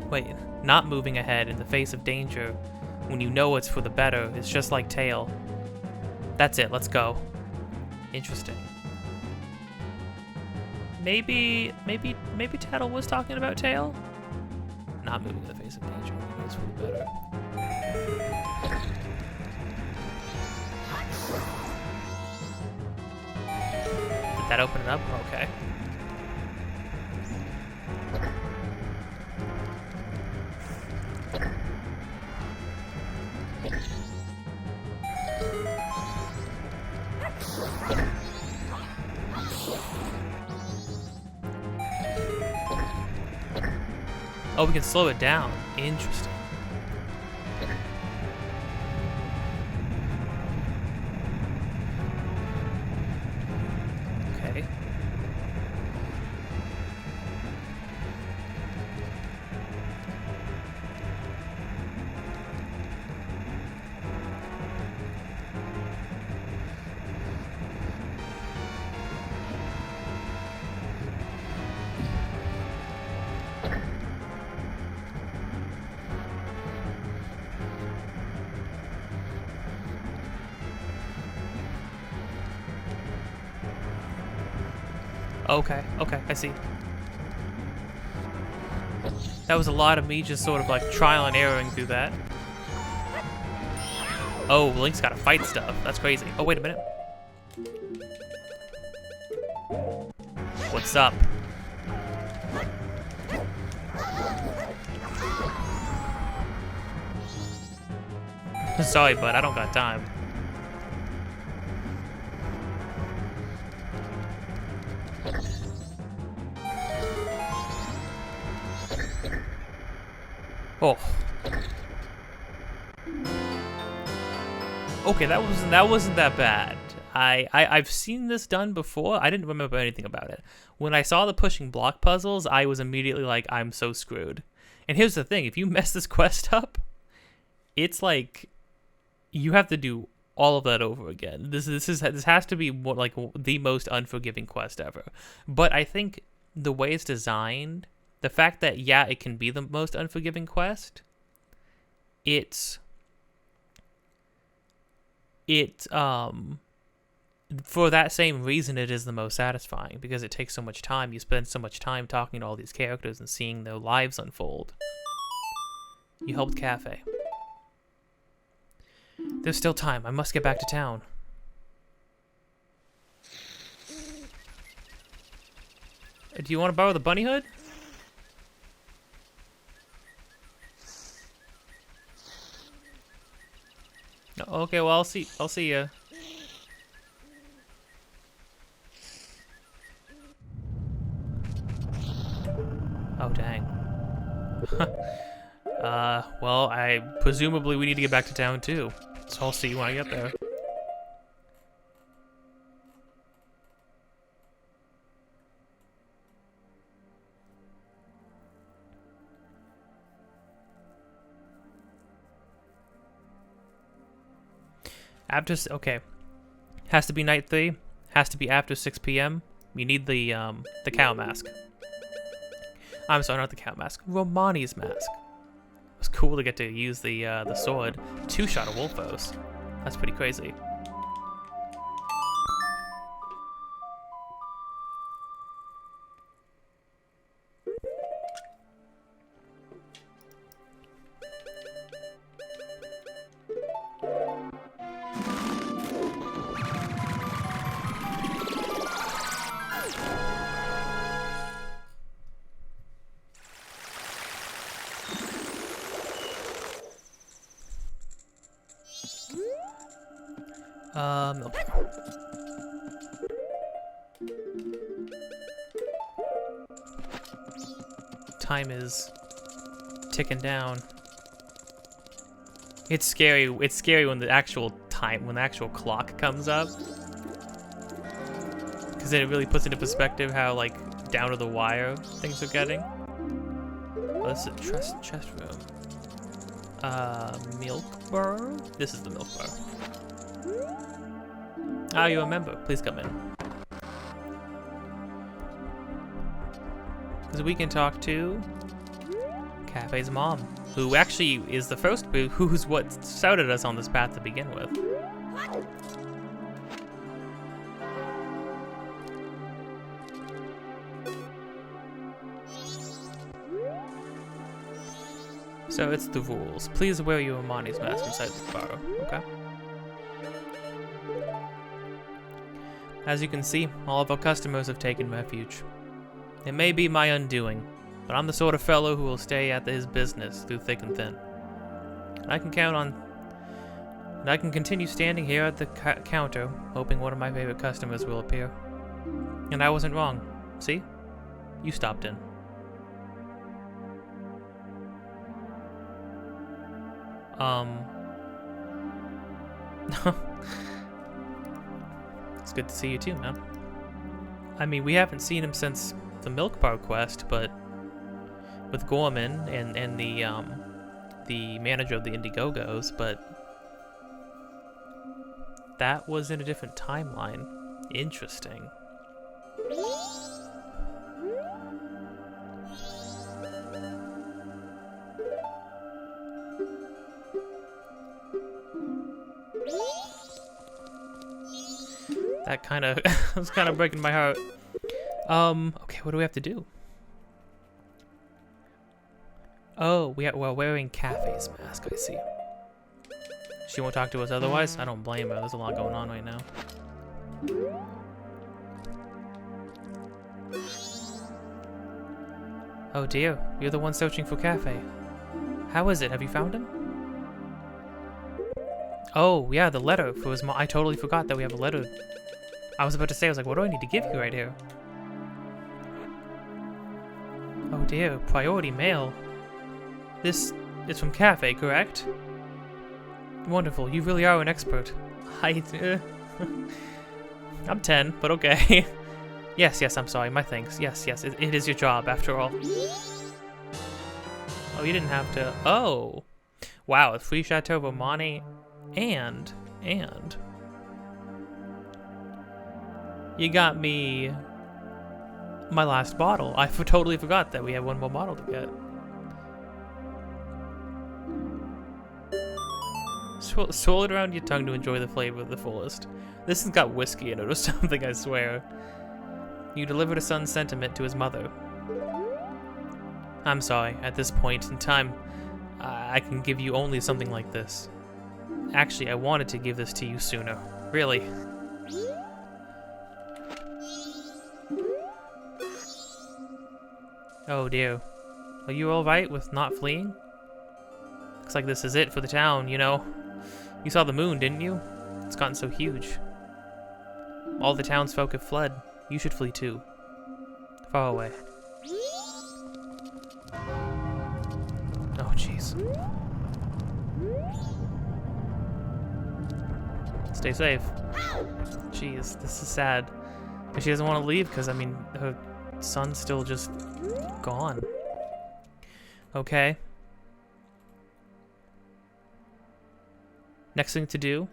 S1: Wait. Not moving ahead in the face of danger when you know it's for the better is just like Tail. That's it. Let's go. Interesting. Maybe Tattle was talking about Tail? Not moving in the face of danger when you know it's for the better. Did that open it up? Okay. Oh, we can slow it down. Interesting. Okay. Okay, I see. That was a lot of me just sort of like trial and erroring through that. Oh, Link's gotta fight stuff. That's crazy. Oh, wait a minute. What's up? Sorry, bud, I don't got time. Oh. Okay, that wasn't that bad. I've seen this done before. I didn't remember anything about it. When I saw the pushing block puzzles, I was immediately like, I'm so screwed. And here's the thing, if you mess this quest up, it's like you have to do all of that over again. This has to be like the most unforgiving quest ever. But I think the way it's designed, the fact that, yeah, it can be the most unforgiving quest, for that same reason, it is the most satisfying, because it takes so much time. You spend so much time talking to all these characters and seeing their lives unfold. You helped Cafe. There's still time. I must get back to town. Do you want to borrow the bunny hood? Okay, well, I'll see you. Oh, dang. Well, presumably we need to get back to town too. So I'll see you when I get there. Okay. Has to be night 3. Has to be after 6 p.m. You need the cow mask. I'm sorry, not the cow mask. Romani's mask. It was cool to get to use the sword. 2-shot of Wolfos. That's pretty crazy. Milk. Time is ticking down. It's scary. It's scary when the actual clock comes up, because then it really puts into perspective how like down to the wire things are getting. Oh, this is a chest room. Milk bar. This is the milk bar. Ah, you remember. Please come in. Because we can talk to Cafe's mom, who actually is the first, who's what started us on this path to begin with. So it's the rules. Please wear your Amani's mask inside the bar, okay? As you can see, all of our customers have taken refuge. It may be my undoing, but I'm the sort of fellow who will stay at his business through thick and thin. And I can continue standing here at the counter, hoping one of my favorite customers will appear. And I wasn't wrong. See? You stopped in. It's good to see you too, man. I mean, we haven't seen him since the Milk Bar quest, but with Gorman and the manager of the Indiegogos, but that was in a different timeline. Interesting. That kind of was kind of breaking my heart. Okay, what do we have to do? Oh, we're wearing Cafe's mask, I see. She won't talk to us otherwise? I don't blame her, there's a lot going on right now. Oh dear, you're the one searching for Cafe. How is it? Have you found him? Oh, yeah, the letter for his mom. I totally forgot that we have a letter. I was about to say, I was like, what do I need to give you right here? Oh dear, priority mail. This is from Cafe, correct? Wonderful, you really are an expert. I'm 10, but okay. Yes, I'm sorry, my thanks. Yes, it is your job, after all. Oh, you didn't have to. Oh! Wow, a free Chateau Romani and you got me my last bottle. I totally forgot that we had one more bottle to get. Swirl it around your tongue to enjoy the flavor of the fullest. This has got whiskey in it or something, I swear. You delivered a son's sentiment to his mother. I'm sorry, at this point in time, I can give you only something like this. Actually, I wanted to give this to you sooner. Really. Oh dear. Are you alright with not fleeing? Looks like this is it for the town, you know. You saw the moon, didn't you? It's gotten so huge. All the townsfolk have fled. You should flee too. Far away. Oh jeez. Stay safe. Jeez, this is sad. But she doesn't want to leave because, I mean, her son's still just gone. Okay. Next thing to do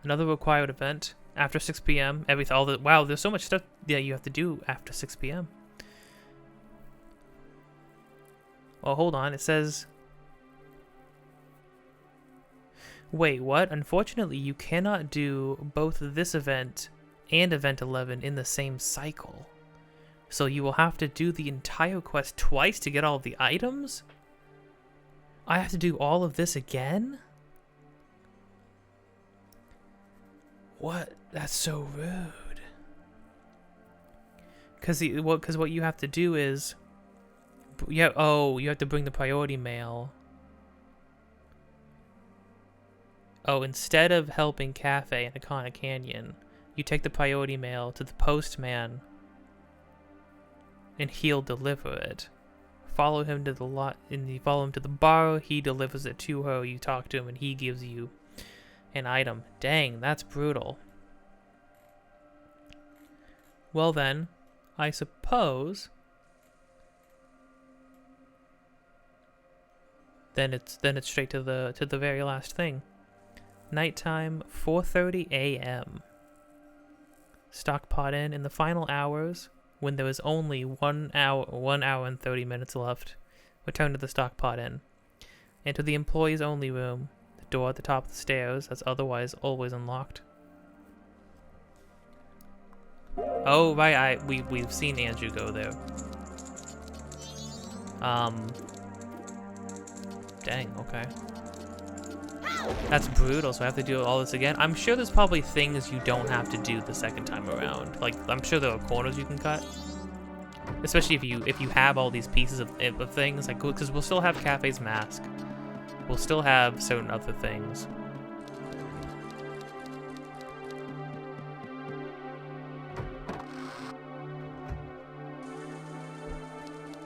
S1: Another required event after 6 p.m. Wow, there's so much stuff that you have to do after 6 p.m. Well, hold on. It says... Wait, what? Unfortunately, you cannot do both this event and Event 11 in the same cycle. So you will have to do the entire quest twice to get all the items? I have to do all of this again? What? That's so rude. Because what you have to do is... Yeah, oh, you have to bring the priority mail. Oh, instead of helping Cafe in Akana Canyon, you take the priority mail to the postman and he'll deliver it. Follow him to the lot, and you follow him to the bar, he delivers it to her, you talk to him, and he gives you an item. Dang, that's brutal. Well then, I suppose then it's straight to the very last thing. Nighttime, 4:30 a.m. Stockpot in the final hours when there is only 1 hour and 30 minutes left. Return to the stockpot inn. Enter the employees only room. The door at the top of the stairs that's otherwise always unlocked. Oh right, we've seen Andrew go there. Dang, okay. That's brutal, so I have to do all this again. I'm sure there's probably things you don't have to do the second time around. Like, I'm sure there are corners you can cut. Especially if you have all these pieces of things, like, because we'll still have Cafe's mask. We'll still have certain other things.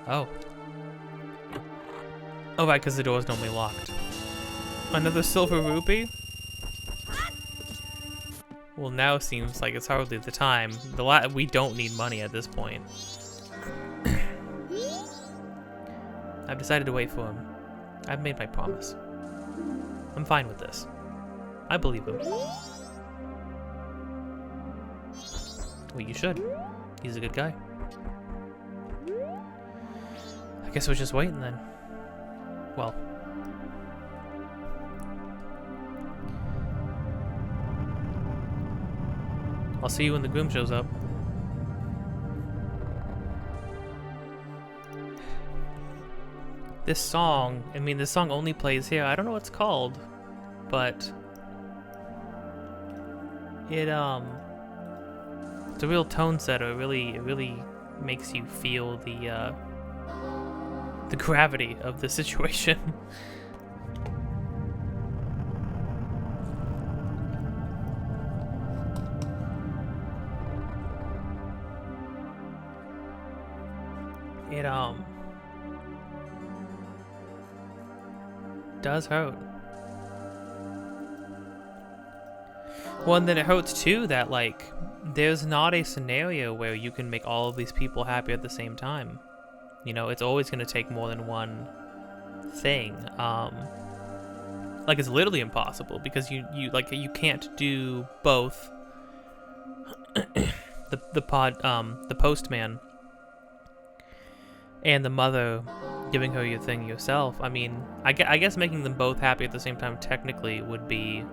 S1: Oh. Oh right, because the door is normally locked. Another silver rupee? Well, now seems like it's hardly the time. We don't need money at this point. I've decided to wait for him. I've made my promise. I'm fine with this. I believe him. Well, you should. He's a good guy. I guess we're just waiting then. Well. I'll see you when the groom shows up. This song, I mean, this song only plays here. I don't know what it's called, but it's a real tone setter. It really makes you feel the gravity of the situation. It does hurt. Well, and then it hurts too that, like, there's not a scenario where you can make all of these people happy at the same time. You know, it's always going to take more than one thing. Like, it's literally impossible because you can't do both the postman and the mother giving her your thing yourself. I mean, I guess making them both happy at the same time technically would be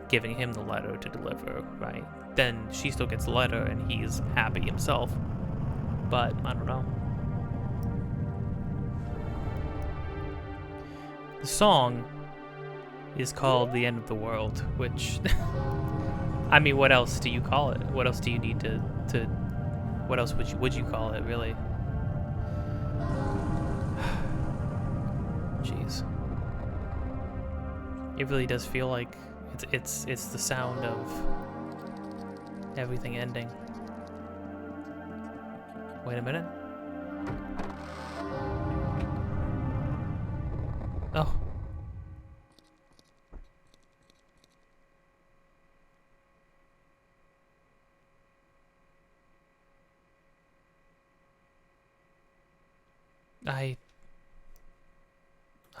S1: giving him the letter to deliver, right? Then she still gets the letter and he's happy himself. But, I don't know. The song is called The End of the World, which... I mean, what else do you call it? What else do you need to what else would you call it, really? Jeez. It really does feel like it's the sound of everything ending. Wait a minute. Oh.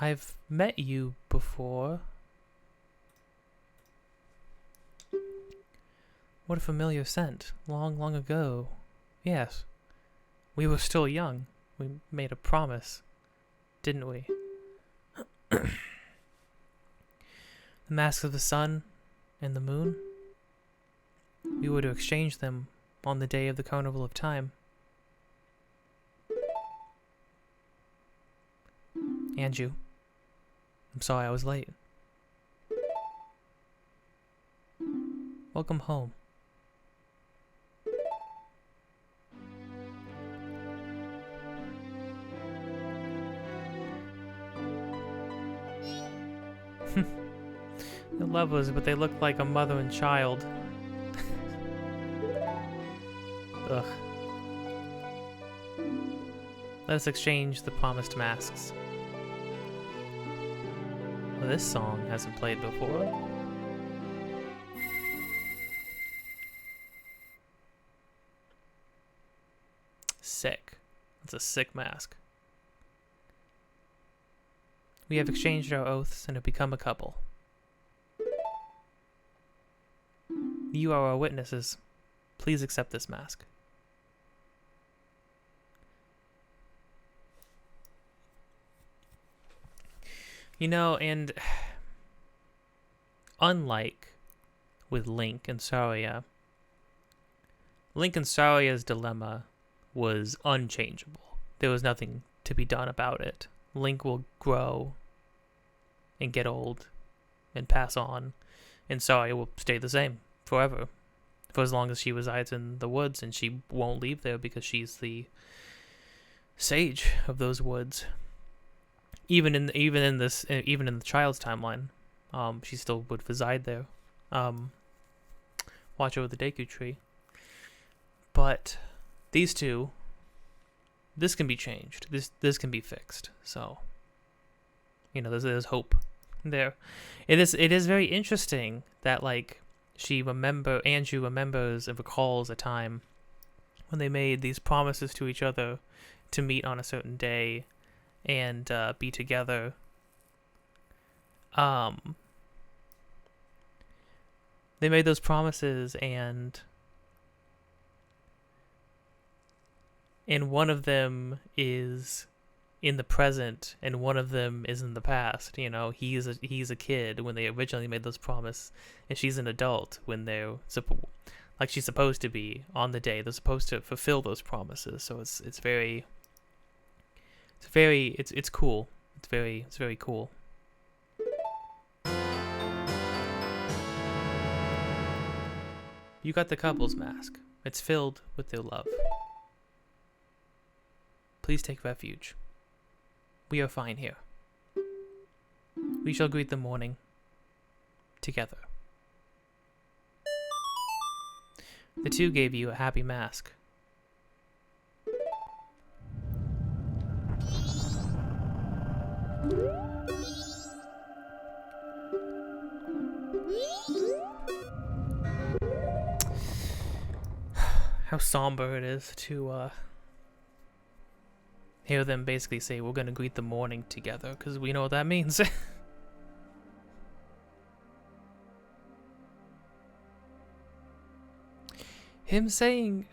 S1: I've met you before. What a familiar scent. Long, long ago. Yes. We were still young. We made a promise, didn't we? The masks of the sun and the moon. We were to exchange them on the day of the Carnival of Time. Anju, I'm sorry I was late. Welcome home. They're lovers, but they look like a mother and child. Ugh. Let us exchange the promised masks. Well, this song hasn't played before. Sick. That's a sick mask. We have exchanged our oaths and have become a couple. You are our witnesses. Please accept this mask. You know, and unlike with Link and Saria, Link and Saria's dilemma was unchangeable. There was nothing to be done about it. Link will grow and get old and pass on, and Saria will stay the same forever, for as long as she resides in the woods, and she won't leave there because she's the sage of those woods. Even in the child's timeline, she still would reside there, watch over the Deku tree. But these two, this can be changed. This can be fixed. So, you know, there's hope there. It is very interesting that, like, Anju remembers and recalls a time when they made these promises to each other to meet on a certain day and be together. They made those promises, and one of them is in the present and one of them is in the past. You know, he's a kid when they originally made those promises, and she's an adult when they're like she's supposed to be on the day they're supposed to fulfill those promises. So it's cool. It's very cool. You got the couple's mask. It's filled with their love. Please take refuge. We are fine here. We shall greet the morning together. The two gave you a happy mask. How somber it is to hear them basically say we're gonna greet the morning together, because we know what that means. Him saying,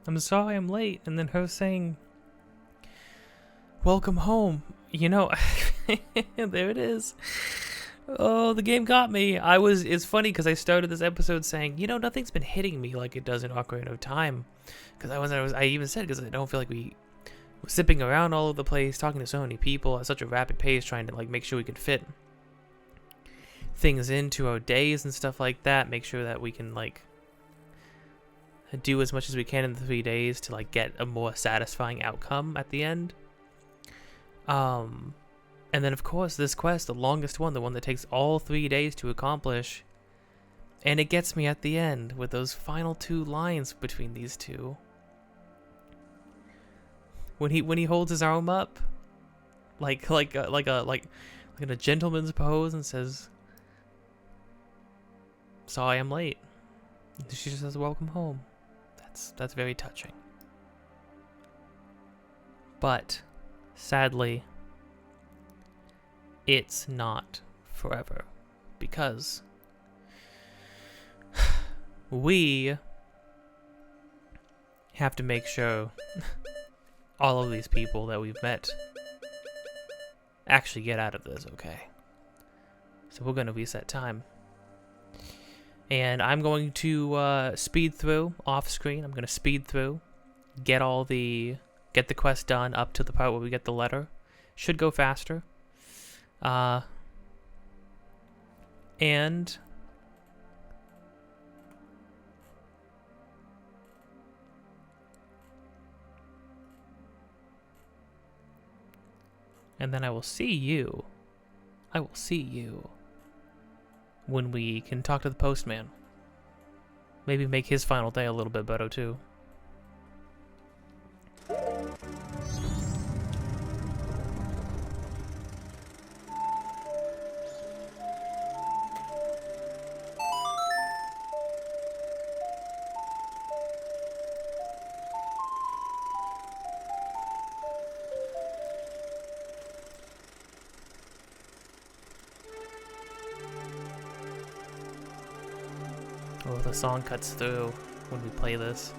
S1: I'm sorry I'm late, and then her saying, welcome home. You know, there it is. Oh, the game got me. It's funny because I started this episode saying, you know, nothing's been hitting me like it does in Ocarina of Time. Because I even said, because I don't feel like we were zipping around all over the place, talking to so many people at such a rapid pace, trying to like make sure we could fit things into our days and stuff like that. Make sure that we can like do as much as we can in the 3 days to like get a more satisfying outcome at the end. And then, of course, this quest, the longest one, the one that takes all 3 days to accomplish, and it gets me at the end with those final 2 lines between these two. When he holds his arm up, like in a gentleman's pose, and says, "Sorry, I'm late." She just says, "Welcome home." That's very touching. But sadly, it's not forever, because we have to make sure all of these people that we've met actually get out of this okay. So we're going to reset time. And I'm going to speed through off screen. I'm going to speed through, get the quest done up to the part where we get the letter. Should go faster. And then I will see you. I will see you when we can talk to the postman. Maybe make his final day a little bit better too. Oh, the song cuts through when we play this.